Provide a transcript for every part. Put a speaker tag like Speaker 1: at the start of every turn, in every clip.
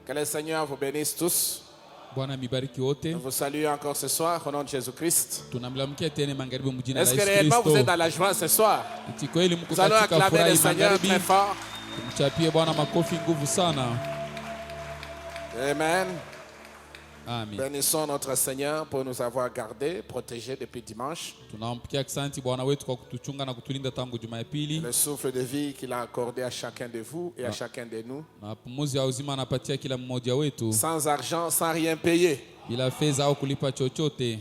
Speaker 1: Que le Seigneur vous bénisse tous. Nous vous saluons encore ce soir au nom de Jésus-Christ. Est-ce que réellement vous êtes dans la joie ce soir? Nous allons acclamer le Seigneur très fort. Amen.
Speaker 2: Amen.
Speaker 1: Bénissons notre Seigneur pour nous avoir gardés, protégés depuis dimanche. Le souffle de vie qu'il a accordé à chacun de vous et à chacun de nous. Sans argent, sans rien payer.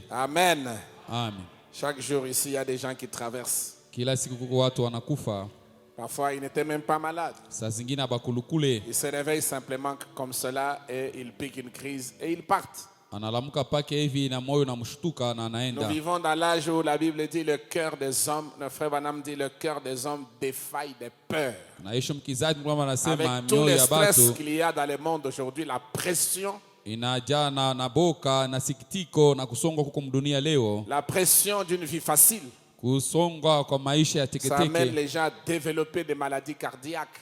Speaker 1: Amen.
Speaker 2: Amen.
Speaker 1: Chaque jour ici, il y a des gens qui traversent. Parfois, ils n'étaient même pas malades. Ils se réveillent simplement comme cela et ils piquent une crise et ils partent. Nous vivons dans l'âge où la Bible dit le cœur des hommes, le frère Branham dit le cœur des hommes défaille des peurs. Avec tout le stress qu'il y a dans le monde aujourd'hui, la pression. La pression d'une vie facile. Ça amène les gens à développer des maladies cardiaques.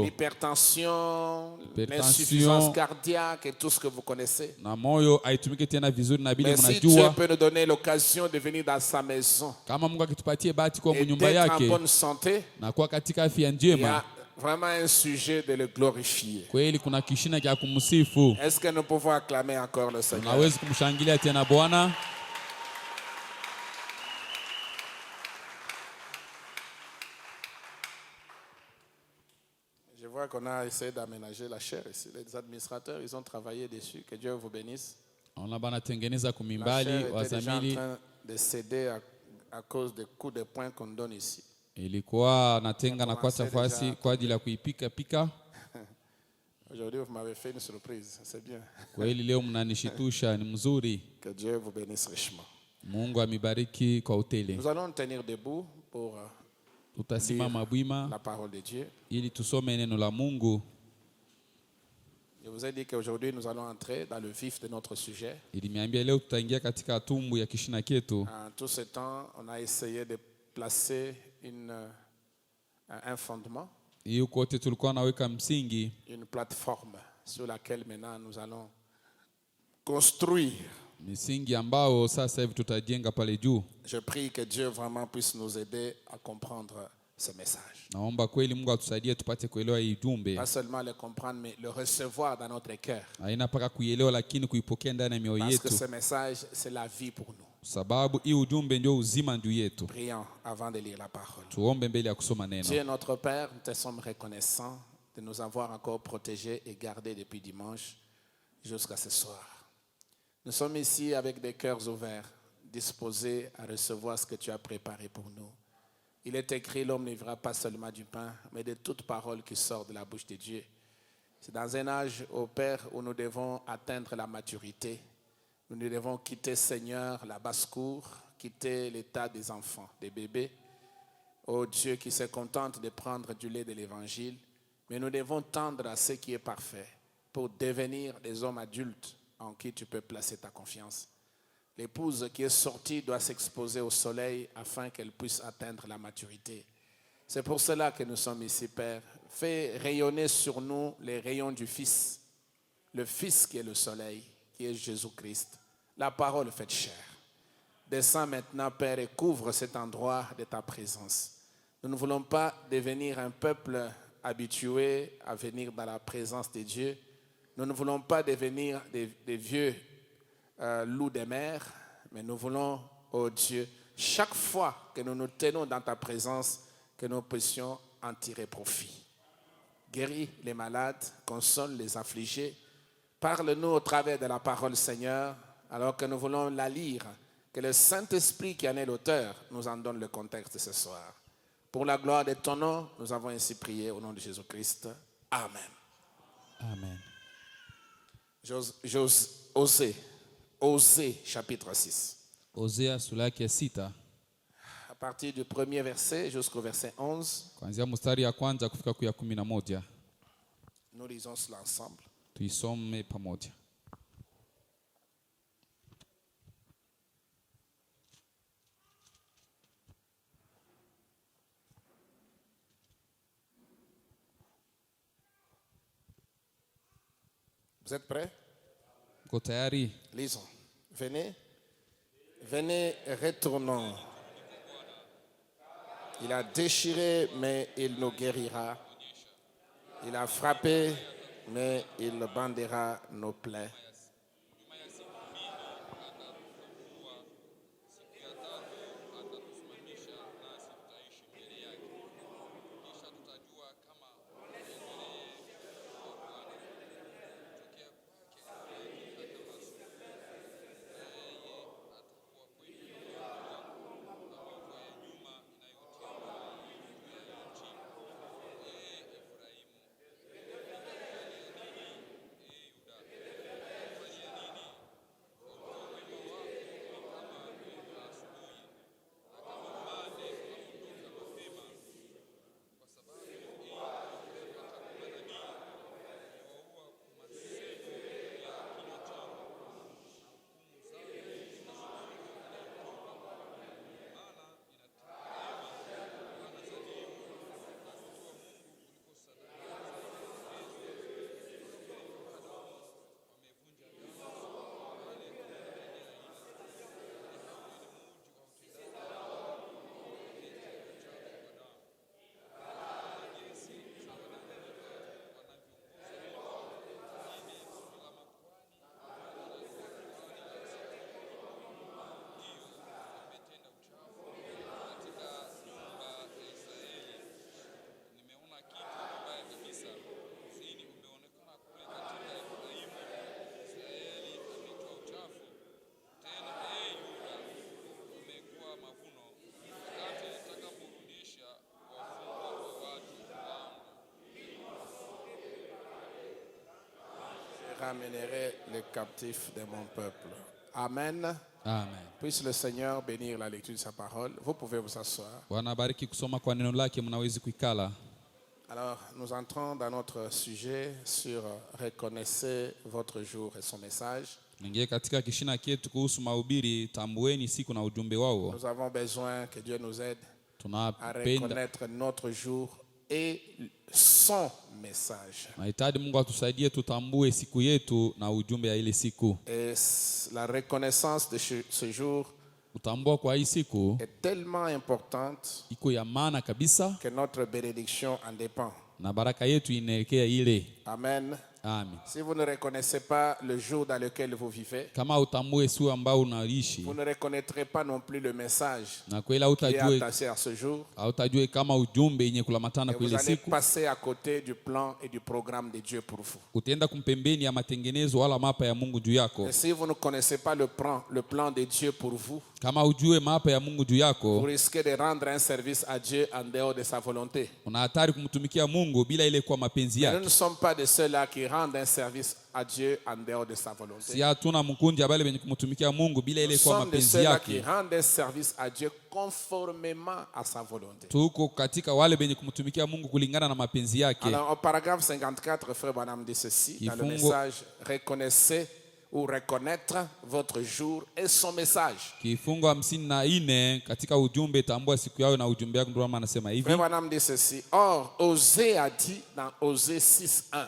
Speaker 1: L'hypertension, l'insuffisance cardiaque et tout ce que vous connaissez. Mais si Dieu peut nous donner l'occasion de venir dans sa maison et d'être en bonne santé, il y a vraiment un sujet de le glorifier. Est-ce que nous pouvons acclamer encore le Seigneur? Je vois qu'on a essayé d'aménager la chair ici. Les administrateurs, ils ont travaillé dessus. Que Dieu vous bénisse. La chair était déjà en train de céder à cause des coups de poing qu'on donne ici. Aujourd'hui, vous m'avez fait une surprise. C'est bien. Que Dieu vous bénisse richement. Nous allons tenir debout pour lire la parole de Dieu. Je vous ai dit qu'aujourd'hui nous allons entrer dans le vif de notre sujet. En tout ce temps, on a essayé de placer un fondement, une plateforme sur laquelle maintenant nous allons construire. Je prie que Dieu vraiment puisse nous aider à comprendre ce message. Pas seulement le comprendre, mais le recevoir dans notre cœur. Parce que ce message, c'est la vie pour nous. Prions avant de lire la parole. Dieu notre Père, nous te sommes reconnaissants de nous avoir encore protégés et gardés depuis dimanche jusqu'à ce soir. Nous sommes ici avec des cœurs ouverts, disposés à recevoir ce que tu as préparé pour nous. Il est écrit, l'homme ne vivra pas seulement du pain, mais de toute parole qui sort de la bouche de Dieu. C'est dans un âge, ô Père, où nous devons atteindre la maturité. Nous devons quitter, Seigneur, la basse-cour, quitter l'état des enfants, des bébés. Ô Dieu qui se contente de prendre du lait de l'évangile, mais nous devons tendre à ce qui est parfait pour devenir des hommes adultes en qui tu peux placer ta confiance. L'épouse qui est sortie doit s'exposer au soleil afin qu'elle puisse atteindre la maturité. C'est pour cela que nous sommes ici, Père. Fais rayonner sur nous les rayons du Fils, le Fils qui est le soleil, qui est Jésus-Christ. La parole faite chair. Descends maintenant, Père, et couvre cet endroit de ta présence. Nous ne voulons pas devenir un peuple habitué à venir dans la présence de Dieu. Nous ne voulons pas devenir des vieux loups des mers, mais nous voulons ô Dieu, chaque fois que nous nous tenons dans ta présence, que nous puissions en tirer profit. Guéris les malades, console les affligés. Parle-nous au travers de la parole, Seigneur, alors que nous voulons la lire. Que le Saint-Esprit qui en est l'auteur nous en donne le contexte ce soir. Pour la gloire de ton nom, nous avons ainsi prié au nom de Jésus-Christ. Amen.
Speaker 2: Amen.
Speaker 1: Osée, chapitre 6.
Speaker 2: Hosea sura yake ya 6.
Speaker 1: À partir du premier verset jusqu'au verset 11.
Speaker 2: Kuanzia mstari ya kwanza kufika kwa 11.
Speaker 1: Nous lisons cela ensemble.
Speaker 2: Tuisome pamoja.
Speaker 1: Vous êtes prêts?
Speaker 2: Uko tayari?
Speaker 1: Lisons. Venez, retournons. Il a déchiré, mais il nous guérira. Il a frappé, mais il bandera nos plaies. Ramènerai les captifs de mon peuple. Amen.
Speaker 2: Amen.
Speaker 1: Puisse le Seigneur bénir la lecture de sa parole. Vous pouvez vous asseoir.
Speaker 2: Bwana bariki kusoma kwa neno lake, mnaweza kuikala.
Speaker 1: Alors, nous entrons dans notre sujet sur reconnaissez votre jour et son message.
Speaker 2: Ningie katika kishina chetu kuhusu mahubiri, tambueni siku na ujumbe wao.
Speaker 1: Nous avons besoin que Dieu nous aide à reconnaître notre jour et son message.
Speaker 2: Mahitaji Mungu atusaidie tutambue siku yetu na ujumbe ya ile siku.
Speaker 1: Et la reconnaissance de ce jour
Speaker 2: Utambua kwa hii siku
Speaker 1: est tellement importante
Speaker 2: iko ya maana kabisa
Speaker 1: que notre bénédiction en dépend.
Speaker 2: na baraka yetu inaelekea ile.
Speaker 1: Amen.
Speaker 2: Amen.
Speaker 1: Si vous ne reconnaissez pas le jour dans lequel vous vivez,
Speaker 2: kama utambue siku ambao unaishi,
Speaker 1: vous ne reconnaîtrez pas non plus le message
Speaker 2: na kweli
Speaker 1: qui est attaché à ce jour.
Speaker 2: Hautajue kama ujumbe yenye kulamatana kwa ile
Speaker 1: siku. Vous allez
Speaker 2: siku.
Speaker 1: passer à côté du plan et du programme de Dieu pour vous.
Speaker 2: Utaenda kumpembeni ya matengenezo wala mapa ya Mungu juu yako.
Speaker 1: Et si vous ne connaissez pas le plan de Dieu pour vous,
Speaker 2: kama ujue mapa ya Mungu juu yako,
Speaker 1: vous risquez de rendre un service à Dieu en dehors de sa volonté.
Speaker 2: Una hatari kumtumikia Mungu bila ile kwa mapenzi yake.
Speaker 1: Nous ne sommes pas de ceux-là qui rendent un service à Dieu en dehors de sa volonté.
Speaker 2: Si hatuna mkunja bali benye kumtumikia Mungu bila ile kwa mapenzi
Speaker 1: yake. Nous sommes de ceux-là qui
Speaker 2: yake.
Speaker 1: rendent un service à Dieu conformément à sa volonté.
Speaker 2: Tuko katika wale benye kumtumikia Mungu kulingana na mapenzi yake.
Speaker 1: Alors au paragraphe 54, frère Branham dit ceci dans le message: reconnaissez ou reconnaître votre jour et son message.
Speaker 2: Kifungo 54 katika ujumbe tambua siku yao na ujumbe wako, ndio anasema hivi.
Speaker 1: Frère Branham dit ceci: or Osée a dit dans Osée 6:1.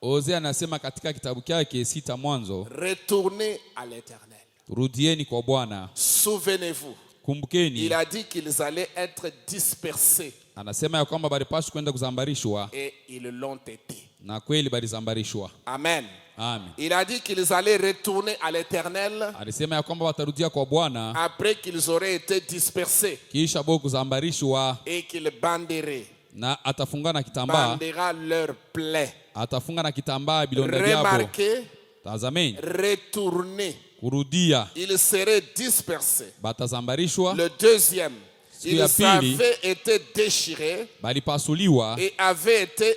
Speaker 2: Osea anasema katika kitabu chake 6 Mwanzo,
Speaker 1: retournez à l'Éternel.
Speaker 2: Rudieni kwa Bwana.
Speaker 1: Souvenez-vous.
Speaker 2: Kumbukeni.
Speaker 1: Il a dit qu'ils allaient être dispersés.
Speaker 2: Anasema ya kwamba balipaswa kwenda kuzambarishwa.
Speaker 1: Et ils l'ont été.
Speaker 2: Na kweli balizambarishwa.
Speaker 1: Amen.
Speaker 2: Amen.
Speaker 1: Il a dit qu'ils allaient retourner à l'Éternel
Speaker 2: Alisema ya kwamba watarudia kwa Bwana
Speaker 1: après qu'ils auraient été dispersés
Speaker 2: kisha bo kuzambarishwa,
Speaker 1: et qu'ils banderaient.
Speaker 2: na atafunga na kitambaa,
Speaker 1: Bandera leur plaie.
Speaker 2: atafunga na kitambaa bilonda vyabo.
Speaker 1: Remarquez,
Speaker 2: Tazameni,
Speaker 1: retourner.
Speaker 2: kurudia,
Speaker 1: Ils seraient dispersés.
Speaker 2: batazambarishwa.
Speaker 1: Le deuxième,
Speaker 2: Siku ya
Speaker 1: ils
Speaker 2: pili,
Speaker 1: avaient été déchirés
Speaker 2: balipasuliwa
Speaker 1: et avaient été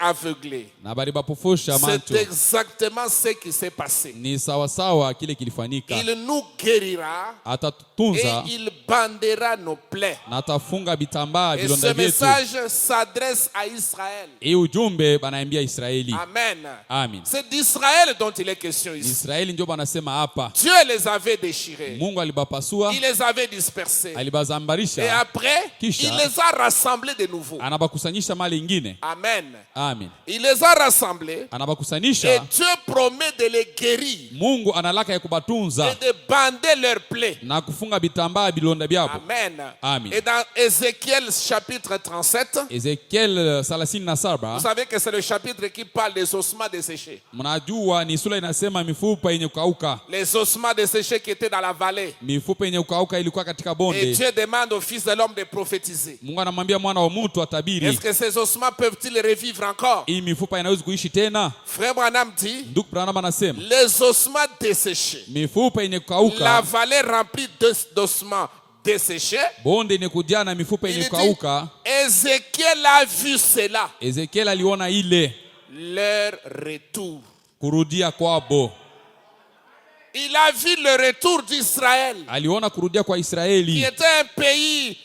Speaker 1: aveuglés.
Speaker 2: na balibapofosha
Speaker 1: C'est
Speaker 2: macho.
Speaker 1: exactement ce qui s'est passé.
Speaker 2: Ni sawasawa kile kilifanyika.
Speaker 1: Il nous guérira et
Speaker 2: Atatutunza
Speaker 1: il bandera nos plaies.
Speaker 2: na atafunga bitambaa
Speaker 1: Et
Speaker 2: bilonda
Speaker 1: ce
Speaker 2: vyetu.
Speaker 1: message s'adresse à Israël.
Speaker 2: Hii ujumbe banaambia Israeli.
Speaker 1: Amen.
Speaker 2: Amen.
Speaker 1: C'est d'Israël dont il est question ici.
Speaker 2: Israeli ndio banasema hapa.
Speaker 1: Dieu les avait déchirés.
Speaker 2: Mungu alibapasua,
Speaker 1: Il les avait dispersés. Et
Speaker 2: alibazambarisha,
Speaker 1: après,
Speaker 2: Kisha,
Speaker 1: il les a rassemblés de nouveau.
Speaker 2: anabakusanyisha mali ingine.
Speaker 1: Amen.
Speaker 2: Amen.
Speaker 1: Il les a rassemblés. Et
Speaker 2: Anabakusanyisha,
Speaker 1: Dieu promet de les guérir
Speaker 2: Mungu analaka ya kubatunza
Speaker 1: et de bander leurs plaies.
Speaker 2: na kufunga bitambaa bilonda byabo.
Speaker 1: Amen.
Speaker 2: Amen.
Speaker 1: Et dans Ézéchiel chapitre 37,
Speaker 2: Ezekiel
Speaker 1: vous
Speaker 2: 37,
Speaker 1: savez que c'est le chapitre qui parle des ossements desséchés.
Speaker 2: mnajua ni sura inasema mifupa yenye kukauka.
Speaker 1: Les ossements desséchés qui étaient dans la vallée.
Speaker 2: Mifupa yenye kukauka ilikuwa katika
Speaker 1: Et
Speaker 2: bonde.
Speaker 1: Dieu demande au Fils de l'homme de prophétiser.
Speaker 2: Mungu anamwambia mwana wa mtu atabiri.
Speaker 1: Est-ce que ces ossements peuvent-ils revivre encore?
Speaker 2: Hii mifupa inaweza kuishi tena?
Speaker 1: Frère Branham dit,
Speaker 2: Ndugu Branham anasema
Speaker 1: les ossements desséchés.
Speaker 2: mifupa yenye
Speaker 1: La
Speaker 2: kukauka,
Speaker 1: vallée remplie d'ossements desséchés.
Speaker 2: bonde yenye kujaa na mifupa
Speaker 1: Il
Speaker 2: yenye
Speaker 1: dit,
Speaker 2: kukauka.
Speaker 1: Ézéchiel a vu cela.
Speaker 2: Ezekiel aliona ile
Speaker 1: Leur retour.
Speaker 2: kurudia kwabo.
Speaker 1: Il a vu le retour d'Israël,
Speaker 2: Aliona kurudia kwa
Speaker 1: qui
Speaker 2: Israeli.
Speaker 1: était un pays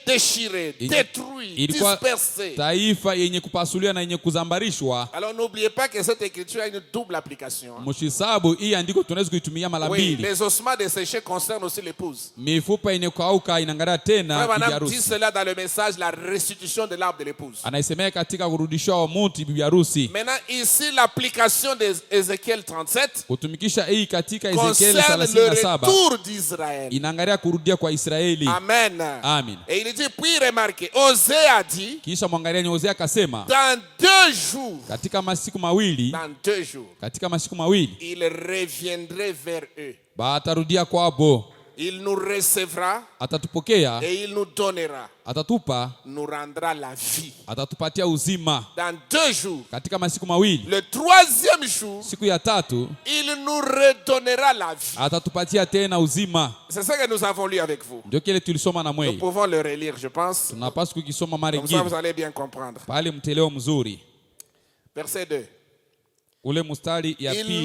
Speaker 1: déchiré, détruit,
Speaker 2: Ilikuwa
Speaker 1: dispersé.
Speaker 2: taifa yenye kupasuliwa na yenye kuzambarishwa.
Speaker 1: Alors n'oubliez pas que cette écriture a une double application.
Speaker 2: Mshisabu hii andiko tunaweza kuitumia mara
Speaker 1: Oui,
Speaker 2: mbili.
Speaker 1: les ossements desséchés concernent aussi l'épouse.
Speaker 2: Mifupa yenye kukauka inaangalia tena
Speaker 1: Frère
Speaker 2: bibi
Speaker 1: Branham dit
Speaker 2: harusi.
Speaker 1: cela dans le message, la restitution de l'arbre de l'épouse.
Speaker 2: Anaisemea katika kurudishwa wa muti bibi harusi.
Speaker 1: Maintenant, ici, l'application d'Ézéchiel 37
Speaker 2: Kutumikisha hii katika Ezekiel
Speaker 1: concerne le
Speaker 2: 37
Speaker 1: retour d'Israël.
Speaker 2: inaangalia kurudia kwa Israeli.
Speaker 1: Amen.
Speaker 2: Amen.
Speaker 1: Et il dit, puis remarquez, Osée a dit,
Speaker 2: Kisha mwangalia Hosea akasema
Speaker 1: dans 2 jours,
Speaker 2: katika masiku mawili,
Speaker 1: dans 2 jours,
Speaker 2: katika masiku mawili
Speaker 1: il reviendrait vers eux.
Speaker 2: batarudia kwabo.
Speaker 1: Il nous recevra
Speaker 2: Atatupokea,
Speaker 1: et il nous donnera,
Speaker 2: atatupa,
Speaker 1: nous rendra la vie.
Speaker 2: atatupatia uzima.
Speaker 1: Dans 2 jours,
Speaker 2: Katika masiku mawili,
Speaker 1: le 3e jour,
Speaker 2: siku ya tatu
Speaker 1: il nous redonnera la vie.
Speaker 2: atatupatia tena uzima.
Speaker 1: C'est ça que nous avons lu avec vous.
Speaker 2: Ndio kile tulisoma na
Speaker 1: Nous
Speaker 2: mwei.
Speaker 1: pouvons le relire, je pense.
Speaker 2: Tunapaswa kukisoma mara
Speaker 1: Comme ça, vous
Speaker 2: nyingine
Speaker 1: allez bien comprendre.
Speaker 2: pale mteleo mzuri.
Speaker 1: Verset 2.
Speaker 2: Ule mstari ya
Speaker 1: Il
Speaker 2: pili,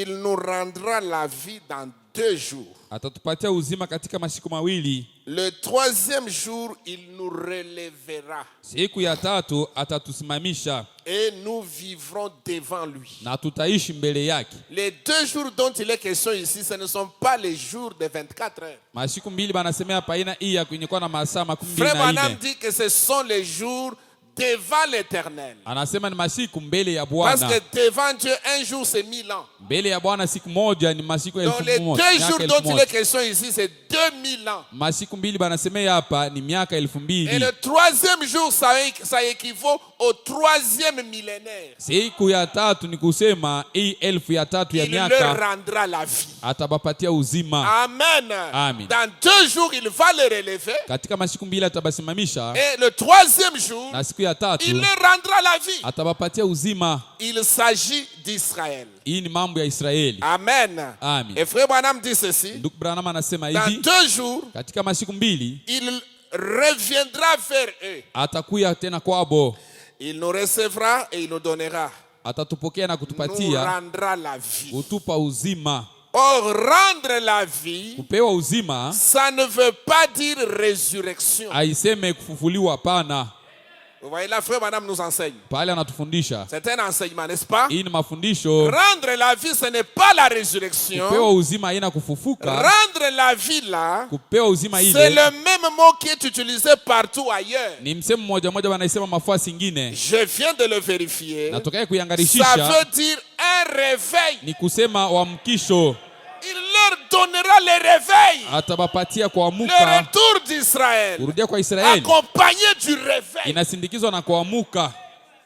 Speaker 1: nous rendra la vie dans 2 jours.
Speaker 2: atatupatia uzima katika masiku mawili.
Speaker 1: Le 3e jour, il nous relèvera
Speaker 2: Siku ya tatu atatusimamisha
Speaker 1: et nous vivrons devant lui.
Speaker 2: na tutaishi mbele yake.
Speaker 1: Les 2 jours dont il est question ici, ce ne sont pas les jours de 24 heures.
Speaker 2: Masiku mbili banasemea paina hii ya kwenye kwa na masaa 24.
Speaker 1: Frère Branham dit que ce sont les jours devant l'Éternel.
Speaker 2: Anasema ni masiku mbele ya
Speaker 1: Parce
Speaker 2: Bwana.
Speaker 1: que devant Dieu, un jour c'est 1000 ans.
Speaker 2: Mbele ya Bwana siku moja ni masiku
Speaker 1: Donc les 2 jours dont il est question ici, c'est 2000 ans.
Speaker 2: Masiku mbili banasemea hapa ni miaka
Speaker 1: Et
Speaker 2: 2000.
Speaker 1: le 3e jour, ça équivaut au 3e millénaire.
Speaker 2: Siku ya tatu ni kusema hii 1000 ya tatu ya
Speaker 1: Il leur
Speaker 2: miaka
Speaker 1: rendra la vie.
Speaker 2: atabapatia uzima.
Speaker 1: Amen.
Speaker 2: Amen.
Speaker 1: Dans 2 jours, il va les relever.
Speaker 2: Katika masiku mbili atabasimamisha
Speaker 1: Et le 3e jour,
Speaker 2: na siku ya tatu
Speaker 1: il leur rendra la vie.
Speaker 2: atabapatia uzima.
Speaker 1: Il s'agit d'Israël.
Speaker 2: Hii ni mambo ya Israeli.
Speaker 1: Amen.
Speaker 2: Amen.
Speaker 1: Et frère Branham dit ceci.
Speaker 2: Ndugu Branham anasema
Speaker 1: Dans
Speaker 2: hivi,
Speaker 1: 2 jours,
Speaker 2: katika masiku mbili
Speaker 1: il reviendra vers eux.
Speaker 2: atakuya tena kwabo.
Speaker 1: Il nous recevra et il nous donnera.
Speaker 2: Atatupokea na
Speaker 1: Nous
Speaker 2: kutupatia,
Speaker 1: rendra la vie.
Speaker 2: kutupa uzima.
Speaker 1: Or, rendre la vie,
Speaker 2: Kupewa uzima
Speaker 1: ça ne veut pas dire résurrection.
Speaker 2: haiseme kufufuliwa, hapana.
Speaker 1: Vous voyez là, frère Madame nous enseigne.
Speaker 2: Pale anatufundisha.
Speaker 1: C'est un enseignement, n'est-ce pas?
Speaker 2: Hii ni mafundisho.
Speaker 1: Rendre la vie, ce n'est pas la résurrection.
Speaker 2: Kupewa uzima haina kufufuka.
Speaker 1: Rendre la vie là,
Speaker 2: Kupewa uzima
Speaker 1: c'est
Speaker 2: ile
Speaker 1: le même mot qui est utilisé partout ailleurs.
Speaker 2: ni msemo mmoja mmoja wanaisema mafasi ingine.
Speaker 1: Je viens de le vérifier.
Speaker 2: Natokaye
Speaker 1: Ça
Speaker 2: kuiangarishisha
Speaker 1: veut dire un réveil.
Speaker 2: ni kusema uamkisho.
Speaker 1: Il leur donnera le réveil.
Speaker 2: Atabapatia
Speaker 1: Le
Speaker 2: kuamuka.
Speaker 1: retour d'Israël,
Speaker 2: Kurudia kwa Israeli
Speaker 1: accompagné du réveil.
Speaker 2: inasindikizwa na kuamuka.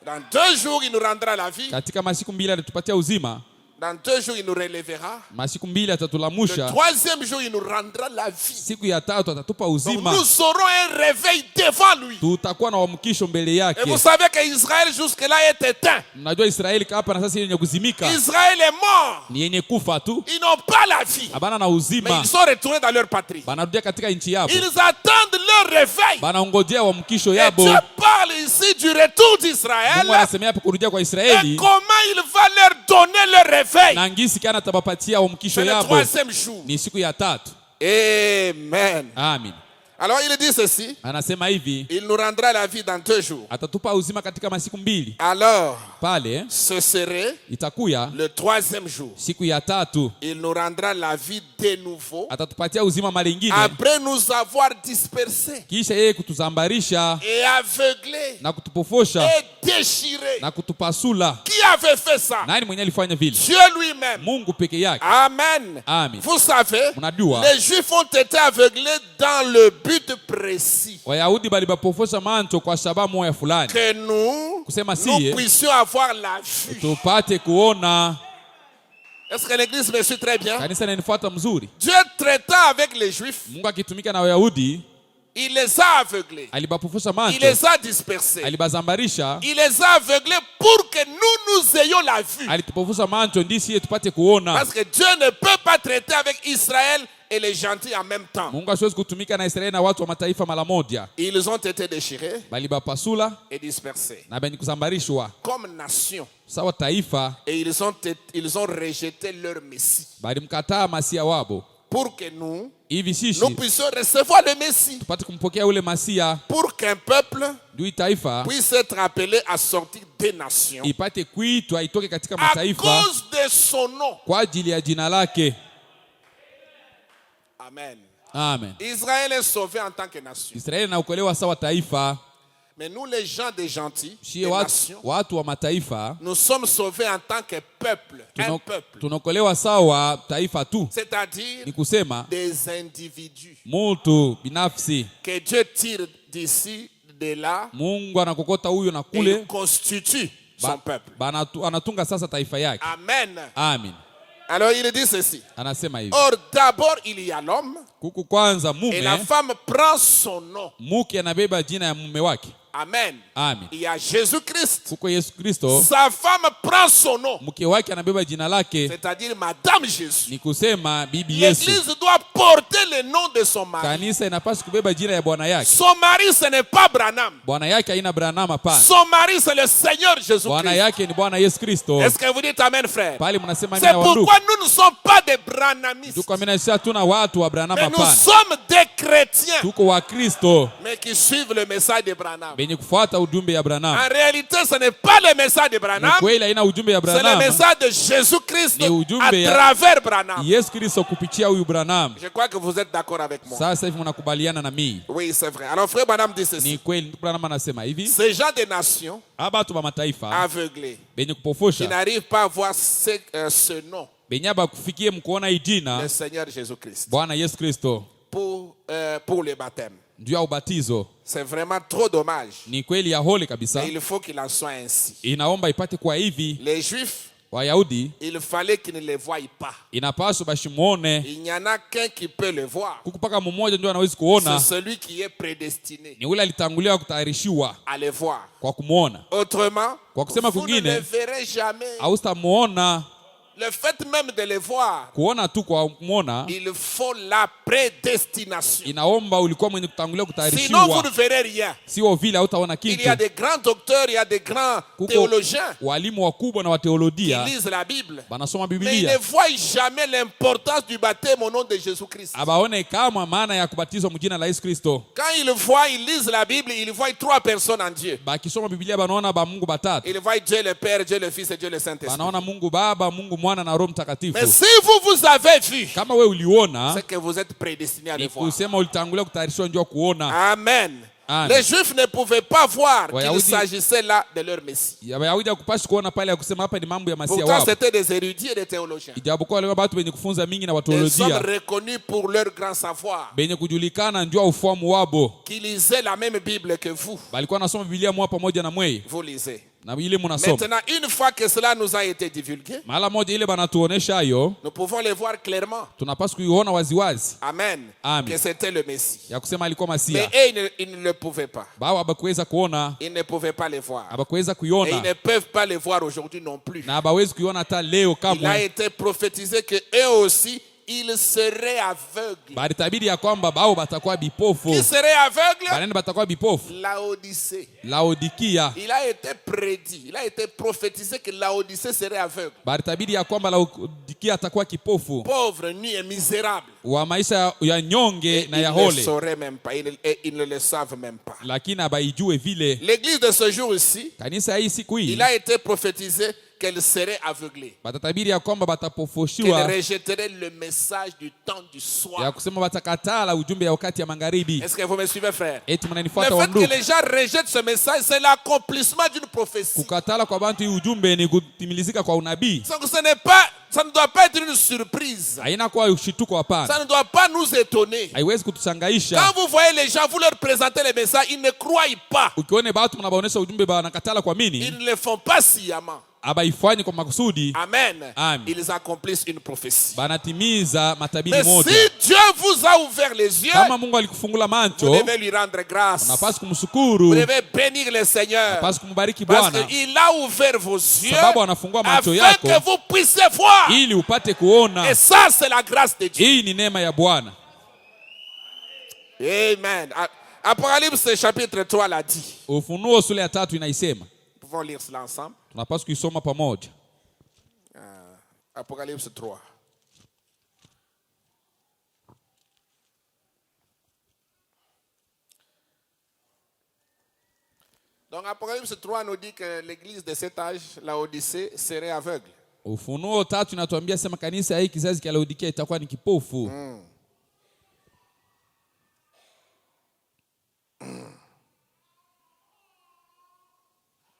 Speaker 1: Dans 2 jours, il nous rendra la vie.
Speaker 2: Katika masiku 2 atatupatia uzima.
Speaker 1: Dans 2 jours, il nous relèvera.
Speaker 2: Masiku 2
Speaker 1: Le
Speaker 2: atatulamusha.
Speaker 1: 3e jour, il nous rendra la vie.
Speaker 2: Siku ya 3 atatupa
Speaker 1: Donc,
Speaker 2: uzima.
Speaker 1: nous aurons un réveil devant lui.
Speaker 2: Tutakuwa na uamkisho mbele yake.
Speaker 1: Et vous savez que Israël jusque-là est éteint.
Speaker 2: Mnajua Israeli hapa na sasa yenye kuzimika.
Speaker 1: Israël est mort.
Speaker 2: Ni yenye kufa tu.
Speaker 1: Ils n'ont pas la vie.
Speaker 2: Habana na
Speaker 1: Mais
Speaker 2: uzima.
Speaker 1: ils sont retournés dans leur patrie.
Speaker 2: Banarudia katika nchi yabo.
Speaker 1: Ils attendent leur réveil.
Speaker 2: Banaongojea uamkisho
Speaker 1: Et
Speaker 2: yabo.
Speaker 1: Dieu parle ici du retour d'Israël.
Speaker 2: Mungu anasemea hapa kurudia kwa
Speaker 1: Et
Speaker 2: Israeli.
Speaker 1: comment il va leur donner leur réveil.
Speaker 2: Na ngisi kana tabapatia uamkisho
Speaker 1: C'est le
Speaker 2: yabo.
Speaker 1: 3e jour.
Speaker 2: Ni siku ya 3.
Speaker 1: Amen.
Speaker 2: Amen.
Speaker 1: Alors il dit ceci.
Speaker 2: Anasema hivi.
Speaker 1: Il nous rendra la vie dans 2 jours.
Speaker 2: Atatupa uzima katika masiku 2.
Speaker 1: Alors,
Speaker 2: Pale
Speaker 1: ce serait
Speaker 2: itakuya
Speaker 1: le 3e jour.
Speaker 2: siku ya 3.
Speaker 1: Il nous rendra la vie de nouveau.
Speaker 2: Atatupatia uzima mara nyingine.
Speaker 1: Après nous avoir dispersés
Speaker 2: Kisha yeye kutuzambarisha
Speaker 1: et aveuglés
Speaker 2: na kutupofosha
Speaker 1: et déchirés.
Speaker 2: na kutupasula.
Speaker 1: Qui avait fait ça?
Speaker 2: Nani mwenye alifanya vile?
Speaker 1: Dieu lui-même.
Speaker 2: Mungu peke yake.
Speaker 1: Amen.
Speaker 2: Amen.
Speaker 1: Vous savez,
Speaker 2: Mnajua
Speaker 1: les Juifs ont été aveuglés dans le but précis.
Speaker 2: Wayahudi balibapofosha manto kwa sababu moja fulani.
Speaker 1: Que nous
Speaker 2: Kusema siye
Speaker 1: puissions avoir la vue.
Speaker 2: tupate kuona.
Speaker 1: Est-ce que l'église me suit très bien?
Speaker 2: Kanisa inanifuata mzuri.
Speaker 1: Dieu traitant avec les Juifs,
Speaker 2: Mungu akitumika na Wayahudi
Speaker 1: il les a aveuglés.
Speaker 2: alibapofosha
Speaker 1: Il
Speaker 2: manto.
Speaker 1: les a dispersés.
Speaker 2: Alibazambarisha.
Speaker 1: Il les a aveuglés pour que nous ayons la vue.
Speaker 2: Alitupofosha manto ndisi yeye tupate kuona.
Speaker 1: Parce que Dieu ne peut pas traiter avec Israël et les gentils en même temps.
Speaker 2: Mungu asiwezi kutumika na Israeli na watu wa mataifa mara moja.
Speaker 1: Ils ont été déchirés
Speaker 2: Balibapasula
Speaker 1: et dispersés
Speaker 2: na benye kuzambarishwa
Speaker 1: comme nation.
Speaker 2: sawa taifa.
Speaker 1: Et ils ont rejeté leur Messie.
Speaker 2: Balimkataa masia wabo.
Speaker 1: Pour que nous
Speaker 2: Hivi sisi
Speaker 1: puissions recevoir le Messie.
Speaker 2: tupate kumpokea ule masia.
Speaker 1: Pour qu'un peuple
Speaker 2: Dui taifa
Speaker 1: puisse être appelé à sortir des nations.
Speaker 2: ipate kuitwa itoke katika
Speaker 1: À
Speaker 2: mataifa
Speaker 1: cause de son nom.
Speaker 2: kwa ajili ya jina lake.
Speaker 1: Amen.
Speaker 2: Amen.
Speaker 1: Israël est sauvé en tant que nation.
Speaker 2: Israeli inaokolewa sawa taifa.
Speaker 1: Mais nous, les gens des gentils,
Speaker 2: Shie
Speaker 1: des nations,
Speaker 2: watu wa mataifa
Speaker 1: nous sommes sauvés en tant que peuple. Un peuple.
Speaker 2: tunaokolewa sawa taifa tu.
Speaker 1: C'est-à-dire
Speaker 2: Ni kusema
Speaker 1: des individus
Speaker 2: mtu binafsi.
Speaker 1: que Dieu tire d'ici, de là,
Speaker 2: Mungu anakokota huyo na
Speaker 1: et
Speaker 2: kule.
Speaker 1: il constitue son peuple.
Speaker 2: Anatunga sasa taifa yake.
Speaker 1: Amen.
Speaker 2: Amen.
Speaker 1: Alors il dit ceci.
Speaker 2: Anasema hivi.
Speaker 1: Or d'abord il y a l'homme
Speaker 2: Kuku kwanza
Speaker 1: et la
Speaker 2: mume.
Speaker 1: femme prend son nom.
Speaker 2: Muke anabeba jina ya mume wake.
Speaker 1: Amen.
Speaker 2: Amen.
Speaker 1: Il y a Jésus-Christ.
Speaker 2: Kuko Yesu Kristo.
Speaker 1: Sa femme prend son nom.
Speaker 2: Mke wake anabeba jina lake.
Speaker 1: C'est-à-dire Madame Jésus.
Speaker 2: Ni kusema bibi Yesu.
Speaker 1: L'église doit porter le nom de son mari.
Speaker 2: Kanisa inapaswa kubeba jina ya bwana yake.
Speaker 1: Son mari ce n'est pas Branham.
Speaker 2: Bwana yake haina Branham hapana.
Speaker 1: Son mari c'est le Seigneur
Speaker 2: Bwana
Speaker 1: Jésus-Christ.
Speaker 2: yake ni Bwana Yesu Kristo.
Speaker 1: Est-ce que vous dites amen, frère?
Speaker 2: Pale mnasema
Speaker 1: C'est
Speaker 2: nini wandugu?
Speaker 1: pourquoi nous ne sommes pas des Branhamistes.
Speaker 2: Tuko amina sisi hatuna watu wa Branham
Speaker 1: Mais nous
Speaker 2: hapana.
Speaker 1: sommes des chrétiens.
Speaker 2: Tuko wa Kristo
Speaker 1: Mais qui suivent le message de Branham.
Speaker 2: benye kufuata ujumbe ya Branham.
Speaker 1: En réalité, ce n'est pas le message de Branham.
Speaker 2: Kweli haina ujumbe ya
Speaker 1: C'est le
Speaker 2: Branham.
Speaker 1: message de Jésus-Christ
Speaker 2: Ni ujumbe
Speaker 1: à
Speaker 2: ya
Speaker 1: travers Branham.
Speaker 2: Yesu Kristo kupitia huyu Branham.
Speaker 1: Je crois que vous êtes d'accord avec moi.
Speaker 2: Sasa hivi mnakubaliana na mimi.
Speaker 1: Oui, c'est vrai. Alors, frère Branham dit ceci.
Speaker 2: Ni kweli Branham anasema hivi.
Speaker 1: Ces gens des nations
Speaker 2: Aba watu wa mataifa
Speaker 1: aveuglés
Speaker 2: benye
Speaker 1: qui
Speaker 2: kupofosha
Speaker 1: n'arrivent pas à voir ce nom,
Speaker 2: benye aba kufikie mkuona hii jina
Speaker 1: le Seigneur Jésus-Christ,
Speaker 2: Bwana Yesu Kristo
Speaker 1: pour le baptême.
Speaker 2: ndio ya ubatizo.
Speaker 1: C'est vraiment trop dommage.
Speaker 2: Ni kweli ya hole kabisa.
Speaker 1: Mais il faut qu'il en soit ainsi.
Speaker 2: Inaomba ipate kwa hivi.
Speaker 1: Les Juifs,
Speaker 2: Wayahudi
Speaker 1: il fallait qu'ils ne le voient pas.
Speaker 2: inapaswa bashimuone.
Speaker 1: Il n'y en a qu'un qui peut le voir.
Speaker 2: Kukupaka mmoja ndio anaweza
Speaker 1: C'est
Speaker 2: kuona.
Speaker 1: celui qui est prédestiné
Speaker 2: Ni ule alitangulia kutayarishiwa
Speaker 1: à le voir.
Speaker 2: kwa kumuona.
Speaker 1: Autrement,
Speaker 2: Kwa kusema
Speaker 1: vous ne le
Speaker 2: kwingine
Speaker 1: verrez jamais.
Speaker 2: haustamuona.
Speaker 1: Le fait même de le voir,
Speaker 2: Kuona tu kwa kumuona
Speaker 1: il faut la prédestination.
Speaker 2: inaomba ulikuwa mwenye kutangulia
Speaker 1: Sinon, vous
Speaker 2: kutayarishiwa.
Speaker 1: ne verrez rien.
Speaker 2: Sio vile hautaona
Speaker 1: Il y a
Speaker 2: kitu.
Speaker 1: des grands docteurs, il y a des grands
Speaker 2: Kuko
Speaker 1: théologiens
Speaker 2: walimu wakubwa na
Speaker 1: qui
Speaker 2: wateolodia
Speaker 1: lisent la Bible.
Speaker 2: banasoma
Speaker 1: Mais ils ne
Speaker 2: Biblia
Speaker 1: voient jamais l'importance du baptême au nom de Jésus-Christ.
Speaker 2: abaone kama maana ya kubatizwa mjina la Yesu Kristo.
Speaker 1: Quand ils voient, ils lisent la Bible, ils voient 3 personnes en Dieu.
Speaker 2: Bakisoma Biblia banaona ba Mungu batatu.
Speaker 1: Ils voient Dieu le Père, Dieu le Fils et Dieu le Saint-Esprit.
Speaker 2: Banaona Mungu Baba, Mungu Mwana na Roho
Speaker 1: Mais
Speaker 2: Mtakatifu.
Speaker 1: si vous avez vu,
Speaker 2: Kama we uliona
Speaker 1: c'est que vous êtes prédestiné à le
Speaker 2: ni
Speaker 1: voir.
Speaker 2: kusema ulitangulia kutayarishwa ndio kuona.
Speaker 1: Amen.
Speaker 2: Amen.
Speaker 1: Les Juifs ne pouvaient pas voir qu'il
Speaker 2: Wayahudi-
Speaker 1: s'agissait là de leur Messie.
Speaker 2: Ya Wayahudi hakupashi kuona pale ya kusema hapa ni mambo ya masia
Speaker 1: Pourtant,
Speaker 2: wao.
Speaker 1: c'était des érudits et des théologiens.
Speaker 2: Ijapokuwa wale watu wenye kufunza mingi na
Speaker 1: Ils sont
Speaker 2: wateologia
Speaker 1: reconnus pour leur grand savoir,
Speaker 2: benye kujulikana ndio ufahamu wabo.
Speaker 1: qui lisaient la même Bible que vous.
Speaker 2: Balikuwa nasoma Biblia mwa pamoja na mweye.
Speaker 1: Vous lisez. Maintenant, une fois que cela nous a été divulgué, nous pouvons le voir clairement. Amen. Que c'était le Messie. Mais ils ne le pouvaient pas. Ils ne pouvaient pas le voir. Et ils ne peuvent pas le voir aujourd'hui non plus. Il a été prophétisé que eux aussi, ils seraient aveugles. Qui serait aveugle? Laodicée. Il a été prédit, il a été prophétisé que Laodicée serait aveugle. Pauvre, nu et misérable. Ils ne le sauraient même pas, ils ne le savent même pas. L'église de ce jour ici, il a été prophétisé qu'elle serait aveuglée, qu'elle rejetterait le message du temps du soir. Est-ce que vous me suivez, frère? Le fait que les gens rejettent ce message, c'est l'accomplissement d'une prophétie. Ça ne doit pas être une surprise. Ça ne doit pas nous étonner. Quand vous voyez les gens, vous leur présentez les messages, ils ne croient pas. Ils ne le font pas sciemment. Amen. Ils accomplissent une prophétie. Mais si Dieu vous a ouvert les yeux, vous devez lui rendre grâce. Vous devez bénir le Seigneur. Parce qu'il a ouvert vos yeux afin que vous puissiez voir. Et ça, c'est la grâce de Dieu. Amen. Apocalypse chapitre 3 l'a dit. Nous pouvons lire cela ensemble. Apocalypse 3. Donc Apocalypse 3 nous dit que l'église de cet âge, Laodicée, serait aveugle.
Speaker 2: Ufunuo 3 inatuambia sema kanisa hii kizazi cha Laodikia itakuwa ni kipofu.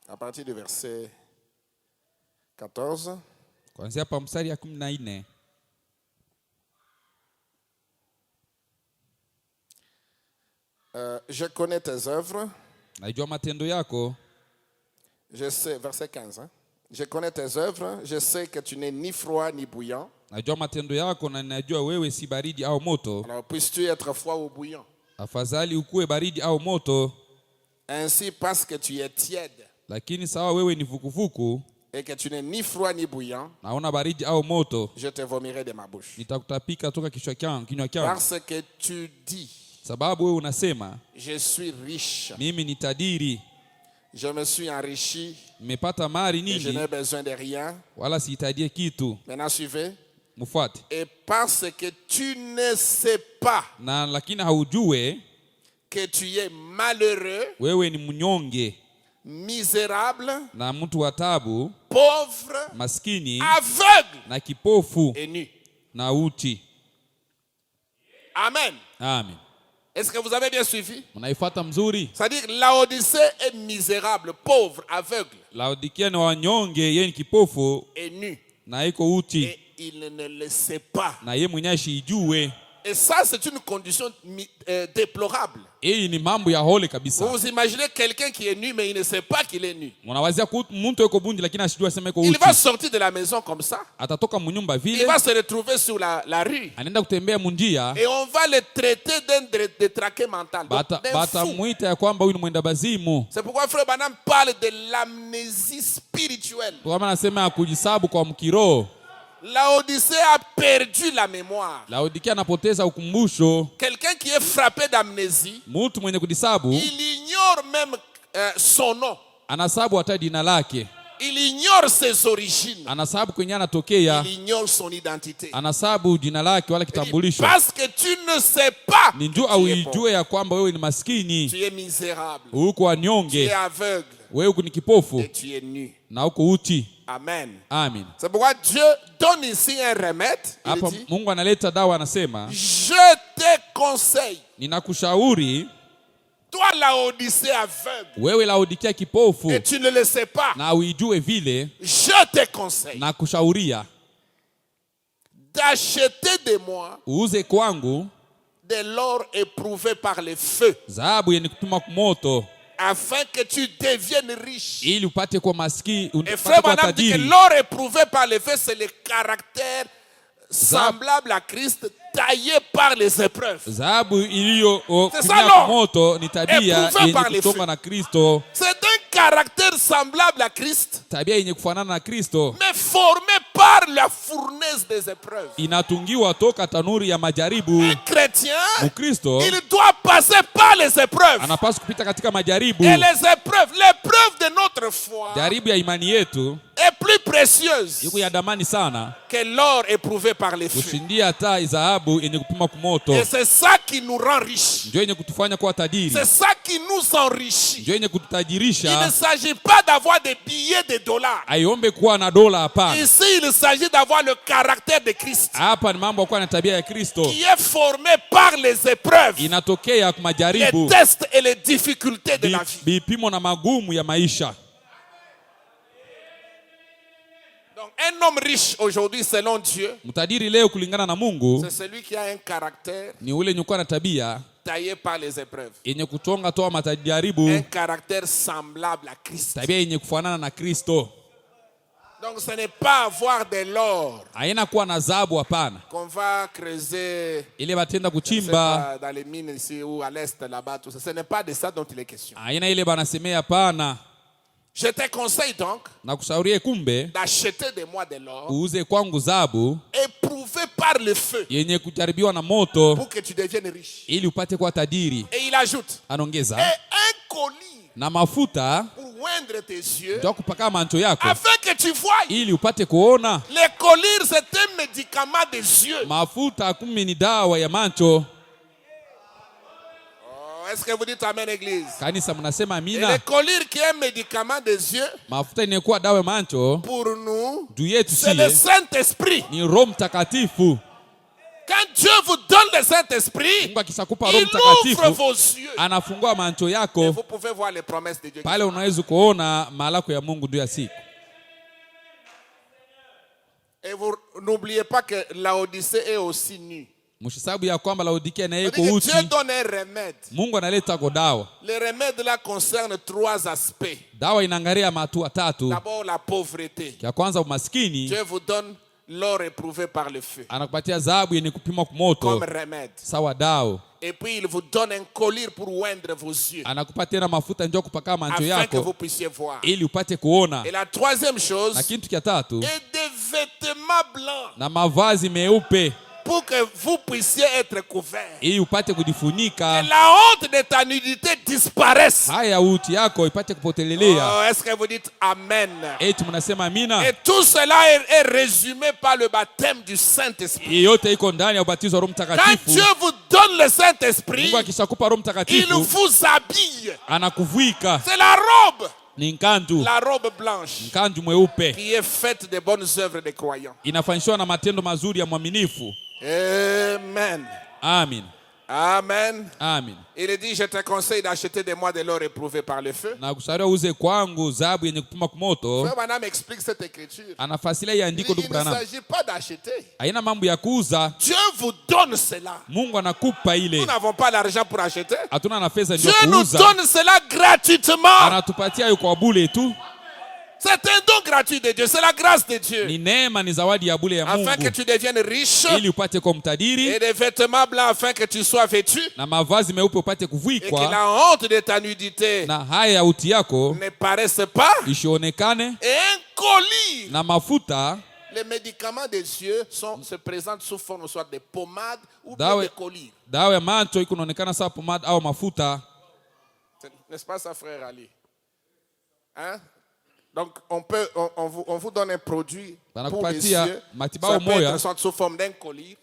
Speaker 1: À partir du verset 14.
Speaker 2: Kuanzia hapa mstari ya 14.
Speaker 1: Je connais tes œuvres.
Speaker 2: Najua matendo yako.
Speaker 1: Je sais, verset 15. Hein? Je connais tes œuvres, je sais que tu n'es ni froid ni bouillant.
Speaker 2: Najua matendo yako na ninajua wewe si baridi au moto.
Speaker 1: Alors puisses-tu être froid ou bouillant?
Speaker 2: Afadhali ukue baridi au moto.
Speaker 1: Ainsi parce que tu es tiède.
Speaker 2: Lakini sawa wewe ni vukuvuku.
Speaker 1: Et que tu n'es ni froid ni bouillant.
Speaker 2: Naona baridi au moto.
Speaker 1: Je te vomirai de ma bouche.
Speaker 2: Nitakutapika toka kinywa changu.
Speaker 1: Parce que tu dis.
Speaker 2: Sababu wewe unasema.
Speaker 1: Je suis riche.
Speaker 2: Mimi ni tajiri.
Speaker 1: Je me suis enrichi.
Speaker 2: Nimepata mali nyingi.
Speaker 1: Je n'ai besoin de rien.
Speaker 2: Wala sihitaji kitu.
Speaker 1: Maintenant suivez.
Speaker 2: Mufuate.
Speaker 1: Et parce que tu ne sais pas.
Speaker 2: Na lakini haujue.
Speaker 1: Que tu es malheureux.
Speaker 2: Wewe ni mnyonge.
Speaker 1: Misérable.
Speaker 2: Na mtu wa taabu.
Speaker 1: Pauvre.
Speaker 2: Maskini.
Speaker 1: Aveugle.
Speaker 2: Na kipofu.
Speaker 1: Et nu.
Speaker 2: Na uchi.
Speaker 1: Amen.
Speaker 2: Amen.
Speaker 1: Est-ce que vous avez bien suivi?
Speaker 2: Unaifuata mzuri?
Speaker 1: C'est-à-dire Laodicée est misérable, pauvre, aveugle.
Speaker 2: Laodikia ni wanyonge, yeye ni kipofu.
Speaker 1: Et nu.
Speaker 2: Na iko uchi.
Speaker 1: Et il ne le sait pas.
Speaker 2: Na yeye mwenyewe hajijue.
Speaker 1: Et ça, c'est une condition déplorable.
Speaker 2: Hii ni mambo ya hole kabisa.
Speaker 1: Vous imaginez quelqu'un qui est nu mais il ne sait pas qu'il est nu.
Speaker 2: Unawazia mtu yuko bundi lakini asijue sema yuko uchi.
Speaker 1: Il va sortir de la maison comme ça.
Speaker 2: Atatoka mnyumba vile.
Speaker 1: Il va se retrouver sur la rue.
Speaker 2: Anaenda kutembea munjia.
Speaker 1: Et on va le traiter d'un détraqué mental.
Speaker 2: Bata muita ya kwamba huyu ni mwenda bazimu.
Speaker 1: C'est pourquoi frère Branham parle de l'amnésie spirituelle.
Speaker 2: Kama anasema kujisabu kwa mkiroho.
Speaker 1: Laodicée a perdu la mémoire.
Speaker 2: Laodikia anapoteza ukumbusho.
Speaker 1: Quelqu'un qui est frappé d'amnésie,
Speaker 2: mtu mwenye kujisabu,
Speaker 1: il ignore même son nom.
Speaker 2: Anasabu hata jina lake.
Speaker 1: Il ignore ses origines.
Speaker 2: Anasabu kwenye anatokea.
Speaker 1: Il ignore son identité.
Speaker 2: Anasabu jina lake wala kitambulisho.
Speaker 1: Parce que tu ne sais pas.
Speaker 2: Ninjua uijue ya kwamba wewe ni maskini.
Speaker 1: Tu es misérable.
Speaker 2: Uko wanyonge.
Speaker 1: Tu es aveugle.
Speaker 2: Wewe ni kipofu.
Speaker 1: Et tu es nu.
Speaker 2: Na uko uchi.
Speaker 1: Amen.
Speaker 2: Amen.
Speaker 1: C'est pourquoi Dieu donne ici un remède. Il dit,
Speaker 2: Mungu analeta dawa anasema,
Speaker 1: je te conseille.
Speaker 2: Ninakushauri.
Speaker 1: Toi Laodicée aveugle.
Speaker 2: Wewe Laodikia kipofu.
Speaker 1: Et tu ne le sais pas.
Speaker 2: Na uijue vile.
Speaker 1: Je te conseille.
Speaker 2: Nakushauria.
Speaker 1: D'acheter de moi.
Speaker 2: Uuze kwangu.
Speaker 1: De l'or éprouvé par le feu.
Speaker 2: Dhahabu yenye kutuma moto.
Speaker 1: afin que tu deviennes riche.
Speaker 2: ili upate kuwa maskini,
Speaker 1: Et frère Branham dit que l'or éprouvé par les feux, c'est le caractère semblable à Christ, taillé par les épreuves.
Speaker 2: Dhahabu iliyokuwa moto ni tabia yenye kutoka na Kristo.
Speaker 1: C'est un caractère semblable à Christ,
Speaker 2: tabia yenye kufanana na Kristo,
Speaker 1: mais formé par la fournaise des épreuves.
Speaker 2: Inatungiwa toka tanuri ya majaribu.
Speaker 1: Un chrétien,
Speaker 2: Mkristo,
Speaker 1: il doit passer par les épreuves.
Speaker 2: Anapaswa kupita katika majaribu.
Speaker 1: Et les épreuves, l'épreuve de notre foi,
Speaker 2: jaribu ya imani yetu,
Speaker 1: est plus précieuse
Speaker 2: iko ya damani sana
Speaker 1: que l'or éprouvé par les feux.
Speaker 2: kushindia hata dhahabu yenye kupima kumoto.
Speaker 1: Et c'est ça qui nous rend riches.
Speaker 2: Ndio yenye kutufanya kuwa tajiri.
Speaker 1: C'est ça qui nous enrichit.
Speaker 2: Ndio yenye kututajirisha.
Speaker 1: Il ne s'agit pas d'avoir des billets de dollars.
Speaker 2: Aiombe kuwa na dola, hapana.
Speaker 1: Ici, il s'agit d'avoir le caractère de Christ.
Speaker 2: Hapa ni mambo ya kuwa na tabia ya Kristo,
Speaker 1: qui est formé par les épreuves,
Speaker 2: inatokea kwa majaribu,
Speaker 1: les tests et les difficultés de la vie.
Speaker 2: Vipimo na magumu ya maisha.
Speaker 1: Donc un homme riche aujourd'hui selon Dieu,
Speaker 2: mtajiri leo kulingana na Mungu,
Speaker 1: c'est celui qui a un caractère
Speaker 2: ni ule yenye kuwa na tabia
Speaker 1: taillé par les épreuves,
Speaker 2: yenye kutonga toa majaribu,
Speaker 1: un caractère semblable à Christ.
Speaker 2: tabia yenye kufanana na Kristo.
Speaker 1: Donc ce n'est pas avoir de l'or
Speaker 2: haina kuwa na dhahabu, hapana,
Speaker 1: qu'on va creuser
Speaker 2: ile batenda kuchimba
Speaker 1: dans les mines ici ou à l'est là-bas, tout ça. Ce n'est pas de ça dont il est question.
Speaker 2: haina ile banasemea, hapana.
Speaker 1: Je te conseille donc d'acheter de moi de l'or
Speaker 2: uuze kwangu dhahabu
Speaker 1: éprouvé par le feu
Speaker 2: yenye kujaribiwa na moto,
Speaker 1: pour que tu deviennes riche.
Speaker 2: ili upate kuwa tajiri.
Speaker 1: Et il ajoute,
Speaker 2: anongeza,
Speaker 1: et un collier
Speaker 2: na mafuta
Speaker 1: pour oindre tes yeux,
Speaker 2: ndio kupaka mancho yako,
Speaker 1: afin que tu vois.
Speaker 2: ili upate kuona.
Speaker 1: Le collier, c'est un médicament des yeux.
Speaker 2: Mafuta kumi ni dawa ya mancho.
Speaker 1: Est-ce que vous dites amen, église?
Speaker 2: Kanisa mnasema
Speaker 1: Et
Speaker 2: amina.
Speaker 1: le collier qui est un médicament des yeux,
Speaker 2: Mafuta inakuwa dawa ya mancho
Speaker 1: pour nous,
Speaker 2: juu yetu
Speaker 1: c'est le
Speaker 2: sie
Speaker 1: Saint-Esprit.
Speaker 2: ni Roho Mtakatifu.
Speaker 1: Quand Dieu vous donne le Saint-Esprit,
Speaker 2: Mungu akishakupa Roho
Speaker 1: il ouvre
Speaker 2: Mtakatifu
Speaker 1: vos yeux.
Speaker 2: anafungua mancho
Speaker 1: Et
Speaker 2: yako,
Speaker 1: vous pouvez voir les promesses de Dieu.
Speaker 2: pale unaweza kuona malako ya Mungu ndio ya siku.
Speaker 1: Et vous n'oubliez pas que Laodicée est aussi nue.
Speaker 2: Mshisabu ya kwamba Laodikia na yeko
Speaker 1: Dieu
Speaker 2: uchi.
Speaker 1: donne un remède.
Speaker 2: Mungu analeta go dawa.
Speaker 1: Le remède là concerne trois aspects.
Speaker 2: Dawa inaangalia matua tatu.
Speaker 1: D'abord la pauvreté.
Speaker 2: Ya kwanza umaskini.
Speaker 1: Dieu vous donne l'or éprouvé par le feu.
Speaker 2: Anakupatia dhahabu yenye kupimwa kwa moto.
Speaker 1: Comme remède.
Speaker 2: Sawa dawa.
Speaker 1: Et puis il vous donne un collier pour oindre vos yeux.
Speaker 2: Anakupatia na mafuta njoo kupaka mancho yako.
Speaker 1: Afin que vous puissiez voir.
Speaker 2: Ili upate kuona.
Speaker 1: Et la troisième chose.
Speaker 2: Na kitu cha tatu.
Speaker 1: Et des vêtements blancs.
Speaker 2: Na mavazi meupe.
Speaker 1: Pour que vous puissiez être couverts.
Speaker 2: Ili upate kujifunika.
Speaker 1: Que la honte de ta nudité disparaisse.
Speaker 2: Haya uti yako ipate kupotelelea.
Speaker 1: Oh, est-ce que vous dites amen?
Speaker 2: Eti mnasema amina.
Speaker 1: Et tout cela est résumé par le baptême du Saint-Esprit.
Speaker 2: Yote iko ndani ya ubatizo wa Roho Mtakatifu.
Speaker 1: Quand Dieu vous donne le Saint-Esprit,
Speaker 2: Mungu akishakupa Roho Mtakatifu,
Speaker 1: il vous habille.
Speaker 2: Anakuvuika.
Speaker 1: C'est la robe.
Speaker 2: Ni nkanju.
Speaker 1: La robe blanche.
Speaker 2: Nkanju mweupe.
Speaker 1: Qui est faite de bonnes œuvres des croyants.
Speaker 2: Inafanyishwa na matendo mazuri ya mwaminifu.
Speaker 1: Amen.
Speaker 2: Amen.
Speaker 1: Amen.
Speaker 2: Amen.
Speaker 1: Il dit, je te conseille d'acheter de moi de l'or éprouvé par le feu.
Speaker 2: Na kushauri uze kwangu dhahabu yenye kupima kwa moto.
Speaker 1: Frère Branham explique cette écriture.
Speaker 2: Anafasilia hii andiko ndugu Branham.
Speaker 1: Il ne s'agit pas d'acheter.
Speaker 2: Haina mambo ya kuuza.
Speaker 1: Dieu vous donne cela.
Speaker 2: Mungu anakupa ile.
Speaker 1: Nous n'avons pas l'argent pour acheter.
Speaker 2: Hatuna na pesa ndio
Speaker 1: kuuza. Dieu nous donne cela gratuitement.
Speaker 2: Anatupatia hiyo kwa bure tu.
Speaker 1: C'est un don gratuit de Dieu, c'est la grâce de Dieu.
Speaker 2: Ni neema, ni zawadi ya bure ya Mungu.
Speaker 1: Afin que tu deviennes riche.
Speaker 2: Ili upate kuwa mtajiri.
Speaker 1: Et des vêtements blancs afin que tu sois vêtu.
Speaker 2: Na mavazi meupe upate kuvikwa.
Speaker 1: Et que la honte de ta nudité
Speaker 2: na haya ya uti yako
Speaker 1: ne paraisse pas.
Speaker 2: Ishionekane.
Speaker 1: Et un colis.
Speaker 2: Na mafuta.
Speaker 1: Les médicaments des yeux se présentent sous forme soit de pommade ou bien de colis.
Speaker 2: Dawa ya macho iko inaonekana sawa pomade au mafuta.
Speaker 1: N'est-ce pas ça, frère Ali? Hein? Donc, on vous donne un produit pour les yeux. Ça peut être soit sous forme d'un colis,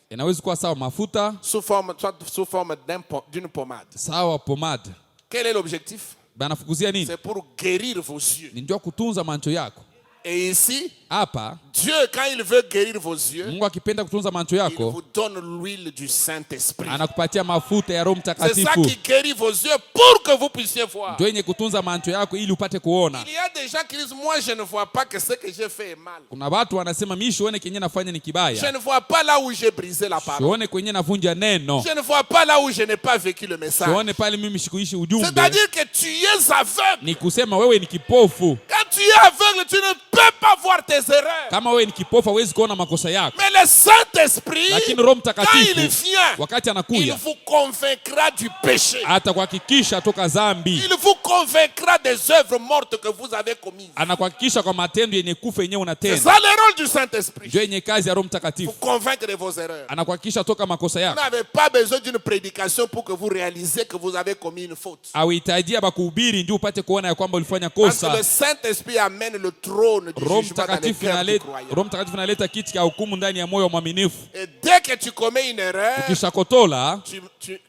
Speaker 1: sous forme d'une pommade. Quel est l'objectif? C'est pour guérir vos yeux. Et ici,
Speaker 2: hapa
Speaker 1: Dieu, quand il veut guérir vos yeux,
Speaker 2: Mungu akipenda kutunza macho
Speaker 1: il
Speaker 2: yako,
Speaker 1: vous donne l'huile du Saint-Esprit.
Speaker 2: anakupatia mafuta ya Roho
Speaker 1: C'est ça
Speaker 2: Mtakatifu.
Speaker 1: qui guérit vos yeux pour que vous puissiez voir.
Speaker 2: Ndio yenye kutunza macho yako ili upate kuona.
Speaker 1: Il y a des gens qui disent, moi je ne vois pas que ce que j'ai fait est mal.
Speaker 2: Kuna watu wanasema mimi sione kenye nafanya ni
Speaker 1: Je
Speaker 2: kibaya.
Speaker 1: ne vois pas là où j'ai brisé la parole.
Speaker 2: Sione kwenye navunja neno.
Speaker 1: Je ne vois pas là où je n'ai pas vécu le message.
Speaker 2: Sione pale mimi sikuishi ujumbe.
Speaker 1: C'est-à-dire que tu es aveugle.
Speaker 2: Ni kusema wewe ni kipofu.
Speaker 1: Quand tu es aveugle, tu ne peux pas voir tes erreurs.
Speaker 2: Kama wewe ni kipofu hauwezi kuona makosa yako.
Speaker 1: Mais le Saint-Esprit,
Speaker 2: Lakini Roho
Speaker 1: quand il
Speaker 2: Mtakatifu
Speaker 1: vient,
Speaker 2: wakati
Speaker 1: il
Speaker 2: anakuja
Speaker 1: vous convaincra du péché.
Speaker 2: atakuhakikisha toka dhambi.
Speaker 1: Il vous convaincra des œuvres mortes que vous avez commises.
Speaker 2: Anakuhakikisha kwa matendo yenye kufa yenyewe
Speaker 1: C'est
Speaker 2: unatenda.
Speaker 1: ça le rôle du Saint-Esprit.
Speaker 2: Ndio yenye kazi ya Roho
Speaker 1: Vous
Speaker 2: Mtakatifu.
Speaker 1: convaincre de vos erreurs.
Speaker 2: Anakuhakikisha toka makosa
Speaker 1: Vous
Speaker 2: yako.
Speaker 1: n'avez pas besoin d'une prédication pour que vous réalisiez que vous avez commis une faute.
Speaker 2: Hauhitajia bakuhubiri ndio upate kuona ya kwamba ulifanya
Speaker 1: Parce que
Speaker 2: kosa.
Speaker 1: le Saint-Esprit amène le trône du
Speaker 2: Roho
Speaker 1: jugement dans les
Speaker 2: Mtakatifu
Speaker 1: cœurs du
Speaker 2: analeta
Speaker 1: croyant.
Speaker 2: Roho Mtakatifu analeta kiti cha hukumu ndani ya moyo wa mwaminifu.
Speaker 1: Et dès que tu commets une erreur,
Speaker 2: Ukishakotola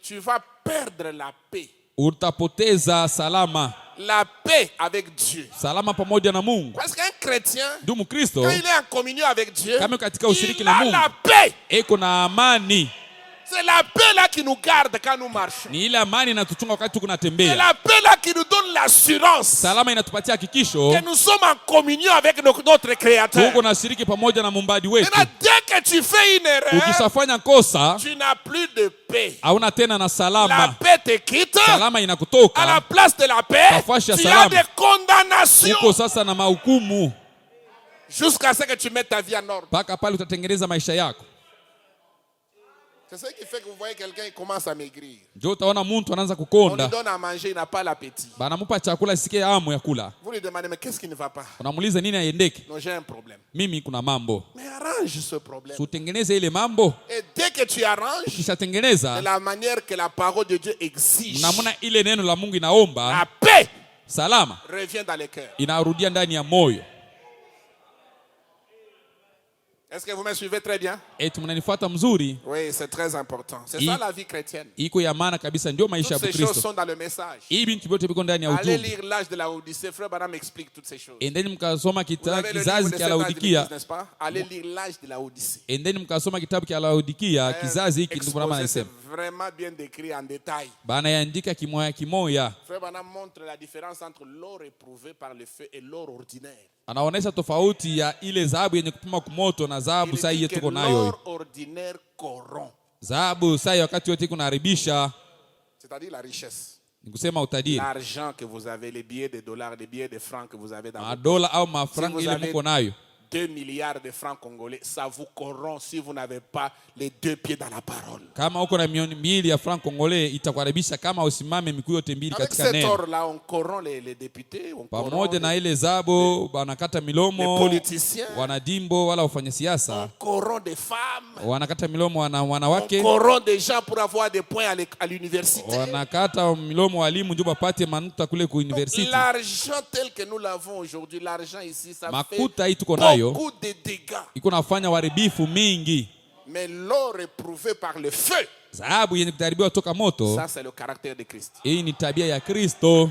Speaker 1: tu vas perdre la paix.
Speaker 2: utapoteza salama.
Speaker 1: La paix avec Dieu.
Speaker 2: Salama pamoja na Mungu.
Speaker 1: Parce qu'un chrétien,
Speaker 2: Ndio Mkristo
Speaker 1: quand il est en communion avec Dieu,
Speaker 2: kama katika
Speaker 1: il
Speaker 2: ushiriki na
Speaker 1: a
Speaker 2: Mungu
Speaker 1: la paix.
Speaker 2: eko na amani.
Speaker 1: C'est la paix là qui nous garde quand nous marchons.
Speaker 2: Ni ile amani inatuchunga wakati
Speaker 1: C'est
Speaker 2: tunatembea.
Speaker 1: la paix là qui nous donne l'assurance
Speaker 2: Salama inatupatia hakikisho
Speaker 1: que nous sommes en communion avec notre Créateur.
Speaker 2: tuko na shiriki pamoja na muumbaji wetu.
Speaker 1: Maintenant, dès que tu fais une erreur,
Speaker 2: Ukishafanya kosa
Speaker 1: tu n'as plus de paix.
Speaker 2: hauna tena na
Speaker 1: La
Speaker 2: salama.
Speaker 1: paix te quitte.
Speaker 2: Salama
Speaker 1: À la
Speaker 2: inakutoka.
Speaker 1: place de la paix,
Speaker 2: Nafasi ya
Speaker 1: tu as
Speaker 2: salama.
Speaker 1: des condamnations.
Speaker 2: Uko sasa na mahukumu
Speaker 1: Jusqu'à ce que tu mettes ta vie en ordre.
Speaker 2: mpaka pale utatengeneza maisha yako.
Speaker 1: C'est ce qui fait que vous voyez quelqu'un qui commence à maigrir.
Speaker 2: Ndio utaona mtu anaanza
Speaker 1: On lui
Speaker 2: kukonda.
Speaker 1: donne à manger, il n'a pas l'appétit.
Speaker 2: Banamupa chakula sikie hamu ya kula.
Speaker 1: Vous lui demandez, mais qu'est-ce qui ne va pas?
Speaker 2: Unamuuliza nini aiendeke?
Speaker 1: Non, j'ai un problème.
Speaker 2: Mimi kuna mambo.
Speaker 1: Mais arrange ce problème.
Speaker 2: Utengeneze ile mambo.
Speaker 1: Et dès que tu arranges, de
Speaker 2: Ukishatengeneza
Speaker 1: la manière que la parole de Dieu exige,
Speaker 2: namna ile neno la Mungu inaomba,
Speaker 1: la paix
Speaker 2: salama
Speaker 1: revient dans les cœurs.
Speaker 2: inarudia ndani ya moyo.
Speaker 1: Est-ce que vous me suivez très bien?
Speaker 2: Eti mnanifuata mzuri?
Speaker 1: Oui, c'est très important. C'est ça la vie chrétienne.
Speaker 2: Iko ya maana kabisa, ndio maisha ya
Speaker 1: Toutes ces choses
Speaker 2: Kristo.
Speaker 1: sont dans le message.
Speaker 2: Hii bintu vyote viko ndani ya
Speaker 1: Allez
Speaker 2: ujumbe.
Speaker 1: lire l'âge de la Odyssée. Frère Branham explique toutes ces choses.
Speaker 2: Endeni mkasoma
Speaker 1: Vous avez le livre
Speaker 2: kizazi
Speaker 1: de
Speaker 2: cha
Speaker 1: cet âge de
Speaker 2: Laodikia.
Speaker 1: l'Église, n'est-ce pas? Allez lire l'âge de la Odyssée.
Speaker 2: Endeni mkasoma kitabu cha Laodikia, kizazi hiki ndio Branham
Speaker 1: Exposé, c'est
Speaker 2: anasema.
Speaker 1: vraiment bien décrit en détail.
Speaker 2: Bana yaandika kimoya kimoya.
Speaker 1: Frère Branham montre la différence entre l'or éprouvé par le feu et l'or ordinaire.
Speaker 2: Anaonesha tofauti ya ile dhahabu yenye kupima kumoto na dhahabu
Speaker 1: Il
Speaker 2: saa
Speaker 1: dit
Speaker 2: hii
Speaker 1: que
Speaker 2: tuko nayo.
Speaker 1: l'or ordinaire corrompt.
Speaker 2: Dhahabu saa hii wakati wote kunaharibisha,
Speaker 1: C'est-à-dire la richesse.
Speaker 2: ni kusema utajiri.
Speaker 1: L'argent que vous avez, les billets de dollars, les billets de francs que vous avez dans votre
Speaker 2: Madola au mafranc
Speaker 1: vous
Speaker 2: ile
Speaker 1: avez
Speaker 2: mko nayo.
Speaker 1: 2 milliards de francs congolais, ça vous corrompt si vous n'avez pas les deux pieds dans la parole.
Speaker 2: Kama uko na milioni 2 ya franc congolais itakuharibisha kama usimame miguu yote mbili
Speaker 1: Avec
Speaker 2: katika
Speaker 1: cet
Speaker 2: neno.
Speaker 1: or-là, on corrompt les députés, on corrompt
Speaker 2: Pamoja na ile zabo banakata
Speaker 1: les
Speaker 2: milomo
Speaker 1: politiciens,
Speaker 2: wanadimbo wala wafanya
Speaker 1: on
Speaker 2: siasa
Speaker 1: corrompt des femmes,
Speaker 2: wanakata milomo
Speaker 1: on
Speaker 2: wanawake
Speaker 1: corrompt des gens pour avoir des points à l'université.
Speaker 2: wanakata milomo walimu ndio bapate manuta kule ku university.
Speaker 1: L'argent tel que nous l'avons aujourd'hui, l'argent ici, ça
Speaker 2: Makuta
Speaker 1: fait
Speaker 2: hii tuko nayo
Speaker 1: beaucoup de dégâts.
Speaker 2: iko nafanya uharibifu mingi.
Speaker 1: Mais l'or éprouvé par le feu,
Speaker 2: Dhahabu yenye kutaribiwa toka moto,
Speaker 1: ça c'est le caractère de Christ.
Speaker 2: hii ni tabia ya Kristo,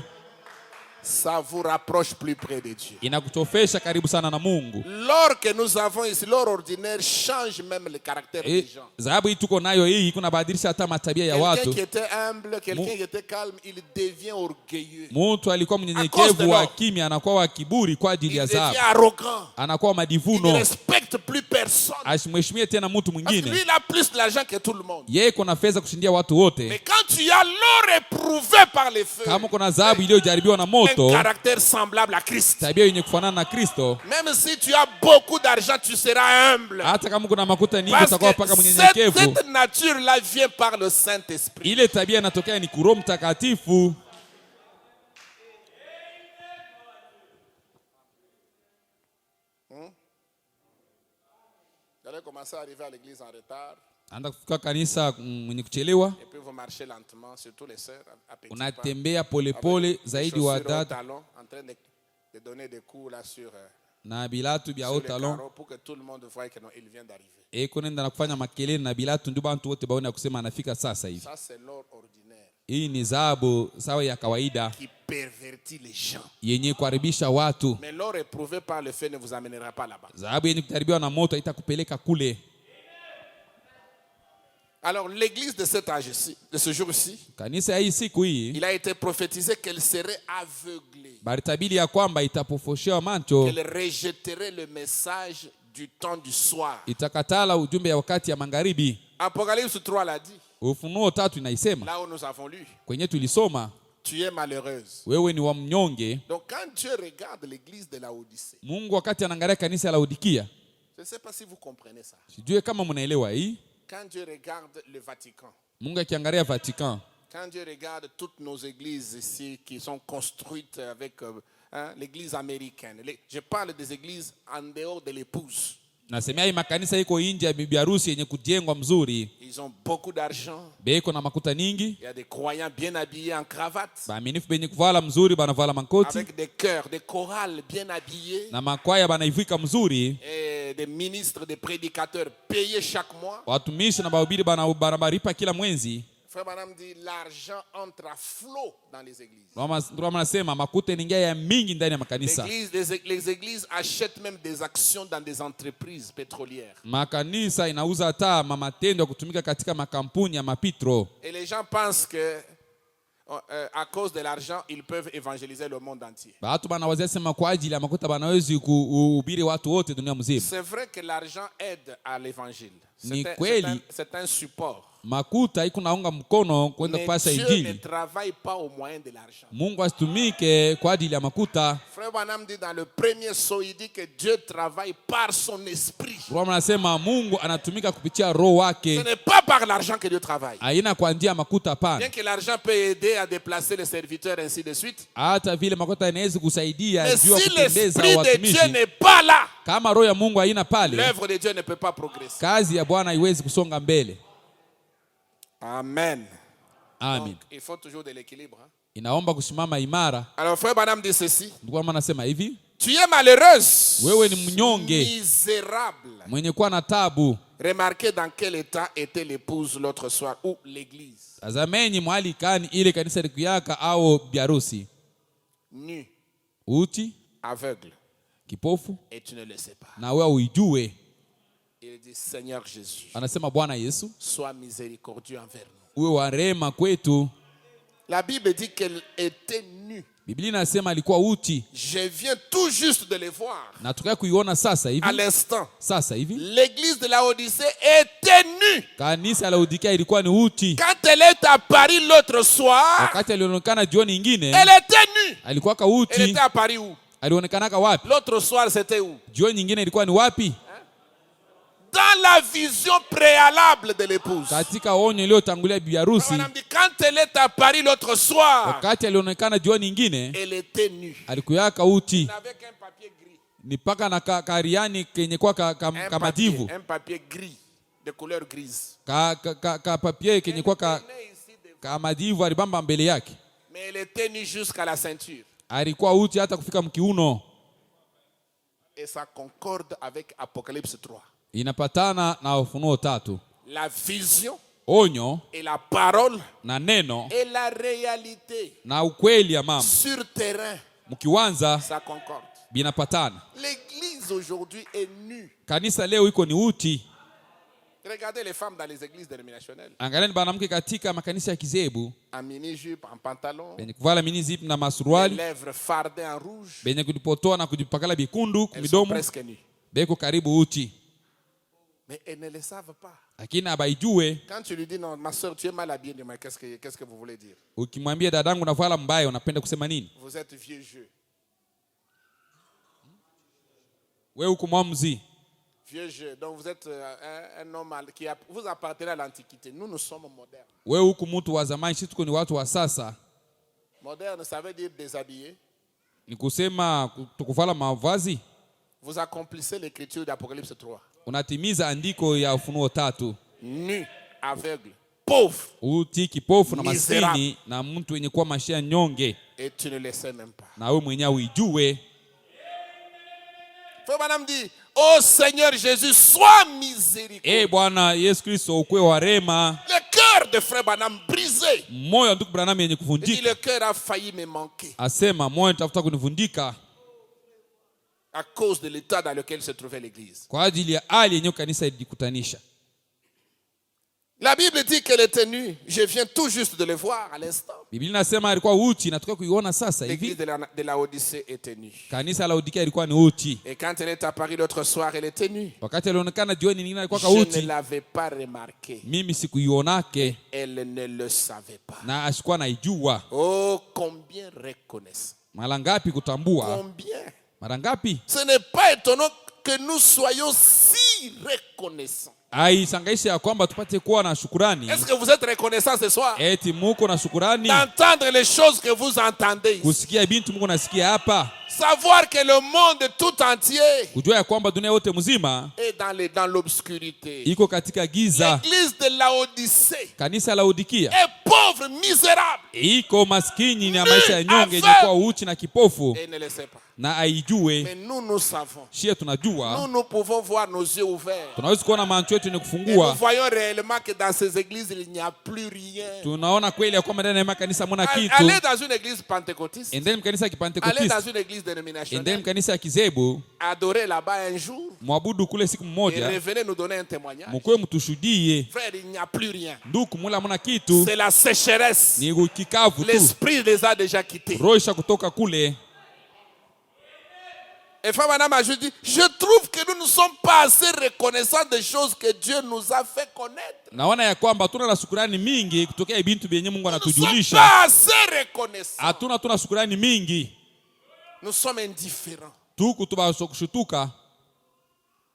Speaker 1: Ça vous rapproche plus près de Dieu.
Speaker 2: inakutofesha karibu sana na Mungu.
Speaker 1: L'or que nous avons ici, l'or ordinaire, change même le caractère des gens.
Speaker 2: Dhahabu hii tuko nayo hii iko nabadilisha hata matabia ya
Speaker 1: Quelqu'un
Speaker 2: watu.
Speaker 1: qui était humble, quelqu'un qui était calme, il devient orgueilleux.
Speaker 2: Mtu alikuwa
Speaker 1: cause de
Speaker 2: mnyenyekevu wa
Speaker 1: l'or.
Speaker 2: kimya anakuwa wa kiburi kwa
Speaker 1: Il
Speaker 2: ajili ya
Speaker 1: devient
Speaker 2: dhahabu,
Speaker 1: arrogant.
Speaker 2: anakuwa
Speaker 1: Il ne
Speaker 2: madivuno,
Speaker 1: respecte plus personne.
Speaker 2: asimheshimie tena mtu
Speaker 1: Parce que lui,
Speaker 2: mwingine.
Speaker 1: il a plus d'argent que tout le monde.
Speaker 2: Yeye kuna fedha kushindia watu wote.
Speaker 1: Mais quand tu as l'or éprouvé par les feux,
Speaker 2: Kama kuna dhahabu iliyojaribiwa na
Speaker 1: un
Speaker 2: moto,
Speaker 1: caractère semblable à Christ.
Speaker 2: tabia yenye kufanana na Kristo,
Speaker 1: Même si tu as beaucoup d'argent, tu seras humble.
Speaker 2: hata kama kuna makuta nyingi
Speaker 1: Parce
Speaker 2: utakuwa
Speaker 1: que
Speaker 2: paka mnyenyekevu.
Speaker 1: cette nature-là vient par le Saint-Esprit.
Speaker 2: Ile tabia inatokea ni Roho Mtakatifu.
Speaker 1: Vous allez commencer à arriver à l'église en retard.
Speaker 2: Anaanza kufika kanisa mwenye kuchelewa,
Speaker 1: Et puis vous marchez lentement, surtout les sœurs, à petits pas.
Speaker 2: unatembea polepole zaidi wa
Speaker 1: Chaussures au
Speaker 2: dada
Speaker 1: talon, en train de donner des coups là sur
Speaker 2: na bilatu bya
Speaker 1: les
Speaker 2: otalon.
Speaker 1: carreaux pour que tout le monde voie que non, il vient d'arriver.
Speaker 2: Eko nenda na kufanya makelele na bilatu ndio bantu wote baone kusema anafika sasa hivi.
Speaker 1: Ça c'est l'or ordinaire.
Speaker 2: Hii ni dhahabu sawa ya kawaida
Speaker 1: qui pervertit les gens.
Speaker 2: yenye kuharibisha watu.
Speaker 1: Mais l'or éprouvé par le feu ne vous amènera pas là-bas.
Speaker 2: Dhahabu yenye kuharibiwa na moto itakupeleka kule.
Speaker 1: Alors l'église de cet âge-ci, de ce jour-ci,
Speaker 2: Kanisa ya hii siku hii
Speaker 1: il a été prophétisé qu'elle serait aveuglée.
Speaker 2: balitabiri ya kwamba itapofoshewa macho,
Speaker 1: Qu'elle rejetterait le message du temps du soir.
Speaker 2: itakatala ujumbe ya wakati ya magharibi.
Speaker 1: Apocalypse 3 l'a dit.
Speaker 2: Ufunuo 3 inaisema,
Speaker 1: Là où nous avons lu.
Speaker 2: kwenye tulisoma,
Speaker 1: Tu es malheureuse.
Speaker 2: wewe ni wa mnyonge.
Speaker 1: Donc quand Dieu regarde l'église de Laodicée,
Speaker 2: Mungu wakati anaangalia kanisa la Laodikia,
Speaker 1: je ne sais pas si vous comprenez ça.
Speaker 2: sijue kama mnaelewa hii.
Speaker 1: Quand Dieu regarde le Vatican,
Speaker 2: Mungu akiangalia Vatican,
Speaker 1: quand Dieu regarde toutes nos églises ici qui sont construites avec l'église américaine, je parle des églises en dehors de l'épouse.
Speaker 2: nasemea hii makanisa iko nje ya bibi harusi yenye kujengwa mzuri,
Speaker 1: Ils ont beaucoup d'argent.
Speaker 2: beko na makuta nyingi,
Speaker 1: Il y a des croyants bien habillés en cravate,
Speaker 2: baaminifu benye kuvala mzuri banavala makoti,
Speaker 1: avec des chœurs, des chorales bien habillés,
Speaker 2: na makwaya banaivika mzuri,
Speaker 1: et des ministres, des prédicateurs payés chaque mois.
Speaker 2: watumishi na bahubiri banabaripa kila mwezi.
Speaker 1: Frère Branham dit l'argent entre à flot dans les églises.
Speaker 2: Ndio nasema makuta ni ya mingi ndani ya makanisa.
Speaker 1: Les églises achètent même des actions dans des entreprises pétrolières.
Speaker 2: Makanisa inauza hata matendo ya kutumika katika makampuni ya mapitro.
Speaker 1: Et les gens pensent que à cause de l'argent, ils peuvent évangéliser le monde entier.
Speaker 2: Watu banawazia sema kwa ajili ya makuta banawezi kuhubiri watu wote dunia mzima.
Speaker 1: C'est vrai que l'argent aide à l'évangile. C'est un support.
Speaker 2: Makuta iko naunga mkono kwenda kupasha
Speaker 1: injili. Dieu ne
Speaker 2: injili.
Speaker 1: travaille pas au moyen de l'argent.
Speaker 2: Mungu asitumike kwa ajili ya makuta.
Speaker 1: Frère Branham dit dans le premier saut, il dit que Dieu travaille par son esprit.
Speaker 2: Roho anasema Mungu anatumika kupitia roho wake.
Speaker 1: Ce n'est pas par l'argent que Dieu travaille.
Speaker 2: Haina kwa njia makuta pana.
Speaker 1: Bien que l'argent peut aider à déplacer les serviteurs ainsi de suite.
Speaker 2: Hata vile makuta yanaweza kusaidia
Speaker 1: Mais
Speaker 2: juu ya
Speaker 1: si
Speaker 2: kutendeza
Speaker 1: l'esprit de
Speaker 2: watumishi.
Speaker 1: Dieu n'est pas là,
Speaker 2: Kama roho ya Mungu haina pale,
Speaker 1: l'œuvre de Dieu ne peut pas progresser.
Speaker 2: kazi ya Bwana haiwezi kusonga mbele.
Speaker 1: Amen.
Speaker 2: Amen.
Speaker 1: Donc, il faut toujours de l'équilibre.
Speaker 2: Inaomba kusimama imara.
Speaker 1: Alors frère Branham dit ceci.
Speaker 2: Ndugu anasema hivi,
Speaker 1: Tu es malheureuse,
Speaker 2: wewe ni mnyonge,
Speaker 1: misérable.
Speaker 2: mwenye kuwa na tabu.
Speaker 1: Remarquez dans quel état était l'épouse l'autre soir ou l'église.
Speaker 2: Tazameni mahali kani ile kanisa likuyaka au biharusi.
Speaker 1: Nu,
Speaker 2: Uchi,
Speaker 1: aveugle,
Speaker 2: kipofu,
Speaker 1: et tu ne le sais pas.
Speaker 2: na wewe uijue.
Speaker 1: Il dit Seigneur Jésus,
Speaker 2: Anasema Bwana Yesu,
Speaker 1: sois miséricordieux envers nous.
Speaker 2: uwe wa rehema kwetu.
Speaker 1: La Bible dit qu'elle était nue.
Speaker 2: Biblia inasema alikuwa uchi.
Speaker 1: Je viens tout juste de les voir.
Speaker 2: Na tukae kuiona sasa hivi.
Speaker 1: À l'instant.
Speaker 2: Sasa hivi.
Speaker 1: L'église de Laodicée était nue.
Speaker 2: Kanisa la Laodikia ilikuwa ni uchi.
Speaker 1: Quand elle est apparue l'autre soir,
Speaker 2: wakati alionekana jioni nyingine,
Speaker 1: elle était nue.
Speaker 2: Alikuwa kauchi.
Speaker 1: Elle était apparue où?
Speaker 2: Alionekana wapi?
Speaker 1: L'autre soir c'était où?
Speaker 2: Jioni nyingine ilikuwa ni wapi?
Speaker 1: Dans la vision préalable de l'épouse.
Speaker 2: Katika onyo iliyotangulia bibi harusi.
Speaker 1: Quand elle est apparue l'autre soir,
Speaker 2: wakati alionekana jioni nyingine,
Speaker 1: elle était nue.
Speaker 2: Alikuwa kauchi.
Speaker 1: Avec un papier gris.
Speaker 2: Ni paka na kariani kenye kwa kamadivu.
Speaker 1: Un papier gris de couleur grise.
Speaker 2: Papier kenye kwa kamadivu alibamba mbele yake.
Speaker 1: Mais elle était nue jusqu'à la ceinture.
Speaker 2: Alikuwa uchi hata kufika mkiuno.
Speaker 1: Et ça concorde avec Apocalypse 3.
Speaker 2: Inapatana na Ufunuo 3.
Speaker 1: La vision,
Speaker 2: onyo,
Speaker 1: et la parole,
Speaker 2: na neno,
Speaker 1: et la réalité,
Speaker 2: na ukweli ya mambo
Speaker 1: sur terrain,
Speaker 2: mkiwanza,
Speaker 1: ça concorde.
Speaker 2: Binapatana.
Speaker 1: L'église aujourd'hui est nue.
Speaker 2: Kanisa leo iko ni uchi.
Speaker 1: Regardez les femmes dans les églises dénominationnelles.
Speaker 2: Angalieni banamke katika makanisa ya kizebu.
Speaker 1: En mini-jupe, en pantalon.
Speaker 2: Benye kuvala mini-zip na masuruali.
Speaker 1: Les lèvres fardées en rouge.
Speaker 2: Benye kujipotoa na kujipakala bikundu kumidomo.
Speaker 1: Elles sont presque nues.
Speaker 2: Beko karibu uchi.
Speaker 1: Mais elles ne le savent pas.
Speaker 2: Lakini abaijue.
Speaker 1: Quand tu lui dis non, ma soeur, tu es mal habillée, mais qu'est-ce que vous voulez dire?
Speaker 2: Ukimwambia dadangu navala mbaya, unapenda kusema nini?
Speaker 1: Vous êtes vieux jeu.
Speaker 2: Wewe uko mwamuzi.
Speaker 1: Vieux jeu. Donc vous êtes un homme qui vous appartenez à l'antiquité. Nous sommes modernes.
Speaker 2: Wewe uko mtu wa zamani, sisi tuko ni watu wa sasa.
Speaker 1: Moderne, ça veut dire déshabillé.
Speaker 2: Ni kusema tukuvala mavazi.
Speaker 1: Vous accomplissez l'écriture d'Apocalypse 3.
Speaker 2: Unatimiza andiko ya Ufunuo 3.
Speaker 1: Nu, aveugle, pauvre,
Speaker 2: uti, kipofu na maskini na mtu wenye kuwa mashia nyonge.
Speaker 1: Et tu ne le sais même pas.
Speaker 2: Na wewe mwenyewe uijue.
Speaker 1: Frère Branham dit, oh Seigneur Jésus, sois miséricordieux.
Speaker 2: Bwana Yesu Kristo ukwe wa rehema.
Speaker 1: Le cœur de Frère Branham brisé brisé.
Speaker 2: Moyo ndugu Branham yenye
Speaker 1: Il dit,
Speaker 2: kuvunjika.
Speaker 1: le cœur a failli me manquer.
Speaker 2: Asema moyo nitafuta kunivundika
Speaker 1: À cause de l'état dans lequel se trouvait l'église.
Speaker 2: kwa ajili ya hali yenye kanisa ilijikutanisha.
Speaker 1: La Bible dit qu'elle était nue. Je viens tout juste de le voir à l'instant.
Speaker 2: Biblia inasema alikuwa uchi, natoka kuiona sasa
Speaker 1: L'église
Speaker 2: hivi.
Speaker 1: de la Odyssée était nue.
Speaker 2: Kanisa la Laodikia ilikuwa ni uchi.
Speaker 1: Et quand elle est apparue l'autre soir, elle était nue.
Speaker 2: Wakati alionekana jioni nyingine alikuwa
Speaker 1: Je ne
Speaker 2: uchi.
Speaker 1: l'avais pas remarqué.
Speaker 2: Mimi sikuionake
Speaker 1: Elle ne le savait pas.
Speaker 2: na asikuwa naijua.
Speaker 1: Oh, combien reconnaissant.
Speaker 2: Mara ngapi kutambua?
Speaker 1: Combien.
Speaker 2: Mara ngapi?
Speaker 1: Ce n'est pas étonnant que nous soyons si reconnaissants.
Speaker 2: Aisangaisha ya kwamba tupate kuwa na shukrani.
Speaker 1: Est-ce que vous êtes reconnaissant ce soir?
Speaker 2: Eti muko na shukrani
Speaker 1: D'entendre les choses que vous entendez ici.
Speaker 2: kusikia bintu muko nasikia hapa.
Speaker 1: Savoir que le monde tout entier
Speaker 2: Kujua ya kwamba dunia yote mzima
Speaker 1: est dans l'obscurité.
Speaker 2: iko katika giza.
Speaker 1: L'église de Laodicée
Speaker 2: Kanisa la Laodikia
Speaker 1: est pauvre, misérable.
Speaker 2: iko maskini na maisha ya nyonge yenye kuwa uchi na kipofu
Speaker 1: Et ne le sait pas.
Speaker 2: na aijue.
Speaker 1: Mais nous savons.
Speaker 2: Shie tunajua,
Speaker 1: Nous pouvons voir nos yeux ouverts.
Speaker 2: tunaweza kuona macho yetu yenye
Speaker 1: Et nous
Speaker 2: kufungua.
Speaker 1: voyons réellement que dans ces églises, il n'y a plus rien.
Speaker 2: Tunaona kweli ya kwamba ndani ya makanisa muna kitu.
Speaker 1: Allez dans une église pentecôtiste.
Speaker 2: Endeni mkanisa ya
Speaker 1: Allez dans
Speaker 2: Kipentekoste,
Speaker 1: une église dénominationnelle.
Speaker 2: endeni mkanisa ya Kizebu,
Speaker 1: Adorez là-bas un jour.
Speaker 2: mwabudu kule siku
Speaker 1: Et
Speaker 2: mmoja,
Speaker 1: revenez nous donner un témoignage.
Speaker 2: mukwe mtushuhudie.
Speaker 1: Frère, il n'y a plus rien.
Speaker 2: Nduku mula muna kitu,
Speaker 1: C'est la sécheresse.
Speaker 2: ni kikavu tu.
Speaker 1: L'esprit les a déjà quittés.
Speaker 2: Roho isha kutoka kule.
Speaker 1: Et Frère Madame a juste dit, je trouve que nous ne sommes pas assez reconnaissants des choses que Dieu nous a fait connaître.
Speaker 2: Naona ya kwamba hatuna na shukrani mingi kutokea bintu vyenye Mungu
Speaker 1: Nous ne sommes
Speaker 2: anatujulisha.
Speaker 1: pas assez reconnaissants.
Speaker 2: Hatuna shukrani mingi.
Speaker 1: Nous sommes indifférents.
Speaker 2: Tuku tubashokushutuka.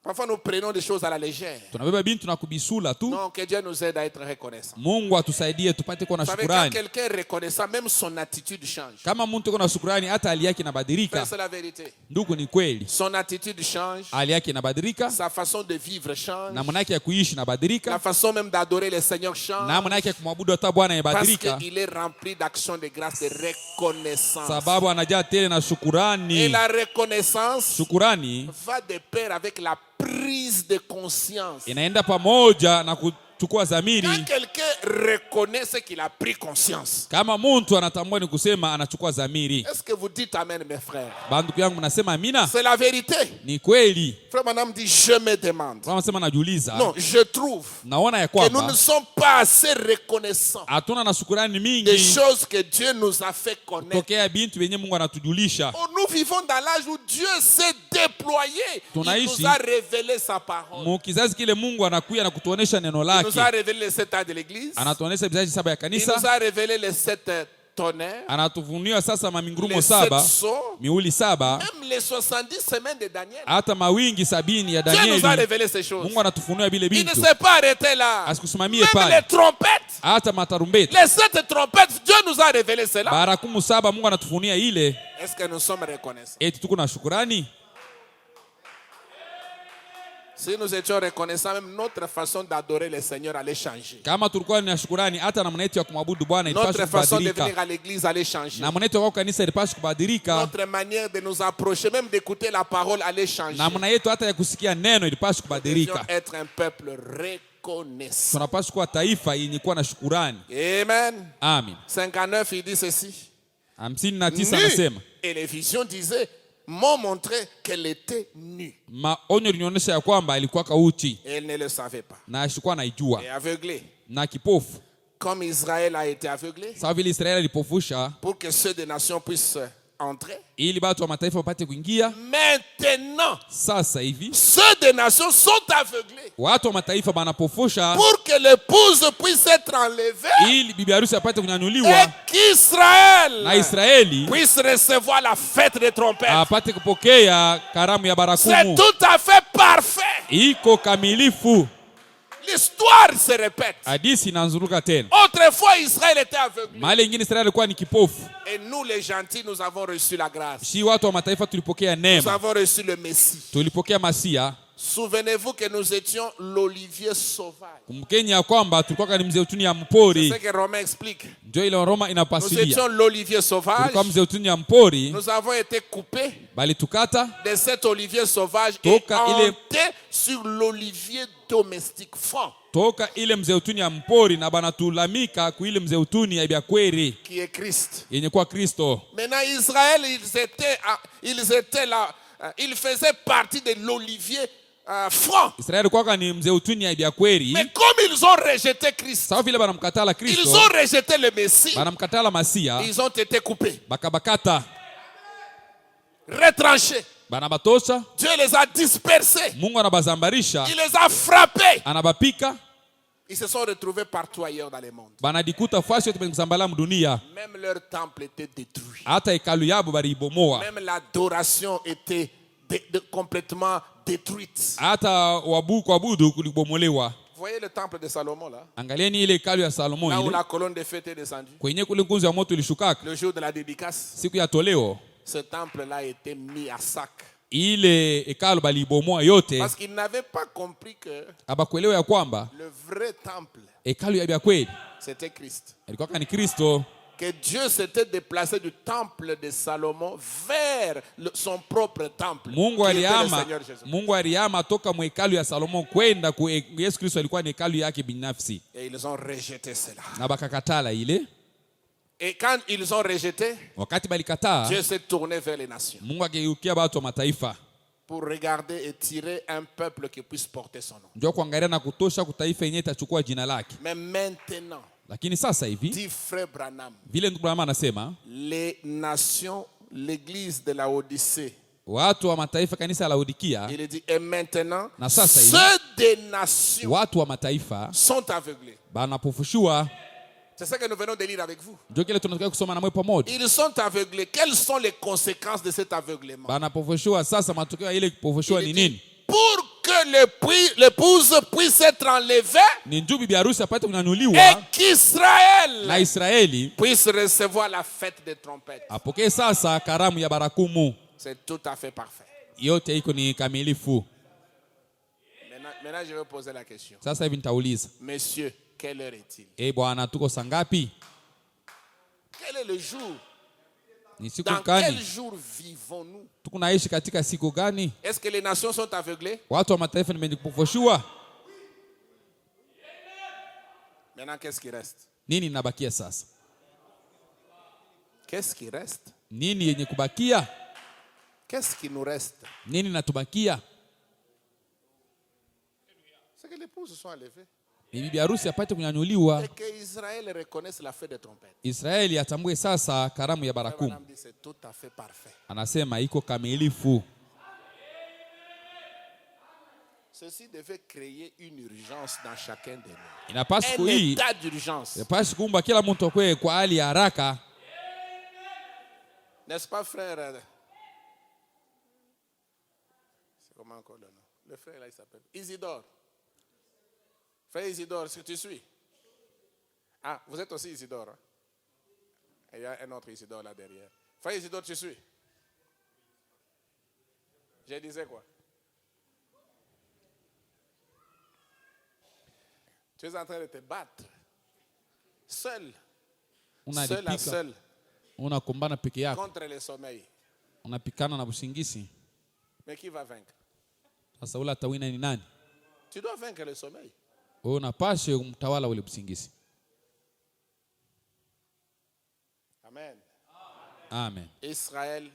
Speaker 1: Parfois nous prenons des choses à la légère.
Speaker 2: Tunabeba bintu na kubisula tu.
Speaker 1: Non, que Dieu nous aide à être reconnaissants.
Speaker 2: Mungu atusaidie tupate kuwa na
Speaker 1: Vous savez, quand
Speaker 2: shukrani.
Speaker 1: quelqu'un est reconnaissant, même son attitude change.
Speaker 2: Kama mtu yuko na shukrani hata hali yake inabadilika.
Speaker 1: C'est la vérité.
Speaker 2: Ndugu, ni kweli.
Speaker 1: Son attitude change.
Speaker 2: Hali yake inabadilika,
Speaker 1: Sa façon de vivre change.
Speaker 2: namna yake ya kuishi
Speaker 1: La
Speaker 2: inabadilika,
Speaker 1: façon même d'adorer le Seigneur change.
Speaker 2: namna yake ya kumwabudu hata Bwana
Speaker 1: Parce
Speaker 2: inabadilika,
Speaker 1: qu'il est rempli d'actions de grâce, de reconnaissance.
Speaker 2: sababu anajaa tele na
Speaker 1: Et
Speaker 2: shukurani.
Speaker 1: la reconnaissance
Speaker 2: Shukurani
Speaker 1: va de pair avec la prise de conscience.
Speaker 2: inaenda pamoja na kuchukua dhamiri.
Speaker 1: Quand quelqu'un reconnaît ce qu'il a pris conscience,
Speaker 2: Kama mtu anatambua ni kusema anachukua dhamiri.
Speaker 1: est-ce que vous dites amen, mes frères?
Speaker 2: Banduku yangu mnasema amina?
Speaker 1: C'est la vérité.
Speaker 2: Ni kweli.
Speaker 1: Frère Madame dit, je me demande.
Speaker 2: Kama nasema najiuliza,
Speaker 1: Non, je trouve
Speaker 2: naona ya
Speaker 1: que nous ne
Speaker 2: kwamba
Speaker 1: sommes pas assez reconnaissants
Speaker 2: hatuna na shukurani
Speaker 1: des
Speaker 2: mingi
Speaker 1: choses que Dieu nous a fait connaître.
Speaker 2: tokea bintu vyenye Mungu anatujulisha.
Speaker 1: Oh, nous vivons dans l'âge où Dieu s'est déployé. Il
Speaker 2: Tunaishi
Speaker 1: nous a révélé sa parole.
Speaker 2: Mukizazi kile Mungu anakuya na kutuonesha neno
Speaker 1: Il nous a
Speaker 2: lake.
Speaker 1: révélé les 7 ans de l'église.
Speaker 2: Anatuonesha vizazi saba ya
Speaker 1: Il nous
Speaker 2: kanisa,
Speaker 1: a révélé les 7 tonnerres.
Speaker 2: anatufunulia sasa mamingurumo
Speaker 1: Les 7
Speaker 2: saba,
Speaker 1: sceaux.
Speaker 2: miuli saba,
Speaker 1: Même les 70 semaines de Daniel.
Speaker 2: hata mawingi 70 ya
Speaker 1: Dieu nous a
Speaker 2: Danieli.
Speaker 1: révélé ces choses.
Speaker 2: Mungu anatufunua vile
Speaker 1: Il ne
Speaker 2: bintu,
Speaker 1: s'est pas arrêté là.
Speaker 2: asikusimamie
Speaker 1: Même les
Speaker 2: pale,
Speaker 1: trompettes.
Speaker 2: hata matarumbeta
Speaker 1: Les 7 trompettes, Dieu nous a révélé cela.
Speaker 2: barakumu saba. Mungu anatufunia ile.
Speaker 1: Est-ce que nous sommes reconnaissants?
Speaker 2: Eti tuko na shukurani.
Speaker 1: Si nous étions reconnaissants, même notre façon d'adorer le Seigneur allait changer.
Speaker 2: Kama tulikuwa na shukurani, hata namna yetu ya kumwabudu Bwana
Speaker 1: Notre
Speaker 2: ilipaswa
Speaker 1: façon de venir
Speaker 2: kubadilika,
Speaker 1: à l'église allait changer.
Speaker 2: namna yetu ya kwa kanisa ilipaswa kubadilika,
Speaker 1: Notre manière de nous approcher, même d'écouter la parole, allait changer.
Speaker 2: namna yetu hata ya kusikia neno ilipaswa
Speaker 1: Nous devions
Speaker 2: kubadilika.
Speaker 1: être un peuple reconnaissant.
Speaker 2: Tunapaswa kuwa taifa yenye kuwa na shukurani.
Speaker 1: Amen.
Speaker 2: Amen.
Speaker 1: 59, il dit ceci.
Speaker 2: 59
Speaker 1: Nue.
Speaker 2: anasema,
Speaker 1: Et les visions disaient, m'ont montré qu'elle était nue.
Speaker 2: maonyo linionyesha ya kwamba alikuwa kauchi
Speaker 1: Et elle ne le savait pas.
Speaker 2: na ashikuwa naijua
Speaker 1: Et aveuglée.
Speaker 2: na kipofu,
Speaker 1: Comme Israël a été aveuglé,
Speaker 2: sawa vile Israeli alipofusha
Speaker 1: pour que ceux des nations puissent entrer.
Speaker 2: ili watu wa mataifa wapate kuingia.
Speaker 1: Maintenant,
Speaker 2: Sasa hivi
Speaker 1: ceux des nations sont aveuglés
Speaker 2: watu wa mataifa banapofusha
Speaker 1: pour que l'épouse puisse être enlevée
Speaker 2: ili bibi harusi apate
Speaker 1: et
Speaker 2: kunyanyuliwa
Speaker 1: qu'Israël
Speaker 2: na Israeli
Speaker 1: puisse recevoir la fête des trompettes.
Speaker 2: apate kupokea karamu ya
Speaker 1: C'est
Speaker 2: barakumu.
Speaker 1: tout à fait parfait.
Speaker 2: Iko kamilifu.
Speaker 1: L'histoire se répète.
Speaker 2: Hadisi inazunguka tena.
Speaker 1: Autrefois, Israël était aveuglé.
Speaker 2: Mahali ingine Israeli alikuwa ni kipofu.
Speaker 1: Et nous, les gentils, nous avons reçu la grâce.
Speaker 2: Si watu wa mataifa tulipokea
Speaker 1: Nous
Speaker 2: neema,
Speaker 1: avons reçu le Messie.
Speaker 2: tulipokea Masia.
Speaker 1: Souvenez-vous que nous étions l'olivier sauvage.
Speaker 2: Kumbukeni ya kwamba tulikuwa ni mzeituni ya
Speaker 1: C'est
Speaker 2: mpori.
Speaker 1: ce que Romain explique.
Speaker 2: Ndio ile Roma
Speaker 1: Nous
Speaker 2: inapasilia.
Speaker 1: étions l'olivier sauvage.
Speaker 2: Tulikuwa mzeituni ya mpori,
Speaker 1: Nous avons été coupés
Speaker 2: bali tukata
Speaker 1: de cet olivier sauvage et
Speaker 2: Toka ile-
Speaker 1: entés sur l'olivier domestique franc.
Speaker 2: toka ile mzeutuni ya mpori na banatulamika ku ile mzeutuni ya byakweri
Speaker 1: qui est Christ.
Speaker 2: yenye kwa Kristo.
Speaker 1: Maintenant Israël, ils étaient là, ils faisaient partie de l'olivier franc.
Speaker 2: Israeli kwaka ni mzeutuni ya byakweri.
Speaker 1: Mais comme ils ont rejeté Christ,
Speaker 2: sawa vile banamkatala Kristo,
Speaker 1: ils ont rejeté le Messie,
Speaker 2: banamkatala Masia,
Speaker 1: ils ont été coupés,
Speaker 2: bakabakata,
Speaker 1: retranchés.
Speaker 2: Banabatosha,
Speaker 1: Dieu les a dispersés.
Speaker 2: Mungu anabazambarisha,
Speaker 1: il les a frappés.
Speaker 2: Anabapika.
Speaker 1: Ils se sont retrouvés partout ailleurs dans le monde.
Speaker 2: Banadikuta fasi yote kuzambala mdunia.
Speaker 1: Même leur temple était détruit.
Speaker 2: Hata hekalu yabo balibomoa.
Speaker 1: Même l'adoration était complètement détruite.
Speaker 2: Hata kuabudu kulibomolewa.
Speaker 1: Vous voyez le temple de Salomon là?
Speaker 2: Angalieni ile hekalu ya Salomo ile.
Speaker 1: Là où la colonne de feu était descendue.
Speaker 2: Kwenye kule ngunzo ya moto ilishukaka.
Speaker 1: Le jour de la dédicace.
Speaker 2: Siku ya toleo.
Speaker 1: Ce temple là était mis à sac.
Speaker 2: Ile hekalu balibomoa yote.
Speaker 1: Parce qu'ils n'avaient pas compris que
Speaker 2: abakuelewa ya kwamba
Speaker 1: le vrai temple,
Speaker 2: hekalu ya kweli,
Speaker 1: c'était Christ.
Speaker 2: Ilikuwa ni Kristo.
Speaker 1: Que Dieu s'était déplacé du temple de Salomon vers son propre temple.
Speaker 2: Mungu alihama toka hekalu ya Salomo kwenda ku Yesu Kristo alikuwa ni hekalu yake binafsi.
Speaker 1: Et ils ont rejeté cela.
Speaker 2: Na bakakatala ile.
Speaker 1: Et quand ils ont rejeté,
Speaker 2: wakati balikataa,
Speaker 1: Dieu s'est tourné vers les nations.
Speaker 2: Mungu akigeukia watu wa mataifa.
Speaker 1: Pour regarder et tirer un peuple qui puisse porter son nom.
Speaker 2: Ndio kuangalia na kutosha kutaifa yenyewe itachukua jina lake.
Speaker 1: Mais maintenant,
Speaker 2: lakini sasa hivi,
Speaker 1: dit frère Branham,
Speaker 2: vile ndugu Branham anasema,
Speaker 1: les nations, l'église de la Odyssée,
Speaker 2: watu wa mataifa, kanisa la Laodikia,
Speaker 1: il dit et maintenant,
Speaker 2: na sasa hivi,
Speaker 1: ceux des nations,
Speaker 2: watu wa mataifa
Speaker 1: sont aveuglés.
Speaker 2: Banapofushua.
Speaker 1: C'est ça que nous venons de lire avec vous.
Speaker 2: Ils
Speaker 1: sont aveuglés. Quelles sont les conséquences de cet aveuglement? Pour que l'épouse puisse être enlevée et qu'Israël puisse recevoir la fête des trompettes. C'est tout à fait parfait. Maintenant, je vais poser la question. Messieurs, quelle heure est-il? Quel est le jour? Dans quel jour vivons-nous? Est-ce que les nations sont aveuglées? Maintenant, qu'est-ce qui reste? Qu'est-ce qui reste? Qu'est-ce qui nous reste? C'est que les épouses sont enlevées. Et que Israël reconnaisse la fête des trompettes.
Speaker 2: Israeli atambue sasa karamu ya barakumu.
Speaker 1: C'est tout à fait parfait.
Speaker 2: Anasema iko kamilifu.
Speaker 1: Ceci devait créer une urgence dans chacun de nous.
Speaker 2: Inapaswa
Speaker 1: un état d'urgence.
Speaker 2: Inapaswa kuumba kila mtu akwe kwa hali ya haraka.
Speaker 1: N'est-ce pas, frère? C'est comment encore le nom? Le frère là, il s'appelle Isidore. Frère Isidore, est-ce que tu suis? Ah, vous êtes aussi Isidore. Hein? Il y a un autre Isidore là derrière. Frère Isidore, tu suis? Je disais quoi? Tu es en train de te battre. Seul. Seul à seul. Contre le sommeil. Mais qui va vaincre? Tu dois vaincre le sommeil. Amen.
Speaker 2: Amen.
Speaker 1: Israël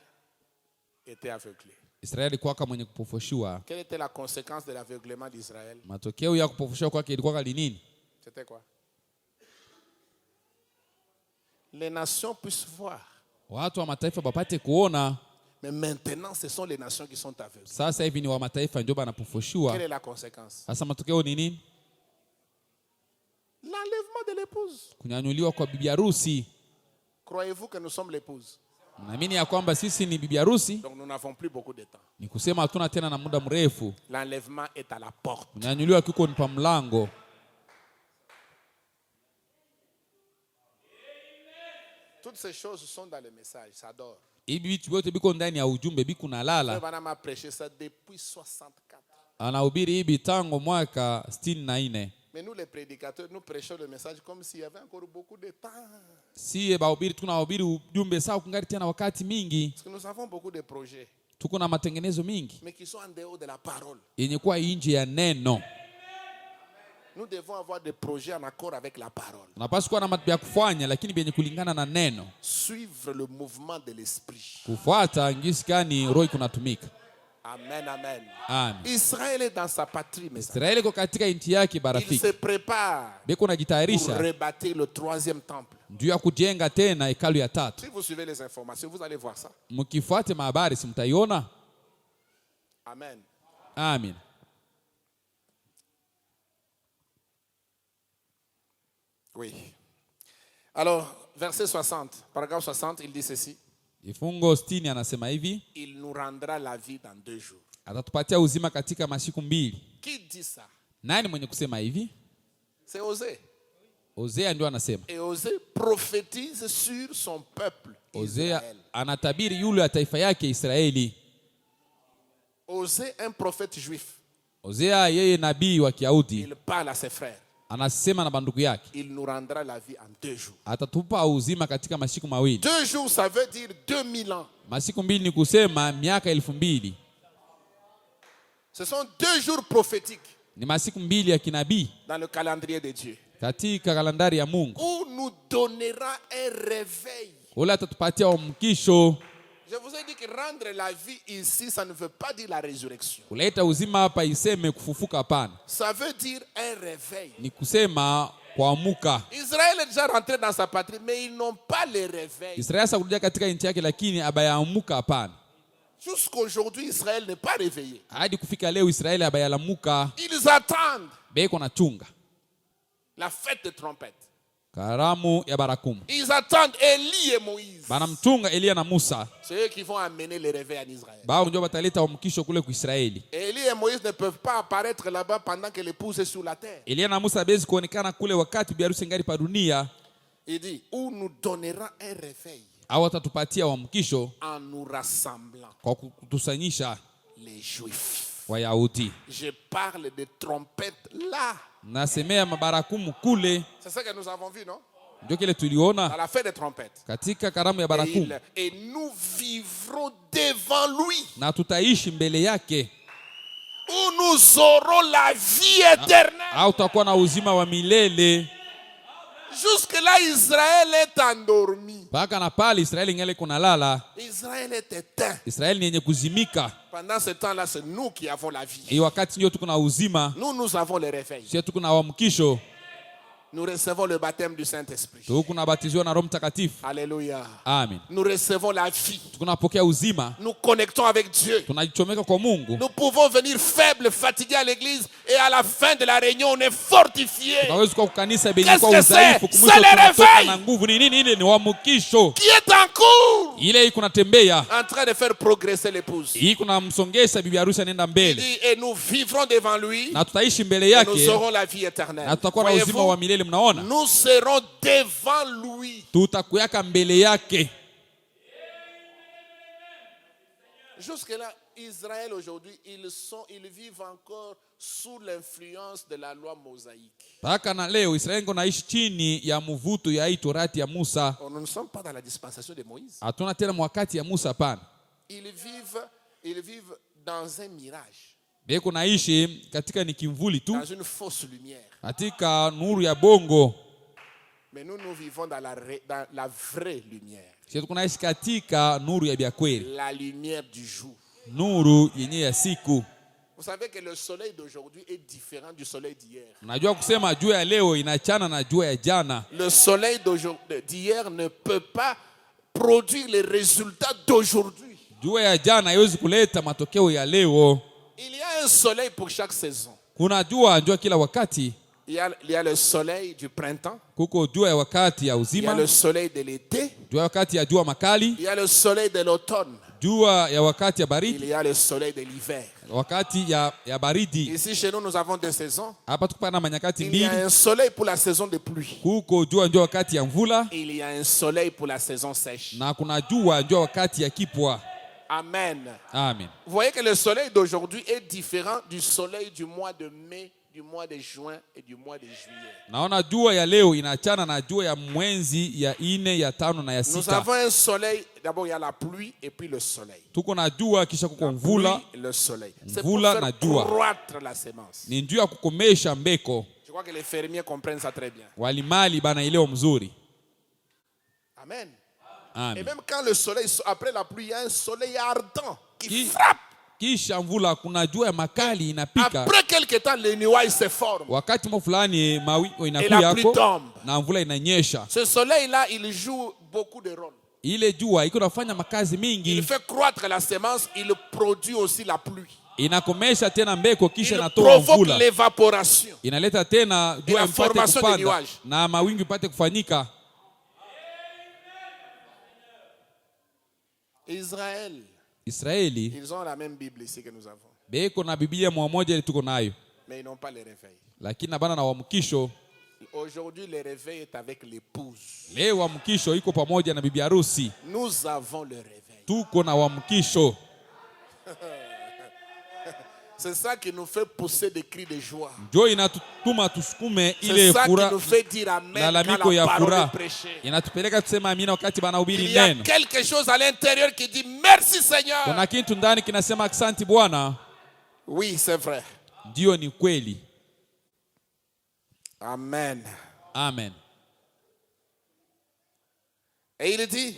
Speaker 1: était aveuglé. Quelle était la conséquence de l'aveuglement d'Israël? C'était quoi? Les nations puissent voir. Mais maintenant, ce sont les nations qui sont aveuglées. Quelle est la conséquence? L'enlèvement de l'épouse. Croyez-vous que nous sommes l'épouse? Donc nous n'avons plus beaucoup de temps. L'enlèvement est à la porte. Toutes ces choses sont dans le message, ça dort. Le Branham a prêché ça depuis 64. Mais nous les prédicateurs, nous prêchons le message comme s'il y avait encore beaucoup de temps. Parce que nous avons beaucoup de projets. Mais qui sont en dehors de la parole. Nous devons avoir des projets en accord avec la parole.
Speaker 2: Tunapaswa kuwa na mambo ya kufanya lakini yenye kulingana na neno.
Speaker 1: Suivre le mouvement de l'esprit.
Speaker 2: Kufuata ngisi gani roho kunatumika.
Speaker 1: Amen, amen.
Speaker 2: Amen.
Speaker 1: Israël est dans sa patrie, mes
Speaker 2: Israeli iko katika nchi yake barafiki.
Speaker 1: Il se prépare
Speaker 2: Beko najitayarisha
Speaker 1: pour rebâtir le 3e temple.
Speaker 2: Ndio ya kujenga tena hekalu ya 3.
Speaker 1: Si vous suivez les informations, vous allez voir ça.
Speaker 2: Mkifuate habari simtaiona.
Speaker 1: Amen.
Speaker 2: Amen.
Speaker 1: Oui. Alors, verset 60, paragraphe 60, il dit ceci.
Speaker 2: Ifungo 60 anasema hivi.
Speaker 1: Il nous rendra la vie dans 2 jours.
Speaker 2: Atatupatia uzima katika masiku 2.
Speaker 1: Qui dit ça?
Speaker 2: Nani mwenye kusema hivi?
Speaker 1: C'est Osée.
Speaker 2: Osea ndio anasema.
Speaker 1: Et Osée prophétise sur son peuple
Speaker 2: Osea
Speaker 1: Israël.
Speaker 2: anatabiri yule ya taifa yake Israeli.
Speaker 1: Osée, un prophète juif.
Speaker 2: Osea yeye nabii wa Kiyahudi.
Speaker 1: Il parle à ses frères.
Speaker 2: Anasema na bandugu yake.
Speaker 1: Il nous rendra la vie en 2 jours.
Speaker 2: Atatupa uzima katika masiku 2.
Speaker 1: 2 jours, ça veut dire 2000 ans.
Speaker 2: Masiku 2 ni kusema miaka 2000.
Speaker 1: Ce sont 2 jours prophétiques.
Speaker 2: Ni masiku 2 ya kinabii
Speaker 1: dans le calendrier de Dieu.
Speaker 2: Katika kalendari ya Mungu.
Speaker 1: Où nous donnera un réveil.
Speaker 2: Ule atatupatia umkisho.
Speaker 1: Je vous ai dit que rendre la vie ici, ça ne veut pas dire la résurrection.
Speaker 2: Kuleta uzima hapa iseme kufufuka hapana.
Speaker 1: Ça veut dire un réveil.
Speaker 2: Ni kusema kuamuka.
Speaker 1: Israël est déjà rentré dans sa patrie, mais ils n'ont pas le réveil.
Speaker 2: Israeli sakurudia katika nchi yake lakini abayaamuka hapana.
Speaker 1: Jusqu'aujourd'hui, Israël n'est pas réveillé.
Speaker 2: Hadi kufika leo Israeli abayalamuka.
Speaker 1: Ils attendent
Speaker 2: Beko na chunga
Speaker 1: la fête de trompette.
Speaker 2: Karamu ya barakumu.
Speaker 1: Ils attendent Élie et Moïse.
Speaker 2: Banamchunga Elia na Musa.
Speaker 1: C'est eux qui vont amener le réveil en Israël.
Speaker 2: Bao ndio bataleta umkisho kule ku Israeli.
Speaker 1: Élie et Moïse ne peuvent pas apparaître là-bas pendant que l'épouse est sur la terre.
Speaker 2: Elia na Musa bezi kuonekana kule wakati bi harusi ngari pa dunia.
Speaker 1: Il dit, où nous donnera un réveil.
Speaker 2: Au atatupatia umkisho
Speaker 1: en nous rassemblant.
Speaker 2: Kwa kutusanyisha
Speaker 1: les Juifs.
Speaker 2: Wayahudi.
Speaker 1: Je parle de trompettes là.
Speaker 2: Nasemea mabarakumu kule.
Speaker 1: C'est ça que nous avons vu, non?
Speaker 2: Ndio kile tuliona
Speaker 1: à la fête des trompettes.
Speaker 2: Katika karamu ya barakumu.
Speaker 1: Et nous vivrons devant lui.
Speaker 2: Na tutaishi mbele yake.
Speaker 1: Où nous aurons la vie éternelle.
Speaker 2: Au tutakuwa na uzima wa milele.
Speaker 1: Jusque-là, Israël est endormi.
Speaker 2: Paka na pale Israeli ngale kuna lala.
Speaker 1: Israël est éteint.
Speaker 2: Israeli ni yenye kuzimika.
Speaker 1: Pendant ce temps-là, c'est nous qui avons la vie.
Speaker 2: Hii wakati ndio tuko na uzima.
Speaker 1: Nous avons le réveil.
Speaker 2: Sisi tuko na uamkisho.
Speaker 1: Nous recevons le baptême du Saint-Esprit.
Speaker 2: Tuko na batizwa na Roho Mtakatifu.
Speaker 1: Alléluia.
Speaker 2: Amen.
Speaker 1: Nous recevons la vie.
Speaker 2: Tuko napokea uzima.
Speaker 1: Nous connectons avec Dieu.
Speaker 2: Tunajichomeka kwa Mungu.
Speaker 1: Nous pouvons venir faibles, fatigués à l'église et à la fin de la réunion on est fortifié.
Speaker 2: Tunaweza kwa kanisa benye
Speaker 1: Qu'est-ce
Speaker 2: kwa
Speaker 1: que
Speaker 2: udhaifu
Speaker 1: c'est?
Speaker 2: kumwisho
Speaker 1: C'est le réveil.
Speaker 2: na nguvu ni nini? Ile ni uamkisho.
Speaker 1: Qui est en cours.
Speaker 2: Ile iko natembea.
Speaker 1: En train de faire progresser l'épouse.
Speaker 2: Hii kuna msongesha bibi harusi anaenda mbele.
Speaker 1: Et nous vivrons devant lui.
Speaker 2: Na tutaishi mbele
Speaker 1: Et
Speaker 2: yake.
Speaker 1: nous aurons la vie éternelle.
Speaker 2: Na tutakuwa na uzima wa milele mnaona?
Speaker 1: Nous serons devant lui.
Speaker 2: Tutakuyaka mbele yake.
Speaker 1: Jusque-là, Israël aujourd'hui, ils vivent encore sous l'influence de la loi mosaïque.
Speaker 2: Paka na leo Israeli ngo naishi chini ya mvuto ya Torati ya Musa.
Speaker 1: Nous ne sommes pas dans la dispensation de Moïse.
Speaker 2: Hatuna tena wakati ya Musa pana.
Speaker 1: Ils vivent dans un mirage.
Speaker 2: Beko naishi katika ni kimvuli tu.
Speaker 1: Dans une fausse lumière.
Speaker 2: Katika nuru ya bongo.
Speaker 1: Mais nous vivons dans la vraie lumière.
Speaker 2: Sisi tunaishi katika nuru ya biakweli.
Speaker 1: La lumière du jour.
Speaker 2: Nuru yenye ya siku.
Speaker 1: Vous savez que le soleil d'aujourd'hui est différent du soleil d'hier.
Speaker 2: Unajua kusema jua ya leo inachana na jua ya jana.
Speaker 1: Le soleil d'hier ne peut pas produire les résultats d'aujourd'hui.
Speaker 2: Jua ya jana haiwezi kuleta matokeo ya leo.
Speaker 1: Il y a un soleil pour chaque saison.
Speaker 2: Kuna jua njoo kila wakati.
Speaker 1: Il y a le soleil du printemps.
Speaker 2: Kuko jua ya wakati ya uzima.
Speaker 1: Il y a le soleil de l'été.
Speaker 2: Jua wakati ya jua makali.
Speaker 1: Il y a le soleil de l'automne.
Speaker 2: Jua ya wakati ya baridi.
Speaker 1: Il y a le soleil de l'hiver.
Speaker 2: Wakati ya baridi.
Speaker 1: Ici chez nous avons 2 saisons.
Speaker 2: Hapa tuko na manyakati mbili.
Speaker 1: Il y a un soleil pour la saison de pluie.
Speaker 2: Kuko jua njoo wakati ya mvula.
Speaker 1: Il y a un soleil pour la saison sèche.
Speaker 2: Na kuna jua njoo wakati ya kipwa.
Speaker 1: Amen.
Speaker 2: Amen.
Speaker 1: Vous voyez que le soleil d'aujourd'hui est différent du soleil du mois de mai, du mois de juin et du mois de juillet.
Speaker 2: Naona jua ya leo inachana na jua ya mwezi ya 4, ya 5 na ya 6.
Speaker 1: Nous avons un soleil, d'abord il y a la pluie et puis le soleil.
Speaker 2: Tuko na jua kisha kuko mvula.
Speaker 1: Le soleil. C'est pour
Speaker 2: Mvula
Speaker 1: faire
Speaker 2: na jua.
Speaker 1: croître la semence.
Speaker 2: Ni njia ya kukomesha mbeko.
Speaker 1: Je crois que les fermiers comprennent ça très bien.
Speaker 2: Walimali banaelewa mzuri.
Speaker 1: Amen.
Speaker 2: Amen.
Speaker 1: Et même quand le soleil, après la pluie, il y a un soleil ardent qui frappe.
Speaker 2: Kisha mvula kuna jua ya makali inapika.
Speaker 1: Après quelque temps, les nuages se forment.
Speaker 2: Wakati fulani mawingu
Speaker 1: Et la
Speaker 2: inakuya
Speaker 1: pluie
Speaker 2: hapo
Speaker 1: tombe.
Speaker 2: na mvula inanyesha.
Speaker 1: Ce soleil-là, il joue beaucoup de rôles.
Speaker 2: Ile jua iko nafanya makazi mingi.
Speaker 1: Il fait croître la semence, il produit aussi la pluie.
Speaker 2: Inakomesha tena mbeko kisha
Speaker 1: Il
Speaker 2: inatoa
Speaker 1: provoque
Speaker 2: mvula.
Speaker 1: l'évaporation.
Speaker 2: Inaleta tena jua ipate kupanda na mawingu ipate kufanyika. Israeli,
Speaker 1: ils ont la même Bible ici que nous avons.
Speaker 2: Beko na Biblia moja ile tuko nayo.
Speaker 1: Mais ils n'ont pas le réveil.
Speaker 2: Lakini bana na wamkisho.
Speaker 1: Aujourd'hui le réveil est avec l'épouse.
Speaker 2: Leo wamkisho iko pamoja na bibi harusi.
Speaker 1: Nous avons le réveil.
Speaker 2: Tuko na wamkisho.
Speaker 1: C'est ça qui nous fait pousser des cris de joie.
Speaker 2: C'est
Speaker 1: ça qui nous fait dire amen quand la parole est prêchée. Il y a quelque chose à l'intérieur qui dit merci Seigneur. Oui, c'est vrai. Amen.
Speaker 2: Amen.
Speaker 1: Et il dit,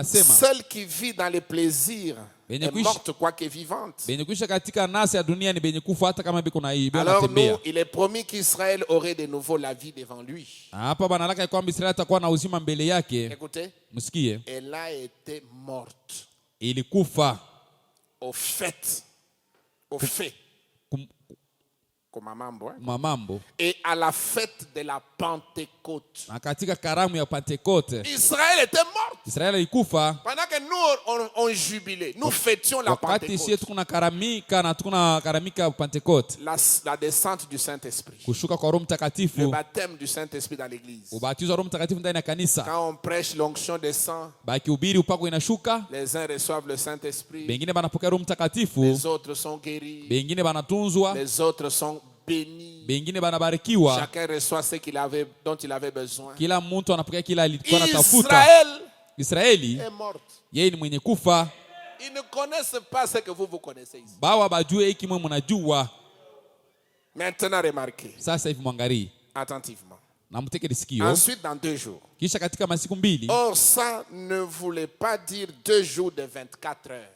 Speaker 1: celle qui vit dans les plaisirs est morte quoique vivante. Alors nous, il est promis qu'Israël aurait de nouveau la vie devant lui. Écoutez, elle a été morte au fait, et à la fête de la Pentecôte. Israël était mort. Pendant que nous on jubilait, nous fêtions la Pentecôte. La descente du Saint-Esprit. Le baptême du Saint-Esprit dans l'église. Quand on prêche, l'onction descend. Les uns reçoivent le Saint-Esprit. Les autres sont guéris. Les autres sont bénis. Chacun reçoit ce dont il avait besoin. Israël est morte. Ils ne connaissent pas ce que vous connaissez ici. Maintenant remarquez attentivement. Ensuite dans 2 jours. Or ça ne voulait pas dire 2 jours de 24 heures.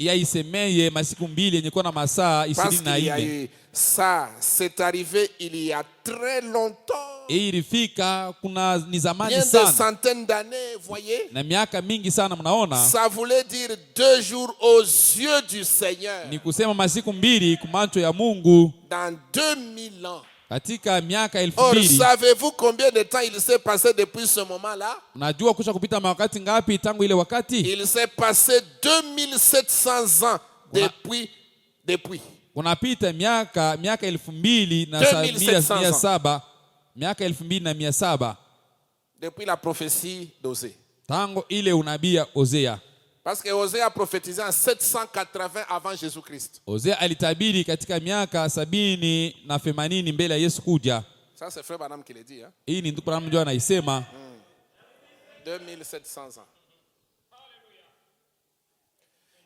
Speaker 1: Parce qu'il y a eu ça, c'est arrivé il y a très longtemps. Bien des centaines d'années, voyez. Ça voulait dire 2 jours aux yeux du Seigneur. Dans 2000 ans. Or, savez-vous combien de temps il s'est passé depuis ce moment-là? Il s'est passé 2700 ans depuis. Depuis la prophétie d'Osée. Parce que Osée a prophétisé en 780 avant Jésus-Christ. Ça c'est Frère Branham qui l'a dit. 2700 ans.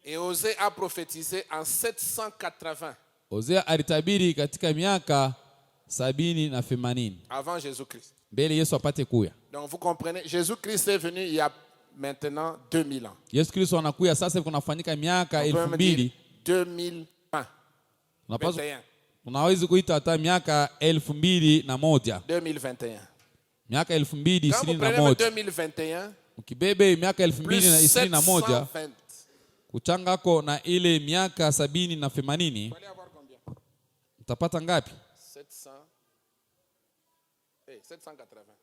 Speaker 1: Et Osée a prophétisé en 780. Avant Jésus-Christ. Donc vous comprenez, Jésus-Christ est venu il y a maintenant 2000 ans. On peut même dire 2021. 2021. Quand vous prenez 2021, plus 720.
Speaker 2: Kuchangako na ile miaka 70 na 80 utapata ngapi?
Speaker 1: 780.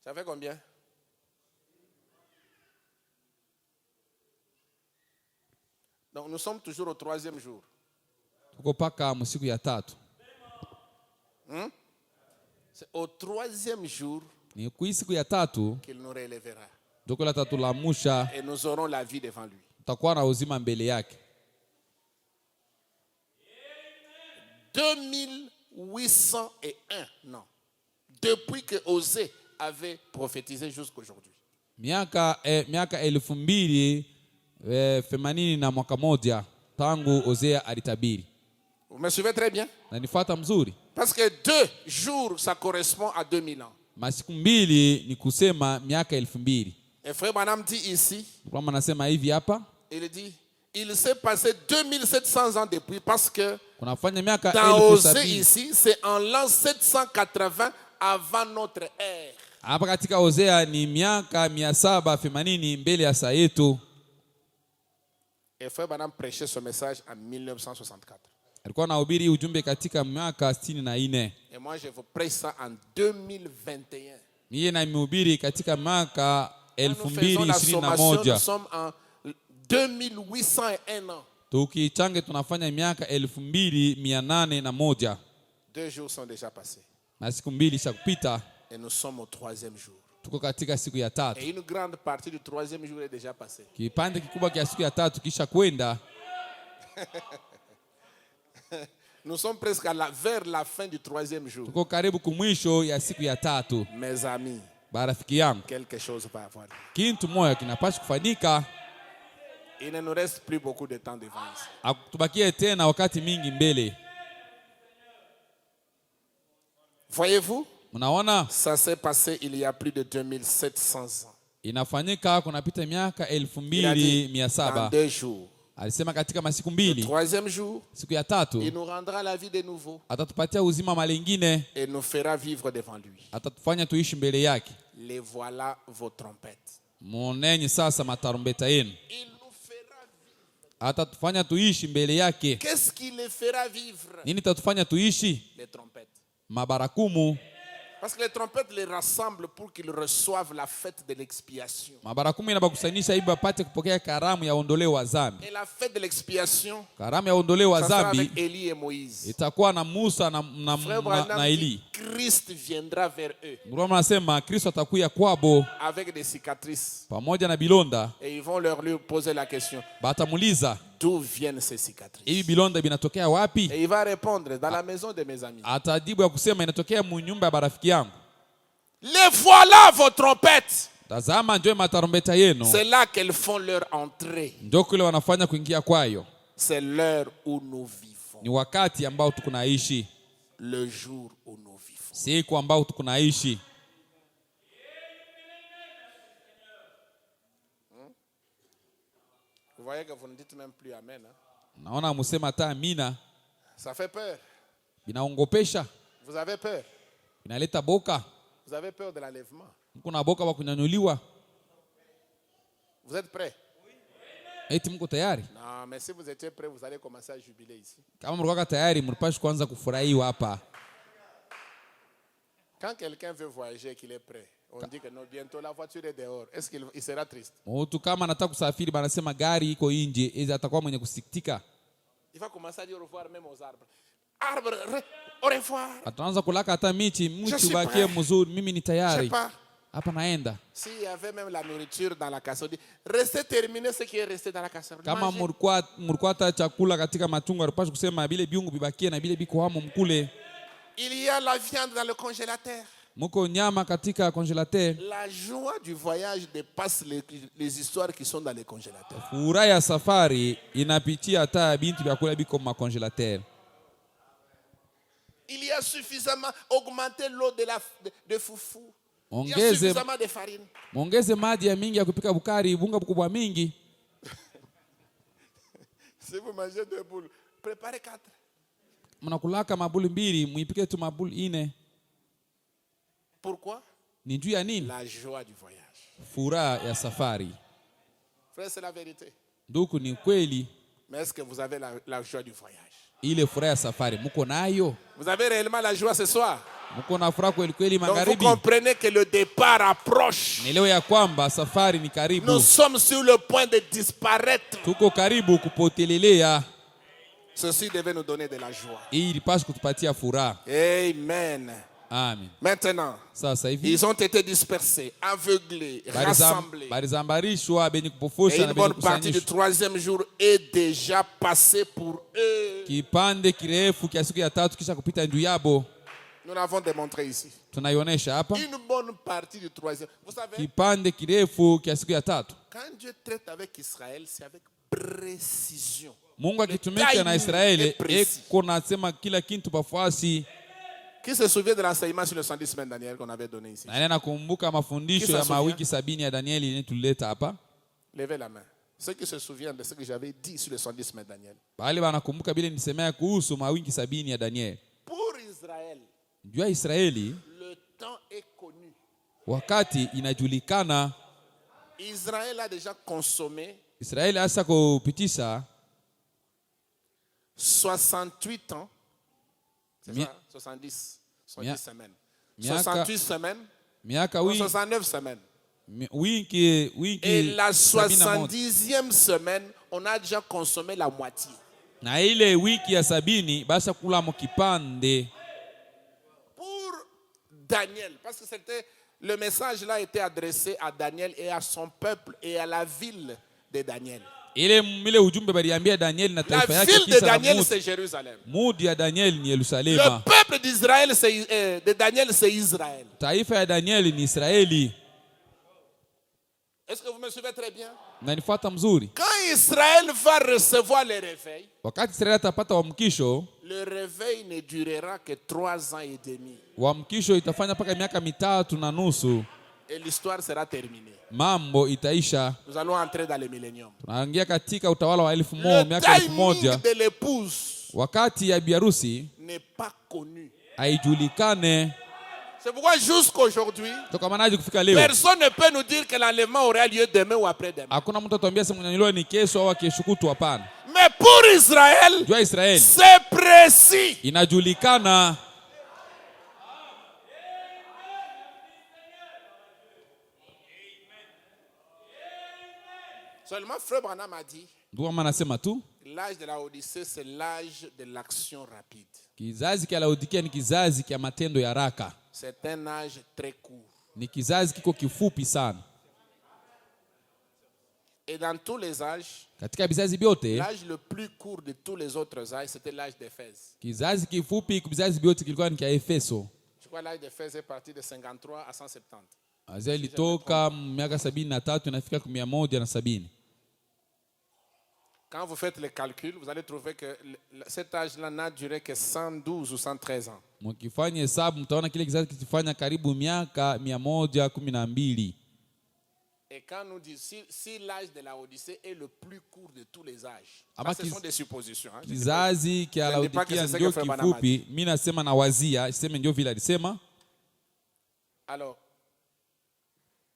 Speaker 1: Ça fait combien? Donc nous sommes toujours au 3e jour.
Speaker 2: Tuko paka msiku ya 3.
Speaker 1: C'est au 3e jour qu'il nous relèvera. Et nous aurons la vie devant lui. 2801 non. Depuis que Osée avait prophétisé jusqu'aujourd'hui.
Speaker 2: Miaka 2000 themanini na mwaka moja tangu Hosea alitabiri.
Speaker 1: Vous me suivez très bien?
Speaker 2: Na nifuata mzuri.
Speaker 1: Parce que 2 jours ça correspond à 2000 ans.
Speaker 2: Masiku mbili ni kusema miaka 2000.
Speaker 1: Et frère Branham dit ici,
Speaker 2: Kama nasema hivi hapa,
Speaker 1: il dit il s'est passé 2700 ans depuis parce que
Speaker 2: kunafanya miaka
Speaker 1: dans Hosée ici c'est en l'an 780 avant notre ère.
Speaker 2: Hapa katika Hosea ni miaka 780 mbele ya saa yetu.
Speaker 1: Et frère Branham prêchait ce message en 1964.
Speaker 2: Alikuwa anahubiri ujumbe katika miaka 64.
Speaker 1: Et moi je vous prêche ça en 2021.
Speaker 2: Mimi na nimehubiri katika miaka 2021.
Speaker 1: Nous sommes en 2801 ans.
Speaker 2: Tukichange tunafanya miaka 2801.
Speaker 1: 2 jours sont déjà passés.
Speaker 2: Na siku mbili zishakupita.
Speaker 1: Et nous sommes au 3e jour.
Speaker 2: Tuko katika siku ya 3.
Speaker 1: Et une grande partie du 3e jour est déjà passée.
Speaker 2: Kipande kikubwa kia siku ya 3 kisha kwenda.
Speaker 1: Nous sommes presque vers la fin du 3e jour.
Speaker 2: Tuko karibu kumwisho ya siku ya 3.
Speaker 1: Mes amis,
Speaker 2: barafiki yangu,
Speaker 1: quelque chose va avoir.
Speaker 2: Kitu moja kinapaswa kufanyika.
Speaker 1: Il ne nous reste plus beaucoup de temps devant ici.
Speaker 2: Akutubakie tena wakati mingi mbele.
Speaker 1: Voyez-vous?
Speaker 2: Mnaona?
Speaker 1: Ça s'est passé il y a plus de 2700 ans.
Speaker 2: Inafanyika kunapita miaka 2700.
Speaker 1: Dans 2 jours.
Speaker 2: Alisema katika masiku mbili.
Speaker 1: Le 3e jour,
Speaker 2: siku ya 3,
Speaker 1: il nous rendra la vie de nouveau.
Speaker 2: Atatupatia uzima malingine.
Speaker 1: Et nous fera vivre devant lui.
Speaker 2: Atatufanya tuishi mbele yake.
Speaker 1: Les voilà vos trompettes.
Speaker 2: Moneni sasa matarumbeta yenu.
Speaker 1: Il nous fera vivre.
Speaker 2: Atatufanya tuishi mbele yake.
Speaker 1: Qu'est-ce qui les fera vivre?
Speaker 2: Nini tatufanya tuishi?
Speaker 1: Les trompettes.
Speaker 2: Mabarakumu.
Speaker 1: Parce que les trompettes les rassemblent pour qu'ils reçoivent la fête de l'expiation.
Speaker 2: Mabarakumu inabakusanyisha ili bapate kupokea karamu ya ondoleo wa dhambi.
Speaker 1: Et la fête de l'expiation,
Speaker 2: karamu ya ondoleo wa dhambi,
Speaker 1: avec Élie et Moïse.
Speaker 2: Itakuwa na Musa na Eli.
Speaker 1: Christ viendra vers eux.
Speaker 2: Mungu anasema Kristo atakuja kwabo
Speaker 1: avec des cicatrices.
Speaker 2: Pamoja na bilonda.
Speaker 1: Et ils vont leur poser la question.
Speaker 2: Batamuliza,
Speaker 1: d'où viennent ces cicatrices?
Speaker 2: Hivi bilonda binatokea wapi?
Speaker 1: Et il va répondre, dans la maison de mes amis.
Speaker 2: Atajibu ya kusema inatokea nyumba ya barafiki yangu.
Speaker 1: Les voilà vos trompettes.
Speaker 2: Tazama njoo matarumbeta yenu.
Speaker 1: C'est là qu'elles font leur entrée.
Speaker 2: Ndio kule wanafanya kuingia kwayo.
Speaker 1: C'est l'heure où nous vivons.
Speaker 2: Ni wakati ambao tukunaishi.
Speaker 1: Le jour où nous vivons.
Speaker 2: Siku ambao tukunaishi.
Speaker 1: Vous voyez que vous ne dites même plus amen. Hein?
Speaker 2: Naona musema hata amina.
Speaker 1: Ça fait peur.
Speaker 2: Binaongopesha.
Speaker 1: Vous avez peur.
Speaker 2: Binaleta boka.
Speaker 1: Vous avez peur de l'enlèvement.
Speaker 2: Kuna boka wa kunyanyuliwa.
Speaker 1: Vous êtes prêts?
Speaker 2: Eti mko tayari?
Speaker 1: Non, mais si vous étiez prêts, vous allez commencer à jubiler ici.
Speaker 2: Kama mlikuwa tayari, mlipaswa kuanza kufurahiwa hapa.
Speaker 1: Quand quelqu'un veut voyager, qu'il est prêt, on dit que non, bientôt la voiture est dehors. Est-ce qu'il sera triste?
Speaker 2: Mtu kama anataka kusafiri banasema gari iko nje, eza atakuwa mwenye kusikitika.
Speaker 1: Il va commencer à dire au revoir même aux arbres. Arbre, au revoir.
Speaker 2: Ataanza kulaka hata miti bakie mzuri, mimi ni tayari. Hapa naenda.
Speaker 1: S'il y avait même la nourriture dans la casserole, restez terminer ce qui est resté dans la casserole.
Speaker 2: Kama mlikuwa hata chakula katika matungo, alipaswa kusema bile biungu bibakie na bile biko hamo mkule.
Speaker 1: Il y a la viande dans le congélateur.
Speaker 2: Muko nyama katika congélateur.
Speaker 1: La joie du voyage dépasse les histoires qui sont dans les congélateurs.
Speaker 2: Furaha ya safari inapitia hata bintu vya kula biko ma congélateur.
Speaker 1: Il y a suffisamment augmenté l'eau de foufou. Il y a suffisamment de farine.
Speaker 2: Mongeze maji ya mingi ya kupika bukari, bunga bukubwa mingi.
Speaker 1: Si vous mangez 2 boules, préparez 4.
Speaker 2: Mnakulaka mabuli 2, muipike tu mabuli 4.
Speaker 1: Pourquoi?
Speaker 2: Ni juu ya nini?
Speaker 1: La joie du voyage.
Speaker 2: Furaha ya safari.
Speaker 1: Frère, c'est la vérité.
Speaker 2: Ndugu, ni kweli.
Speaker 1: Mais est-ce que vous avez la joie du voyage?
Speaker 2: Ile furaha ya safari muko nayo?
Speaker 1: Vous avez réellement la joie ce soir?
Speaker 2: Muko na furaha kweli kweli magharibi?
Speaker 1: Donc vous comprenez que le départ approche.
Speaker 2: Nielewe ya kwamba safari ni karibu.
Speaker 1: Nous sommes sur le point de disparaître.
Speaker 2: Tuko karibu kupotelelea.
Speaker 1: Ceci devait nous donner de la joie.
Speaker 2: Hii ilipaswa kutupatia furaha.
Speaker 1: Amen.
Speaker 2: Amen.
Speaker 1: Maintenant, ils ont été dispersés, aveuglés, rassemblés. Et une bonne partie du 3e jour est déjà passée pour eux. Nous l'avons démontré ici.
Speaker 2: Tunaionyesha hapa.
Speaker 1: Une bonne partie du troisième. Vous savez,
Speaker 2: kipande kirefu kia siku ya tatu.
Speaker 1: Quand Dieu traite avec Israël, c'est avec précision.
Speaker 2: Mungu akitumika na Israeli, eko nasema kila kitu pafasi.
Speaker 1: Qui se souvient de l'enseignement sur le 110 semaines Daniel qu'on avait donné ici?
Speaker 2: Na nakumbuka mafundisho ya mawiki 70 ya Danieli tulileta hapa.
Speaker 1: Levez la main. Ceux qui se souviennent de ce que j'avais dit sur le 110 semaines Daniel.
Speaker 2: Bali wanakumbuka bila nisemea kuhusu mawiki 70 ya Danieli.
Speaker 1: Pour Israël,
Speaker 2: juu ya Israeli,
Speaker 1: le temps est connu.
Speaker 2: Wakati inajulikana.
Speaker 1: Israël a déjà consommé.
Speaker 2: Israeli hasa kupitisha
Speaker 1: 68 ans. C'est ça, 70 semaines. 68 semaines. 69 semaines. Et la 70e semaine, on a déjà consommé la moitié.
Speaker 2: Na ile wiki ya 70 basa kula mkipande.
Speaker 1: Pour Daniel, parce que le message là était adressé à Daniel et à son peuple et à la ville de Daniel.
Speaker 2: La ville
Speaker 1: de Daniel, c'est Jérusalem. Le peuple d'Israël, de Daniel, c'est Israël. Est-ce que vous me suivez très bien? Quand Israël va recevoir le réveil, le réveil ne durera que 3 ans et demi. Et l'histoire sera terminée.
Speaker 2: Mambo itaisha.
Speaker 1: Nous allons entrer dans le millénium.
Speaker 2: Tunaingia katika utawala wa
Speaker 1: Le timing de l'épouse
Speaker 2: wakati ya biharusi
Speaker 1: n'est pas connu.
Speaker 2: Haijulikane.
Speaker 1: C'est pourquoi jusqu'aujourd'hui, personne ne peut nous dire que l'enlèvement aura lieu demain ou après-demain.
Speaker 2: Hakuna mtu atatuambia simunyanyuliwa ni kesho au kesho kutwa, hapana.
Speaker 1: Mais pour Israël, c'est précis.
Speaker 2: Inajulikana.
Speaker 1: Seulement Frère Branham a dit, l'âge de la Odyssée, c'est l'âge de l'action rapide.
Speaker 2: Kizazi kia Laodikia ni kizazi kia matendo ya haraka.
Speaker 1: C'est un âge très court.
Speaker 2: Ni kizazi kiko kifupi sana.
Speaker 1: Et dans tous les âges,
Speaker 2: katika vizazi vyote,
Speaker 1: l'âge le plus court de tous les autres âges, c'était l'âge d'Éphèse.
Speaker 2: Kizazi kifupi vizazi vyote kilikuwa ni kia Efeso.
Speaker 1: Je crois l'âge d'Éphèse est parti de 53 à 170.
Speaker 2: Azia ilitoka miaka 73 inafika 170.
Speaker 1: Quand vous faites les calculs, vous allez trouver que cet âge-là n'a duré que 112 ou 113 ans.
Speaker 2: Mkifanya hesabu mtaona kile kizazi kilifanya karibu miaka 112.
Speaker 1: Et quand nous disons si l'âge de la Odyssée est le plus court de tous les âges, ce sont des suppositions.
Speaker 2: Kizazi kia Laodikia ndio kifupi, mimi nasema na wazia, sema ndio vile alisema.
Speaker 1: Alors,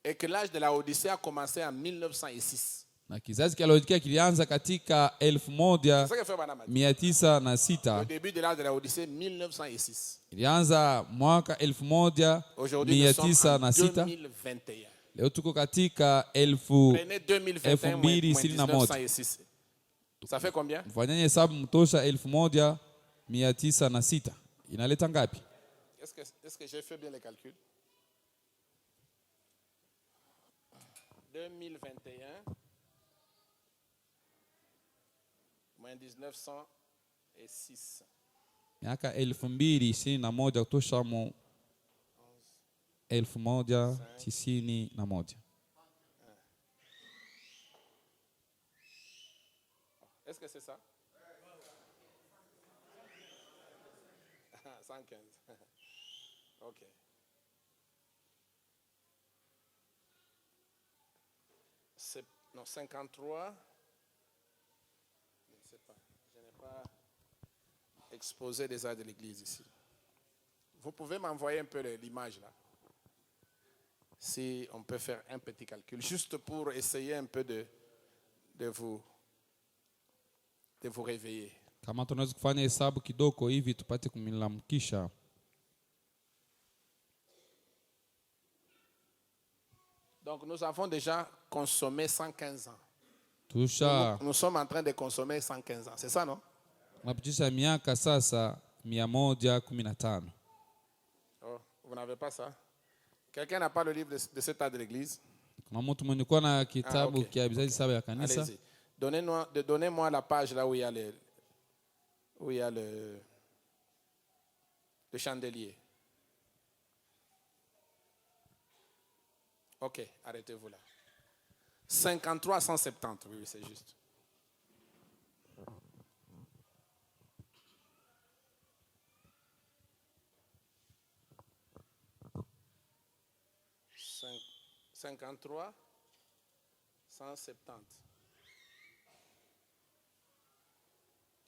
Speaker 1: et que l'âge de la Odyssée a commencé en 1906.
Speaker 2: Na kizazi kia Laodikia kilianza katika 1906.
Speaker 1: Le début de l'âge de la Odyssée 1906.
Speaker 2: Ilianza mwaka 1906. Leo tuko katika 2021.
Speaker 1: Ça fait combien?
Speaker 2: Mfanyeni hesabu mtosha 1906. Inaleta ngapi?
Speaker 1: Est-ce que j'ai fait bien les calculs? 2021 moins 1906.
Speaker 2: Miaka 2021 kutosha mu 1191.
Speaker 1: Est-ce que c'est ça? 115. OK. Non, 53. Je ne sais pas. Je n'ai pas exposé des âges de l'église ici. Vous pouvez m'envoyer un peu l'image là. Si on peut faire un petit calcul, juste pour essayer un peu de vous réveiller.
Speaker 2: Kama tunaweza kufanya hesabu kidogo hivi tupate kumilamkisha.
Speaker 1: Donc nous avons déjà consommé 115 ans. Nous sommes en train de consommer 115 ans, c'est ça, non?
Speaker 2: Napitisha miaka sasa 115.
Speaker 1: Oh, vous n'avez pas ça? Quelqu'un n'a pas le livre de cet âge de l'église?
Speaker 2: Allez-y.
Speaker 1: Donnez-moi la page là où il y a le chandelier. Ok, arrêtez-vous là. 53 170, oui, c'est juste. « 53 170.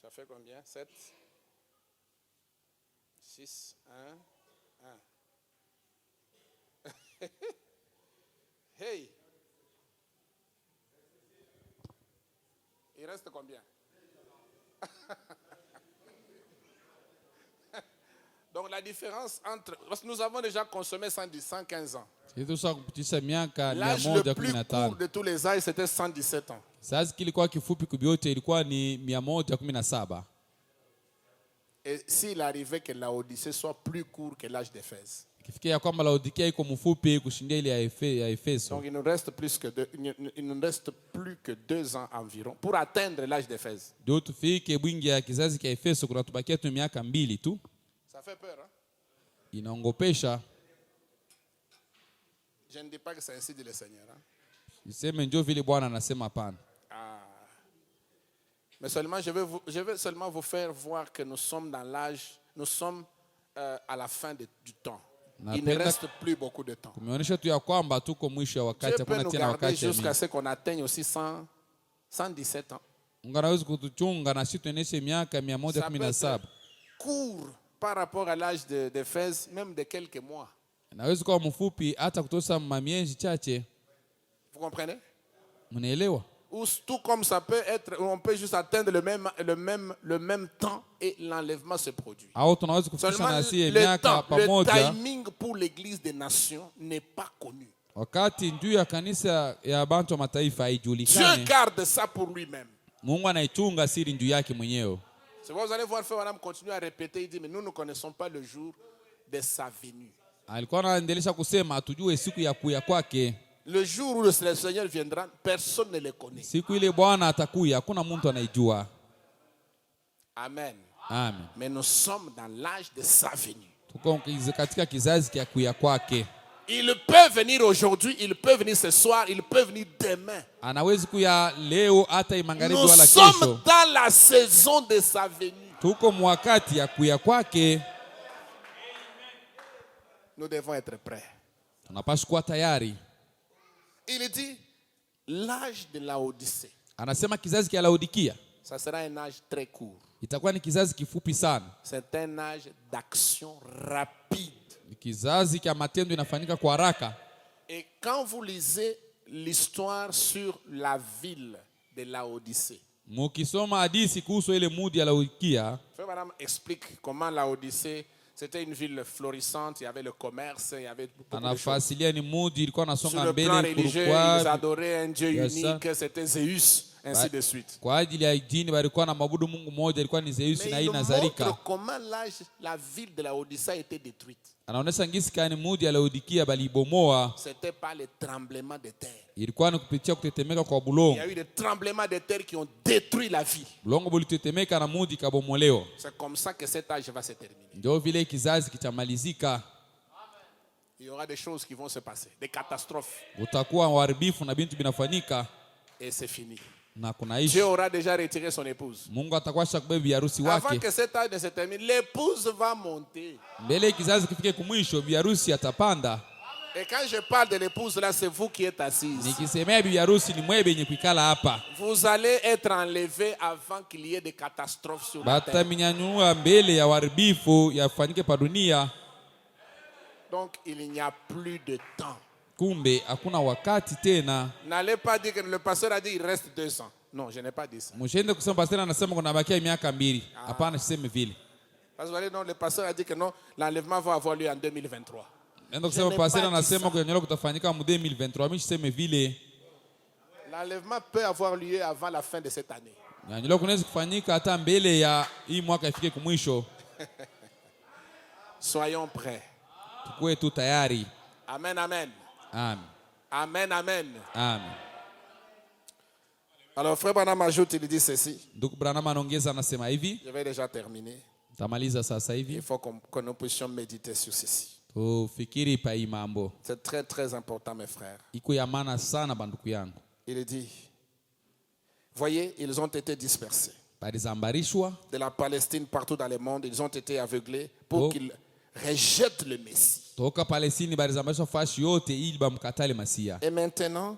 Speaker 1: Ça fait combien? 7 6 1 1. Hey! Il reste combien? Donc la différence entre... Parce que nous avons déjà consommé 115 ans. L'âge le plus court de tous les âges, c'était 117 ans. Et s'il arrivait que la Odyssée soit plus court que l'âge d'Éphèse. Donc il ne reste plus que 2 ans environ pour atteindre l'âge d'Éphèse. Ça fait peur, hein? Je ne dis pas que c'est ainsi dit le Seigneur. Hein? Mais seulement je vais seulement vous faire voir que nous sommes dans l'âge, nous sommes à la fin du temps. Il ne reste plus beaucoup de temps. Dieu peut nous garder jusqu'à ce qu'on atteigne aussi 117 ans. Ça peut être court par rapport à l'âge d'Éphèse, même de quelques mois. Vous comprenez? Ou tout comme ça peut être, on peut juste atteindre le même temps et l'enlèvement se produit. Seulement le timing pour l'Église des nations n'est pas connu. Dieu garde ça pour lui-même. C'est pourquoi vous allez voir Frère Branham continuer à répéter, il dit, mais nous ne connaissons pas le jour de sa venue. Le jour où le Seigneur viendra, personne ne le connaît. Amen.
Speaker 2: Amen.
Speaker 1: Mais nous sommes dans l'âge de sa venue. Il peut venir aujourd'hui, il peut venir ce soir, il peut venir demain. Nous sommes dans la saison de sa venue. Nous devons être prêts. Il dit l'âge de la Odyssée. Ça sera un âge très court. C'est un âge d'action rapide. Et quand vous lisez l'histoire sur la ville de Laodicée, Frère Branham explique comment Laodicée, c'était une ville florissante, il y avait le commerce, il y avait beaucoup de choses. Sur le plan religieux, ils adoraient un Dieu unique, c'était Zeus, ainsi de suite. Mais il montre comment la ville de Laodicée a été détruite. C'était pas le tremblement de terre. Il y a eu des tremblements de terre qui ont détruit la ville. C'est comme ça que cet âge va se terminer. Il y aura des choses qui vont se passer, des catastrophes. Et c'est fini. Dieu aura déjà retiré son épouse. Avant que cet âge ne se termine, l'épouse va monter. Et quand je parle de l'épouse, là, c'est vous qui êtes assise. Vous allez être enlevé avant qu'il y ait des catastrophes sur la terre. Donc, il n'y a plus de temps. N'allez pas dire que le pasteur a dit qu'il reste 2 ans. Non, je n'ai pas dit ça. Parce que le pasteur a dit que non, l'enlèvement va avoir lieu en 2023. L'enlèvement peut avoir lieu avant la fin de cette année. Soyons prêts. Amen, amen.
Speaker 2: Amen.
Speaker 1: Amen, amen.
Speaker 2: Amen.
Speaker 1: Alors, Frère Branham ajoute, il dit ceci.
Speaker 2: Je
Speaker 1: vais déjà terminer. Il faut que nous puissions méditer sur ceci. C'est très très important, mes frères. Il dit, voyez, ils ont été dispersés. De la Palestine partout dans le monde, ils ont été aveuglés pour qu'ils rejettent le Messie. Et maintenant,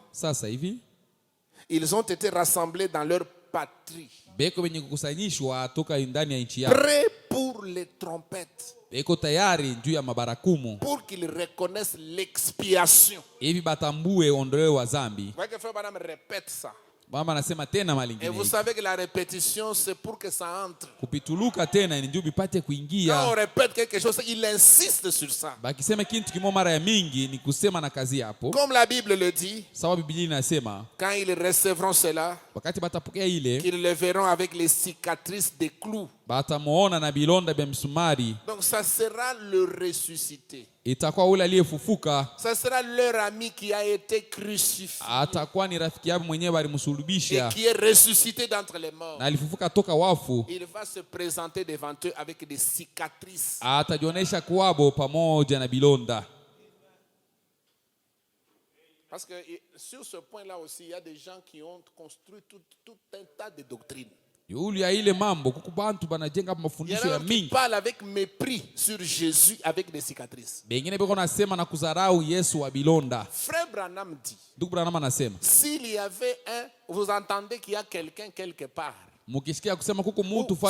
Speaker 1: ils ont été rassemblés dans leur patrie, prêts pour les trompettes, pour qu'ils reconnaissent l'expiation. Vous voyez que Frère Branham répète ça. Et vous savez que la répétition, c'est pour que ça entre. Quand on répète quelque chose, il insiste sur ça. Comme la Bible le dit, quand ils recevront cela, qu'ils le verront avec les cicatrices des clous. Donc ça sera le ressuscité. Ça sera leur ami qui a été crucifié et qui est ressuscité d'entre les morts. Il va se présenter devant eux avec des cicatrices. Parce que sur ce point-là aussi, il y a des gens qui ont construit tout un tas de doctrines. Il y a qui parlent avec mépris sur Jésus avec des cicatrices. Frère Branham dit, s'il y avait vous entendez qu'il y a quelqu'un quelque part,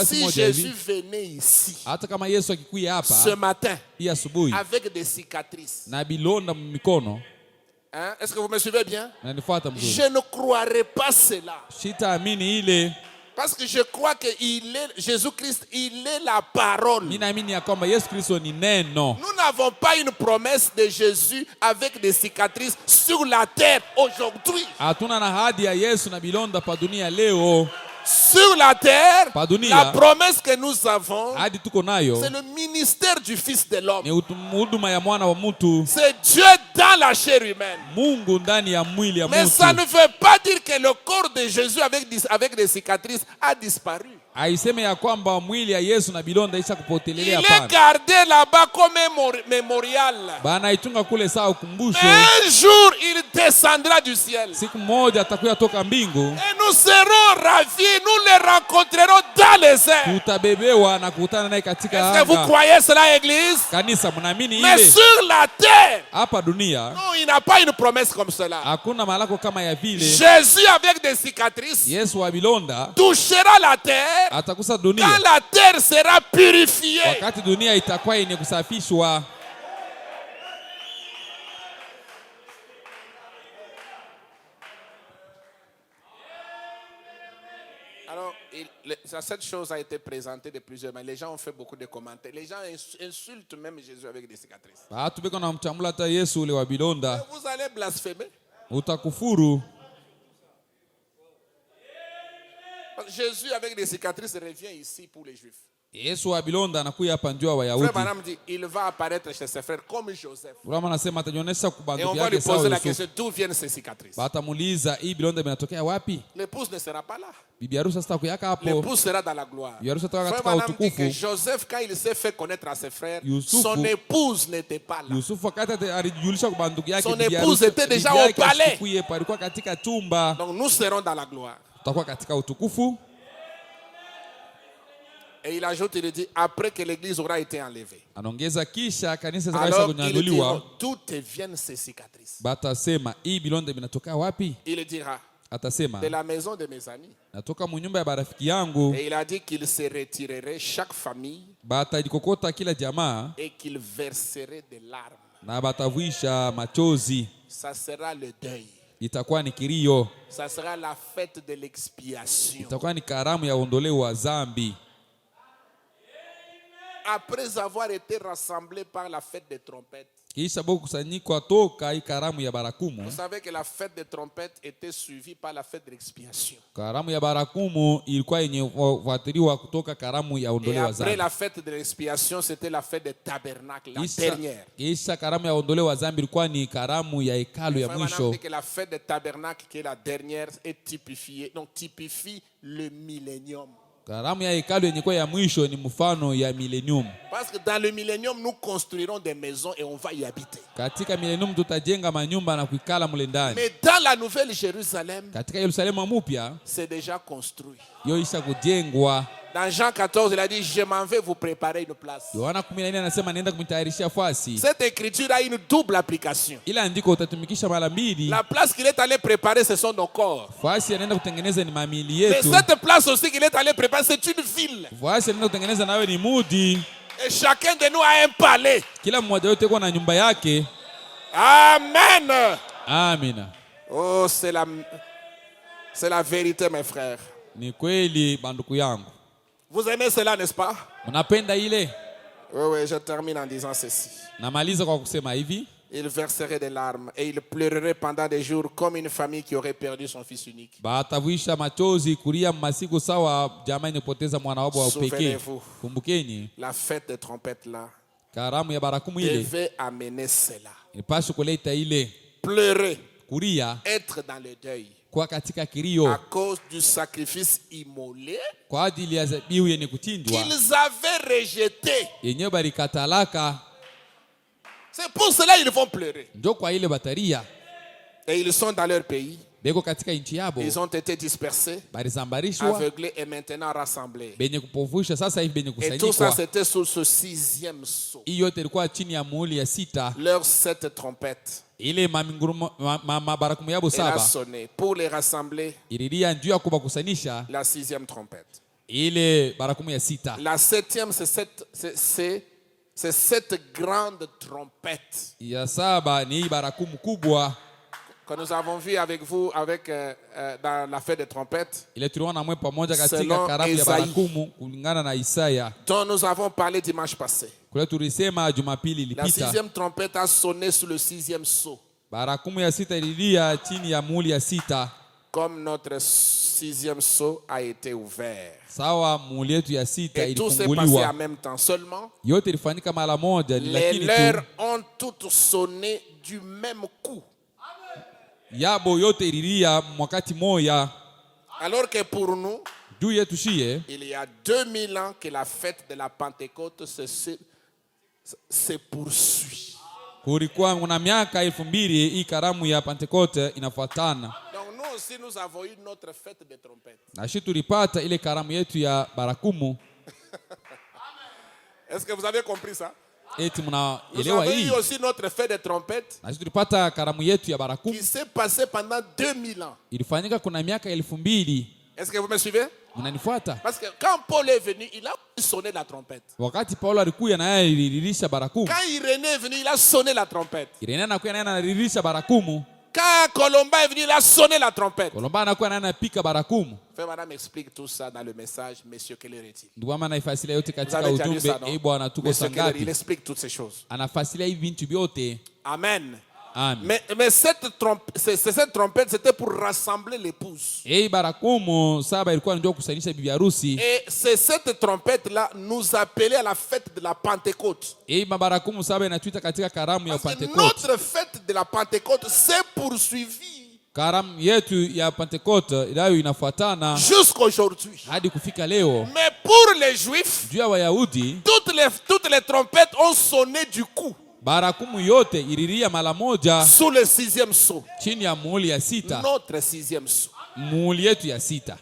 Speaker 1: si Jésus venait ici ce matin avec des cicatrices, est-ce que vous me suivez bien? Je ne croirais pas cela. Parce que je crois que Jésus-Christ, il est la parole. Nous n'avons pas une promesse de Jésus avec des cicatrices sur la terre aujourd'hui. Sur la terre, la promesse que nous avons, c'est le ministère du Fils de l'homme. C'est Dieu dans la chair humaine. Mais ça ne veut pas dire que le corps de Jésus avec des cicatrices a disparu. Il est gardé là-bas comme un mémorial. Mais un jour, il descendra du ciel. Et nous serons ravis, nous les rencontrerons dans les airs. Est-ce que vous croyez cela, Église? Mais sur la terre, non, il n'a pas une promesse comme cela. Jésus avec des cicatrices touchera la terre. Quand la terre sera purifiée. Alors, cette chose a été présentée de plusieurs manières. Les gens ont fait beaucoup de commentaires. Les gens insultent même Jésus avec des cicatrices. Vous allez blasphémer. Jésus avec des cicatrices revient ici pour les Juifs. Frère Branham dit, il va apparaître chez ses frères comme Joseph. Et on va lui poser la question, d'où viennent ces cicatrices? L'épouse ne sera pas là. L'épouse sera dans la gloire. Frère Branham dit que Joseph, quand il s'est fait connaître à ses frères, son épouse n'était pas là. Son épouse était déjà au palais. Donc nous serons dans la gloire. Et il ajoute, il dit, après que l'église aura été enlevée, alors ils diront, d'où te viennent ces cicatrices? Il dira, de la maison de mes amis. Et il a dit qu'il se retirerait chaque famille et qu'il verserait des larmes. Ça sera le deuil. Ça sera la fête de l'expiation. Après avoir été rassemblés par la fête des trompettes. Vous savez que la fête des trompettes était suivie par la fête de l'expiation. Et après la fête de l'expiation, c'était la fête des tabernacles, la dernière. Maintenant, dit que la fête des tabernacles, qui est la dernière, est typifiée, donc typifie le millénium.
Speaker 2: Karamu ya hekalu yenye kwa ya mwisho ni mfano ya millennium.
Speaker 1: Parce que dans le millénium nous construirons des maisons et on va y habiter.
Speaker 2: Katika millennium tutajenga manyumba na kuikala mule ndani.
Speaker 1: Mais dans la nouvelle Jérusalem,
Speaker 2: katika Yerusalemu mpya,
Speaker 1: c'est déjà construit.
Speaker 2: Yo isha kujengwa.
Speaker 1: Dans Jean 14, il a dit, je m'en vais vous préparer une place.
Speaker 2: Yohana 14 anasema naenda kumtayarishia fasi.
Speaker 1: Cette écriture a une double application.
Speaker 2: Ila andiko utatumikisha mara mbili.
Speaker 1: La place qu'il est allé préparer, ce sont nos corps.
Speaker 2: Fasi anaenda kutengeneza ni mamili
Speaker 1: Mais
Speaker 2: yetu.
Speaker 1: cette place aussi qu'il est allé préparer, c'est une ville.
Speaker 2: Fasi anaenda kutengeneza nawe ni mudi.
Speaker 1: Et chacun de nous a un palais.
Speaker 2: Kila mmoja wetu yuko na nyumba yake.
Speaker 1: Amen.
Speaker 2: Amina.
Speaker 1: Oh, c'est la vérité, mes frères.
Speaker 2: Ni kweli banduku yangu.
Speaker 1: Vous aimez cela, n'est-ce pas?
Speaker 2: Mnapenda ile?
Speaker 1: Oui, je termine en disant ceci.
Speaker 2: Namaliza kwa kusema hivi.
Speaker 1: Il verserait des larmes et il pleurerait pendant des jours comme une famille qui aurait perdu son fils unique.
Speaker 2: Batavuisha machozi kulia masiku sawa jamaa inapoteza mwana wao wa pekee. Kumbukeni,
Speaker 1: la fête des trompettes là,
Speaker 2: karamu ya barakumu ile
Speaker 1: devait amener cela.
Speaker 2: Ipashe kuleta ile
Speaker 1: pleurer,
Speaker 2: kulia,
Speaker 1: être dans le deuil.
Speaker 2: Kwa katika kilio,
Speaker 1: à cause du sacrifice immolé
Speaker 2: kwa ajili ya dhabihu yenye kuchinjwa
Speaker 1: qu'ils avaient rejeté.
Speaker 2: Yenye barikatalaka.
Speaker 1: C'est pour cela ils vont pleurer.
Speaker 2: Ndio kwa ile bataria.
Speaker 1: Et ils sont dans leur pays.
Speaker 2: Beko katika nchi yabo.
Speaker 1: Ils ont été dispersés, aveuglés et maintenant rassemblés.
Speaker 2: Benye kupofusha sasa hivi benye kusanyikwa.
Speaker 1: Et tout ça c'était sous ce 6e sceau.
Speaker 2: Hiyo yote ilikuwa chini ya muhuri ya 6.
Speaker 1: Leurs 7 trompettes.
Speaker 2: Ile mabarakumu yabo 7.
Speaker 1: Elle a sonné pour les rassembler.
Speaker 2: Ililia ndio ya kubakusanisha.
Speaker 1: La 6e trompette.
Speaker 2: Ile barakumu ya 6.
Speaker 1: La 7e c'est cette grande trompette.
Speaker 2: Ya 7 ni barakumu kubwa.
Speaker 1: Que nous avons vu avec vous dans la fête des trompettes. Dont nous avons parlé dimanche passé. La 6e trompette a sonné sur le 6e sceau. Comme notre 6e sceau a été ouvert. Et tout s'est passé en même temps. Seulement, les leurs ont toutes sonné du même coup.
Speaker 2: Yabo yote ililia mwakati moya.
Speaker 1: Alors que pour nous,
Speaker 2: juu yetu shie,
Speaker 1: il y a 2000 ans que la fête de la Pentecôte se poursuit.
Speaker 2: Kulikuwa kuna miaka 2000 hii karamu ya Pentecote inafuatana.
Speaker 1: Donc nous aussi nous avons eu notre fête de trompette.
Speaker 2: Na sisi tulipata ile karamu yetu ya barakumu.
Speaker 1: Est-ce que vous avez compris ça?
Speaker 2: Nous
Speaker 1: avons eu aussi notre fête de trompette qui s'est passée pendant 2000 ans. Est-ce que vous me suivez? Parce que quand Paul est venu, il a sonné la trompette. Quand Irénée est venu, il a sonné la trompette. Quand Colomba est venu, il a sonné la trompette. Frère, madame explique tout ça dans le message. Monsieur Keller est-il? Vous avez déjà lu ça, non? Monsieur Keller, il explique toutes ces choses. Amen. Mais cette trompette, c'était pour rassembler l'épouse. Et c'est cette trompette-là nous appelait à la fête de la Pentecôte. Parce que notre fête de la Pentecôte s'est poursuivie jusqu'aujourd'hui. Mais pour les Juifs, toutes les trompettes ont sonné du coup.
Speaker 2: Barakumu yote ililia mara moja
Speaker 1: sous le 6e sceau.
Speaker 2: Chini ya muhuri ya 6.
Speaker 1: Notre 6e sceau.
Speaker 2: Muhuri yetu ya 6.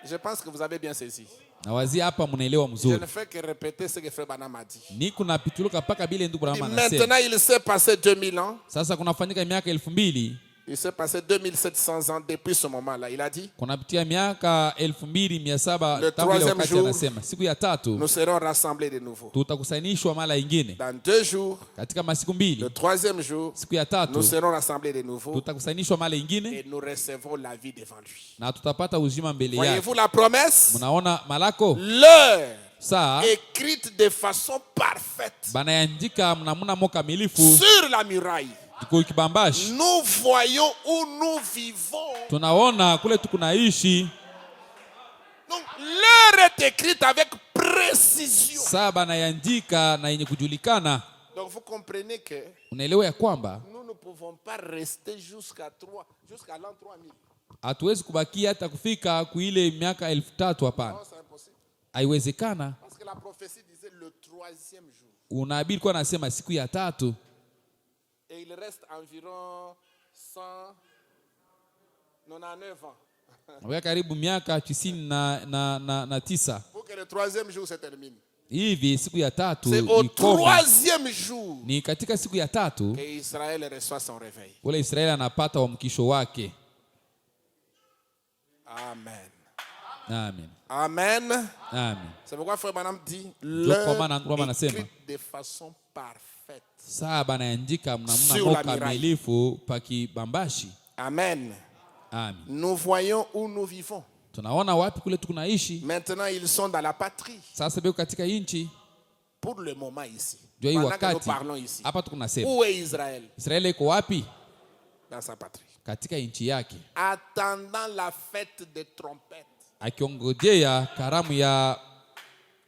Speaker 1: Je pense que vous avez bien saisi.
Speaker 2: Nawazia hapa mnaelewa mzuri.
Speaker 1: Je ne fais que répéter ce que frère Branham a dit.
Speaker 2: Niko napituluka paka bile ndugu Branham anasema.
Speaker 1: Maintenant il s'est passé 2000 ans.
Speaker 2: Sasa kunafanyika miaka 2000.
Speaker 1: Il s'est passé 2700 ans depuis ce moment-là. Il a dit,
Speaker 2: le
Speaker 1: troisième jour, nous serons rassemblés de nouveau. Dans 2 jours, le troisième jour, nous serons rassemblés de nouveau. Et nous recevrons la vie devant lui. Voyez-vous la promesse? L'heure écrite de façon parfaite sur la muraille. Nous voyons où nous vivons. Donc l'heure est écrite avec précision. Donc vous comprenez que nous ne pouvons pas rester jusqu'à l'an 3000.
Speaker 2: Hatuwezi kubakia hata kufika kuile miaka 3000 hapana. Haiwezekana.
Speaker 1: Parce que la prophétie disait le 3e jour.
Speaker 2: Unabii alikuwa anasema siku ya 3.
Speaker 1: Et il reste environ 199 ans.
Speaker 2: Kwa karibu miaka 99.
Speaker 1: Pour que le 3e jour se termine.
Speaker 2: Hivi siku ya 3
Speaker 1: c'est au 3e jour.
Speaker 2: Ni katika siku ya 3
Speaker 1: que Israël reçoit son réveil.
Speaker 2: Ule Israeli anapata uamkisho wake.
Speaker 1: Amen.
Speaker 2: Amen.
Speaker 1: Amen.
Speaker 2: Amen.
Speaker 1: C'est pourquoi frère Branham dit
Speaker 2: écrit
Speaker 1: de façon parfaite.
Speaker 2: Saba naandika mnamna kamilifu pakibambashi.
Speaker 1: Amen.
Speaker 2: Amen.
Speaker 1: Nous voyons où nous vivons.
Speaker 2: Tunaona wapi kule tunaishi.
Speaker 1: Maintenant ils sont dans la patrie.
Speaker 2: Sasa beko katika nchi.
Speaker 1: Pour le moment ici.
Speaker 2: Pendant que nous
Speaker 1: parlons ici.
Speaker 2: Hapa tunasema.
Speaker 1: Où est Israël?
Speaker 2: Israeli iko wapi?
Speaker 1: Dans sa patrie.
Speaker 2: Katika nchi yake.
Speaker 1: Attendant la fête des trompettes.
Speaker 2: Akiongojea karamu ya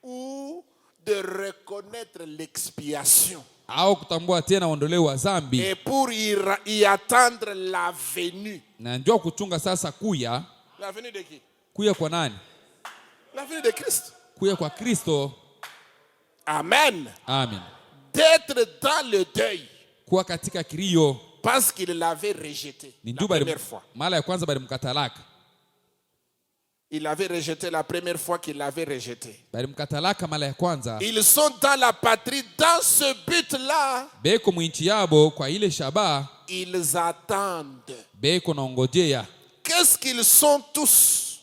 Speaker 1: ou de reconnaître l'expiation.
Speaker 2: Au kutambua tena ondoleo wa zambi.
Speaker 1: Et pour y attendre la venue.
Speaker 2: Na ndio kuchunga sasa kuya.
Speaker 1: La venue de qui?
Speaker 2: Kuya kwa nani?
Speaker 1: La venue de Christ.
Speaker 2: Kuya kwa Kristo.
Speaker 1: Amen.
Speaker 2: Amen.
Speaker 1: D'être dans le deuil.
Speaker 2: Kuwa katika kilio.
Speaker 1: Parce qu'il l'avait rejeté la première fois.
Speaker 2: Mara ya kwanza bali mkatalaka.
Speaker 1: Il avait rejeté la première fois qu'il l'avait rejeté.
Speaker 2: Bali mkatalaka mara ya kwanza.
Speaker 1: Ils sont dans la patrie dans ce but-là.
Speaker 2: Beko mwinchi yabo kwa ile shaba.
Speaker 1: Ils attendent.
Speaker 2: Beko naongojea.
Speaker 1: Qu'est-ce qu'ils sont tous?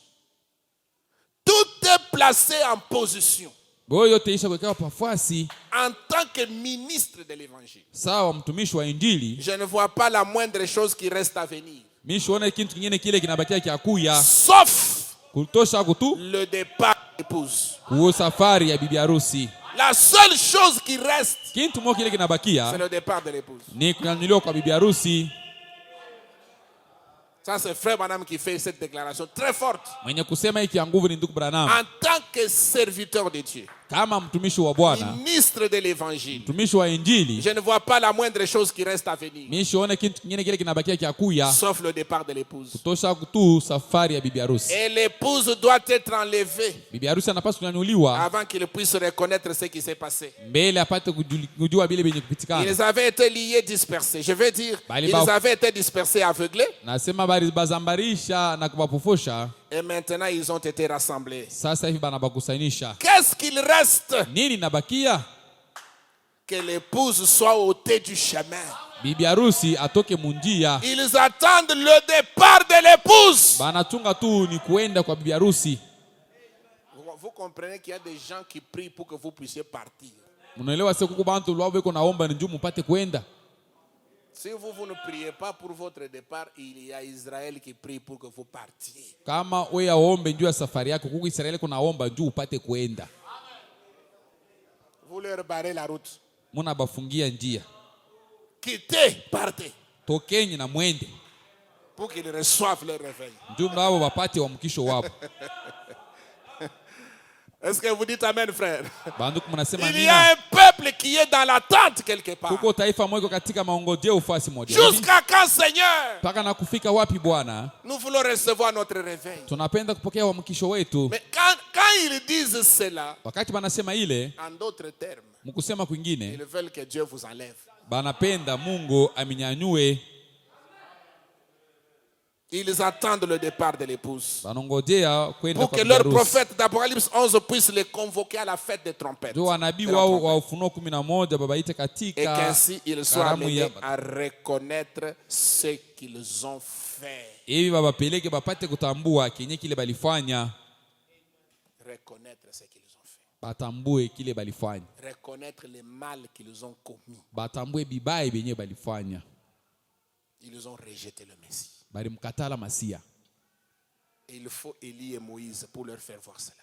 Speaker 1: Tout est placé en position.
Speaker 2: Boyo teisha kweka pafasi.
Speaker 1: En tant que ministre de l'évangile.
Speaker 2: Sawa mtumishi wa injili.
Speaker 1: Je ne vois pas la moindre chose qui reste à venir.
Speaker 2: Mishoona kitu kingine kile kinabakia kiakuya.
Speaker 1: Sauf
Speaker 2: kutosha kutu
Speaker 1: le départ de l'épouse.
Speaker 2: Kuo safari ya bibi harusi.
Speaker 1: La seule chose qui reste,
Speaker 2: kitu mo kile kinabakia,
Speaker 1: c'est le départ de l'épouse.
Speaker 2: Ni kunyanyuliwa kwa bibi harusi.
Speaker 1: Ça c'est frère Branham qui fait cette déclaration très forte.
Speaker 2: Mwenye kusema hiki ya nguvu ni ndugu Branham.
Speaker 1: En tant que serviteur de Dieu.
Speaker 2: Kama mtumishi wa Bwana.
Speaker 1: Ministre de l'évangile.
Speaker 2: Mtumishi wa injili.
Speaker 1: Je ne vois pas la moindre chose qui reste à venir.
Speaker 2: Mishoone kitu kingine kile kinabakia kiakuya.
Speaker 1: Sauf le départ de l'épouse.
Speaker 2: Kutosha kutu safari ya bibi harusi.
Speaker 1: Et l'épouse doit être enlevée.
Speaker 2: Bibi harusi anapaswa kunyanyuliwa.
Speaker 1: Avant qu'il puisse reconnaître ce qui s'est passé.
Speaker 2: Mbele apate kujua bile benye kupitikana.
Speaker 1: Ils avaient été liés, dispersés. Je veux dire, ils avaient été dispersés, aveuglés.
Speaker 2: Nasema bali bazambarisha na kubapofosha.
Speaker 1: Et maintenant ils ont été rassemblés.
Speaker 2: Sasa hivi banabakusanyisha.
Speaker 1: Qu'est-ce qu'il reste?
Speaker 2: Nini nabakia?
Speaker 1: Que l'épouse soit ôtée du chemin.
Speaker 2: Bibi harusi atoke munjia.
Speaker 1: Ils attendent le départ de l'épouse.
Speaker 2: Banachunga tu ni kuenda kwa bibi harusi.
Speaker 1: Vous comprenez qu'il y a des gens qui prient pour que vous puissiez partir.
Speaker 2: Munaelewa sasa kuko bantu lwao beko naomba ni njoo mpate kwenda.
Speaker 1: Si vous ne priez pas pour votre départ, il y a Israël qui prie pour que vous partiez.
Speaker 2: Kama wewe aombe njoo ya safari yako, kuko Israeli kunaomba njoo upate kwenda.
Speaker 1: Vous leur barrez la route.
Speaker 2: Muna bafungia njia.
Speaker 1: Quittez, partez.
Speaker 2: Tokeni na mwende.
Speaker 1: Pour qu'ils reçoivent leur réveil.
Speaker 2: Njoo nao wapate uamkisho wapo.
Speaker 1: Est-ce que vous dites amen, frère?
Speaker 2: Il
Speaker 1: y a un peuple qui est dans l'attente quelque part. Jusqu'à quand, Seigneur?
Speaker 2: Nous
Speaker 1: voulons recevoir notre réveil. Mais quand ils disent cela, en d'autres termes, ils veulent que Dieu vous enlève. Ils attendent le départ de l'épouse. Pour que leur prophète d'Apocalypse 11 puisse les convoquer à la fête des trompettes. Et qu'ainsi ils soient amenés à reconnaître ce qu'ils ont fait. Reconnaître ce qu'ils ont fait. Reconnaître les mal qu'ils ont commis. Ils ont rejeté le Messie. Et il faut Élie et Moïse pour leur faire voir cela.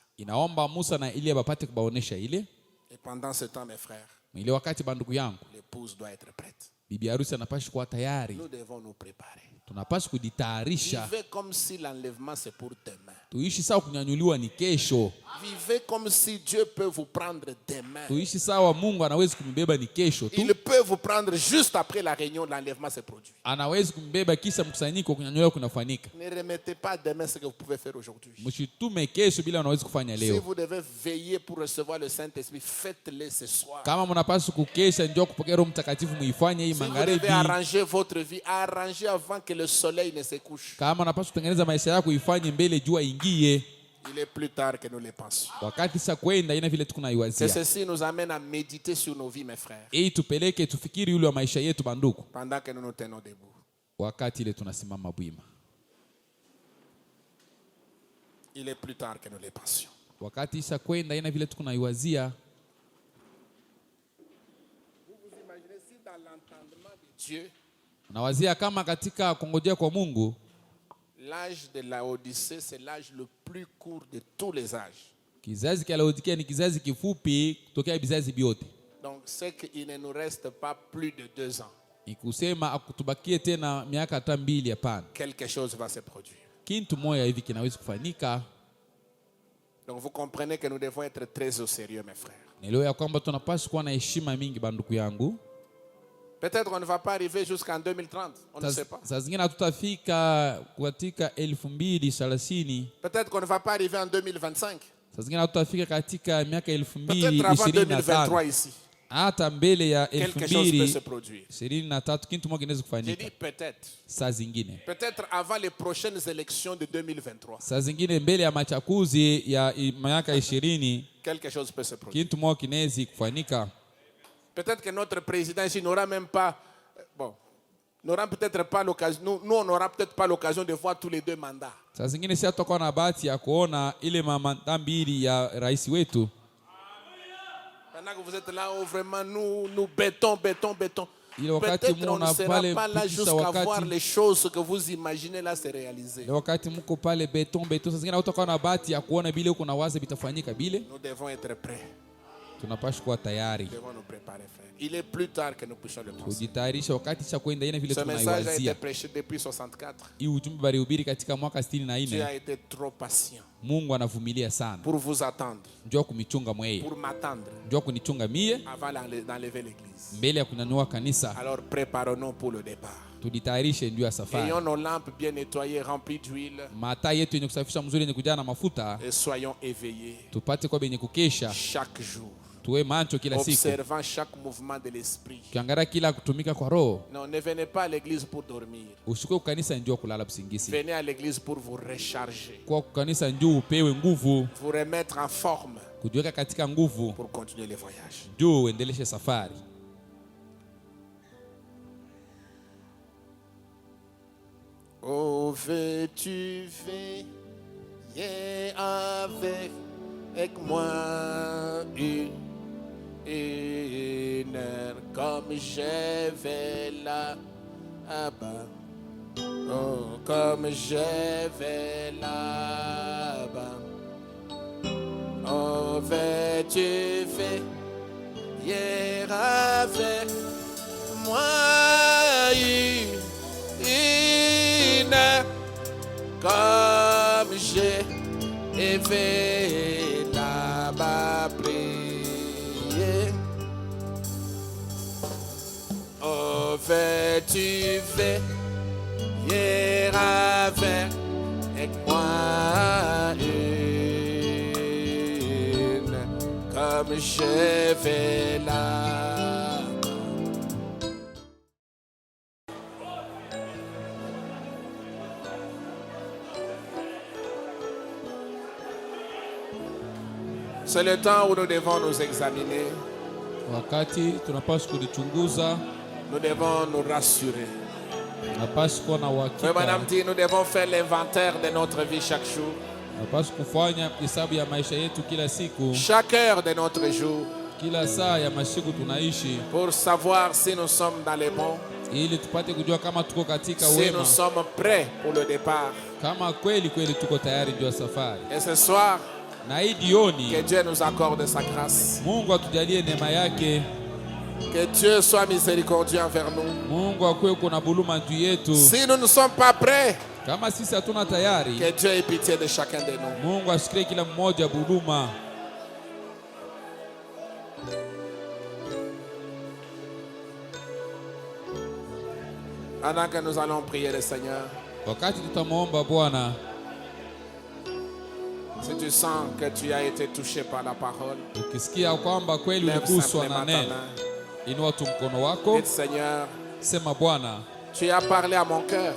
Speaker 1: Et pendant ce temps, mes frères, l'épouse doit être prête. Nous devons nous préparer.
Speaker 2: tunapaswa kujitayarisha.
Speaker 1: Vivez comme si l'enlèvement c'est pour demain.
Speaker 2: Tuishi sawa kunyanyuliwa ni kesho.
Speaker 1: Vivez comme si Dieu peut vous prendre demain.
Speaker 2: Tuishi sawa Mungu anaweza kumbeba ni kesho tu.
Speaker 1: Il peut vous prendre juste après la réunion de l'enlèvement s'est produit.
Speaker 2: Anaweza kumbeba kisha mkusanyiko kunyanyuliwa kunafanyika.
Speaker 1: Ne remettez pas demain ce que vous pouvez faire aujourd'hui.
Speaker 2: Msitume kesho bila unaweza kufanya leo.
Speaker 1: Si vous devez veiller pour recevoir le Saint-Esprit, faites-le ce soir.
Speaker 2: Kama mnapaswa kukesha ndio kupokea Roho Mtakatifu muifanye hii magharibi.
Speaker 1: Si vous devez arranger votre vie, arrangez avant que le soleil ne se couche.
Speaker 2: Kama unapaswa kutengeneza maisha yako ifanye mbele jua ingie.
Speaker 1: Il est plus tard que nous le pensons.
Speaker 2: Wakati sasa kwenda ina vile tukunaiwazia.
Speaker 1: Et ceci nous amène à méditer sur nos vies, mes frères.
Speaker 2: Tupeleke tufikiri yule wa maisha yetu banduku.
Speaker 1: Pendant que nous nous tenons debout.
Speaker 2: Wakati ile tunasimama bwima.
Speaker 1: Il est plus tard que nous le pensions.
Speaker 2: Wakati sasa kwenda ina vile tukunaiwazia.
Speaker 1: Vous vous imaginez si dans l'entendement de Dieu,
Speaker 2: unawazia kama katika kungojea kwa Mungu,
Speaker 1: l'âge de Laodicée, c'est l'âge le plus court de tous les âges.
Speaker 2: Kizazi cha Laodikia ni kizazi kifupi kutokea vizazi vyote.
Speaker 1: Donc c'est qu'il ne nous reste pas plus de 2 ans.
Speaker 2: Ikusema akutubakie tena miaka hata 2 hapana.
Speaker 1: Quelque chose va se produire.
Speaker 2: Kitu moja hivi kinaweza kufanyika.
Speaker 1: Donc vous comprenez que nous devons être très au sérieux, mes frères.
Speaker 2: Nilo ya kwamba tunapaswa kuwa na heshima mingi banduku yangu.
Speaker 1: Peut-être on ne va pas arriver jusqu'en 2030, on ne sait pas.
Speaker 2: Saa zingine hatutafika katika 2030.
Speaker 1: Peut-être qu'on ne va pas arriver en 2025.
Speaker 2: Saa zingine hatutafika katika miaka 2025.
Speaker 1: Peut-être avant 2023 ici.
Speaker 2: Hata mbele ya
Speaker 1: quelque chose peut se produire.
Speaker 2: 2023 kitu moja kinaweza kufanyika.
Speaker 1: J'ai dit peut-être.
Speaker 2: Saa zingine.
Speaker 1: Peut-être avant les prochaines élections de 2023.
Speaker 2: Saa zingine mbele ya machaguzi ya miaka 20.
Speaker 1: Quelque chose peut se produire.
Speaker 2: Kitu moja kinaweza kufanyika.
Speaker 1: Peut-être que notre président ici n'aura même pas, n'aura peut-être pas l'occasion, nous on n'aura peut-être pas l'occasion de voir tous les 2 mandats.
Speaker 2: Saa zingine si tutakuwa na bahati ya kuona ile mamanda mbili ya rais wetu.
Speaker 1: Pendant que vous êtes là où vraiment nous béton. Peut-être on ne sera pas là jusqu'à voir les choses que vous imaginez là se réaliser.
Speaker 2: Wakati mko pale béton, saa zingine utakuwa na bahati ya kuona bile uko na waza bitafanyika bile.
Speaker 1: Nous devons être prêts.
Speaker 2: Tunapaswa kuwa tayari.
Speaker 1: Nous devons nous préparer, frère. Il est plus tard que nous puissions le penser.
Speaker 2: Kujitayarisha wakati cha kwenda ina vile tunaiwazia.
Speaker 1: Ce message a été prêché depuis 64.
Speaker 2: Hii ujumbe balihubiri katika mwaka 64.
Speaker 1: Dieu a été trop patient.
Speaker 2: Mungu anavumilia sana.
Speaker 1: Pour vous attendre.
Speaker 2: Njoo kumichunga mweye.
Speaker 1: Pour m'attendre.
Speaker 2: Njoo kunichunga mie.
Speaker 1: Avant d'enlever l'église.
Speaker 2: Mbele ya kunyanyua kanisa.
Speaker 1: Alors préparons-nous pour le départ.
Speaker 2: Tujitayarishe ndio ya safari.
Speaker 1: Ayons nos lampes bien nettoyées, remplies d'huile.
Speaker 2: Mataa yetu yenye kusafisha mzuri yenye kujaa na mafuta.
Speaker 1: Et soyons éveillés.
Speaker 2: Tupate kwa benye kukesha.
Speaker 1: Chaque jour.
Speaker 2: Tuwe macho kila siku.
Speaker 1: Observant chaque mouvement de l'esprit.
Speaker 2: Kiangalia kila kutumika kwa roho.
Speaker 1: Non, ne venez pas à l'église pour dormir.
Speaker 2: Usikuwe kanisa njoo kulala usingisi.
Speaker 1: Venez à l'église pour vous recharger.
Speaker 2: Kwa kanisa njoo upewe nguvu.
Speaker 1: Vous remettre en forme.
Speaker 2: Kujiweka katika nguvu.
Speaker 1: Pour continuer le voyage.
Speaker 2: Njoo uendeleshe safari.
Speaker 1: Oh, veux-tu veiller avec moi une heure comme je vais là-bas. Oh, comme je vais là-bas. Oh, veux-tu veiller avec moi une heure comme je vais là-bas prier. Oh, veux-tu veiller avec moi une comme je vais là. C'est le temps où nous devons nous examiner.
Speaker 2: Wakati tunapaswa kujichunguza.
Speaker 1: Nous devons nous rassurer.
Speaker 2: Tunapaswa kuwa na uhakika.
Speaker 1: Mais madame dit, nous devons faire l'inventaire de notre vie chaque jour.
Speaker 2: Tunapaswa kufanya hesabu ya maisha yetu kila siku.
Speaker 1: Chaque heure de notre jour.
Speaker 2: Kila saa ya masiku tunaishi.
Speaker 1: Pour savoir si nous sommes dans les bons.
Speaker 2: Ili tupate kujua kama tuko katika wema.
Speaker 1: Si nous sommes prêts pour le départ.
Speaker 2: Kama kweli tuko tayari ndio safari.
Speaker 1: Et ce soir,
Speaker 2: na hii jioni,
Speaker 1: que Dieu nous accorde sa grâce.
Speaker 2: Mungu atujalie neema yake.
Speaker 1: Que Dieu soit miséricordieux envers nous. Si nous ne sommes pas prêts, que Dieu ait pitié de chacun de nous. Pendant que nous allons prier le Seigneur, si tu sens que tu as été touché par la parole, lève simplement ta main. Dites, Seigneur, tu as parlé à mon cœur.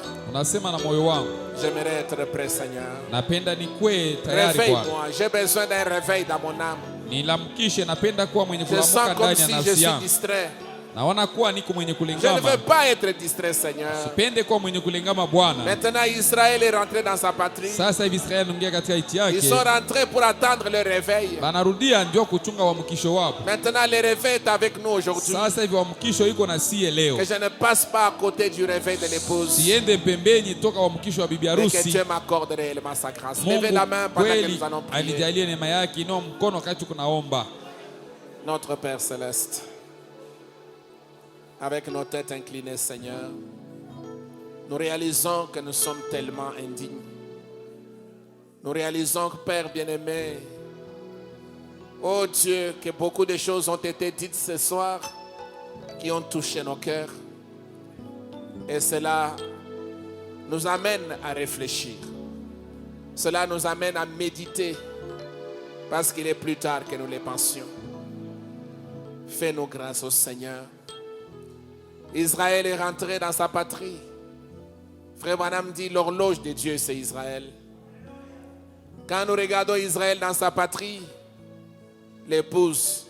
Speaker 1: J'aimerais être prêt, Seigneur. Réveille-moi. J'ai besoin d'un réveil dans mon âme. Je sens comme si je suis distrait. Je ne veux pas être distrait, Seigneur. Maintenant, Israël est rentré dans sa patrie. Ils sont rentrés pour attendre le réveil. Maintenant, le réveil est avec nous aujourd'hui. Que je ne passe pas à côté du réveil de l'épouse. Et que Dieu m'accorde réellement sa grâce. Levez la main pendant que nous allons prier. Notre Père Céleste, avec nos têtes inclinées, Seigneur, nous réalisons que nous sommes tellement indignes. Nous réalisons que, Père bien-aimé, oh Dieu, que beaucoup de choses ont été dites ce soir qui ont touché nos cœurs. Et cela nous amène à réfléchir. Cela nous amène à méditer parce qu'il est plus tard que nous les pensions. Fais-nous grâce au Seigneur. Israël est rentré dans sa patrie. Frère Branham dit l'horloge de Dieu, c'est Israël. Quand nous regardons Israël dans sa patrie, l'épouse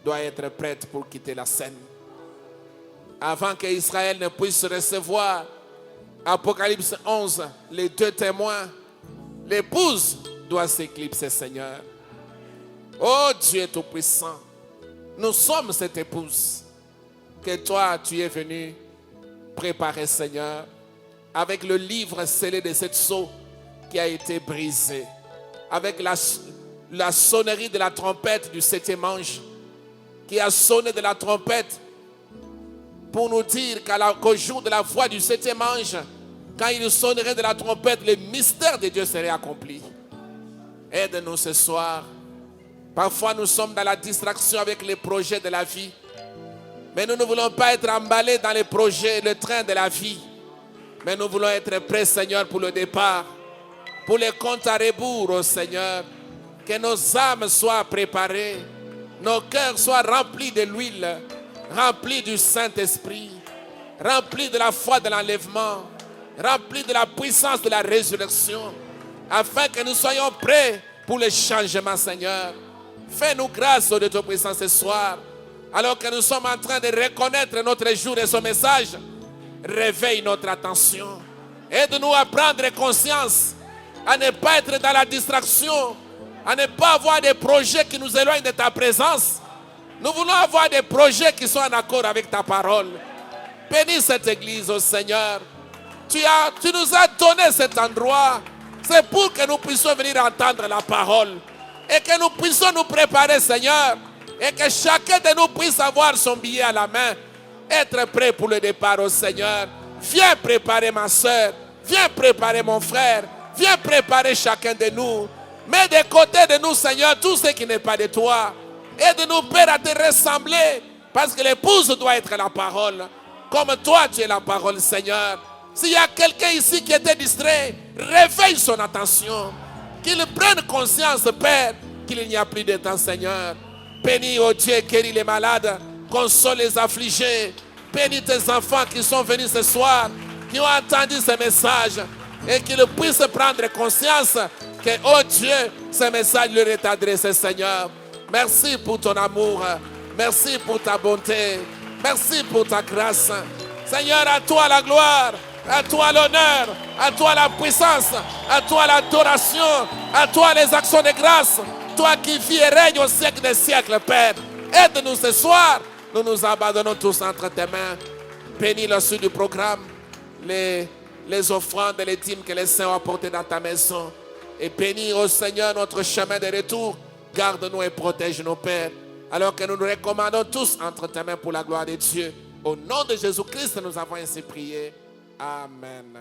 Speaker 1: doit être prête pour quitter la scène. Avant que Israël ne puisse recevoir, Apocalypse 11, les 2 témoins, l'épouse doit s'éclipser, Seigneur. Oh Dieu Tout-Puissant, nous sommes cette épouse que toi, tu es venu préparer, Seigneur, avec le livre scellé de cette sceau qui a été brisé, avec la sonnerie de la trompette du 7e ange qui a sonné de la trompette pour nous dire qu'au jour de la voix du 7e ange, quand il sonnerait de la trompette, le mystère de Dieu serait accompli. Aide-nous ce soir. Parfois, nous sommes dans la distraction avec les projets de la vie. Mais nous ne voulons pas être emballés dans les projets, le train de la vie. Mais nous voulons être prêts, Seigneur, pour le départ. Pour les comptes à rebours, oh Seigneur. Que nos âmes soient préparées. Nos cœurs soient remplis de l'huile. Remplis du Saint-Esprit. Remplis de la foi de l'enlèvement. Remplis de la puissance de la résurrection. Afin que nous soyons prêts pour le changement, Seigneur. Fais-nous grâce, oh Dieu Tout-Puissant, ce soir. Alors que nous sommes en train de reconnaître notre jour et son message, réveille notre attention. Aide-nous à prendre conscience, à ne pas être dans la distraction, à ne pas avoir des projets qui nous éloignent de ta présence. Nous voulons avoir des projets qui sont en accord avec ta parole. Bénis cette église, oh Seigneur. Tu nous as donné cet endroit. C'est pour que nous puissions venir entendre la parole. Et que nous puissions nous préparer, Seigneur. Et que chacun de nous puisse avoir son billet à la main. Être prêt pour le départ, au Seigneur. Viens préparer ma soeur. Viens préparer mon frère. Viens préparer chacun de nous. Mets de côté de nous, Seigneur, tout ce qui n'est pas de toi. Aide-nous, Père, à te ressembler. Parce que l'épouse doit être la parole. Comme toi, tu es la parole, Seigneur. S'il y a quelqu'un ici qui était distrait, réveille son attention. Qu'il prenne conscience, Père, qu'il n'y a plus de temps, Seigneur. Bénis, oh Dieu, guéris les malades, console les affligés. Bénis tes enfants qui sont venus ce soir, qui ont entendu ce message et qu'ils puissent prendre conscience que, oh Dieu, ce message leur est adressé, Seigneur. Merci pour ton amour. Merci pour ta bonté. Merci pour ta grâce. Seigneur, à toi la gloire, à toi l'honneur, à toi la puissance, à toi l'adoration, à toi les actions de grâce. Toi qui vis et règnes au siècle des siècles, Père. Aide-nous ce soir. Nous nous abandonnons tous entre tes mains. Bénis le suite du programme, les offrandes et les dîmes que les saints ont apportées dans ta maison. Et bénis, ô Seigneur, notre chemin de retour. Garde-nous et protège nos pères. Alors que nous nous recommandons tous entre tes mains pour la gloire de Dieu. Au nom de Jésus-Christ, nous avons ainsi prié. Amen.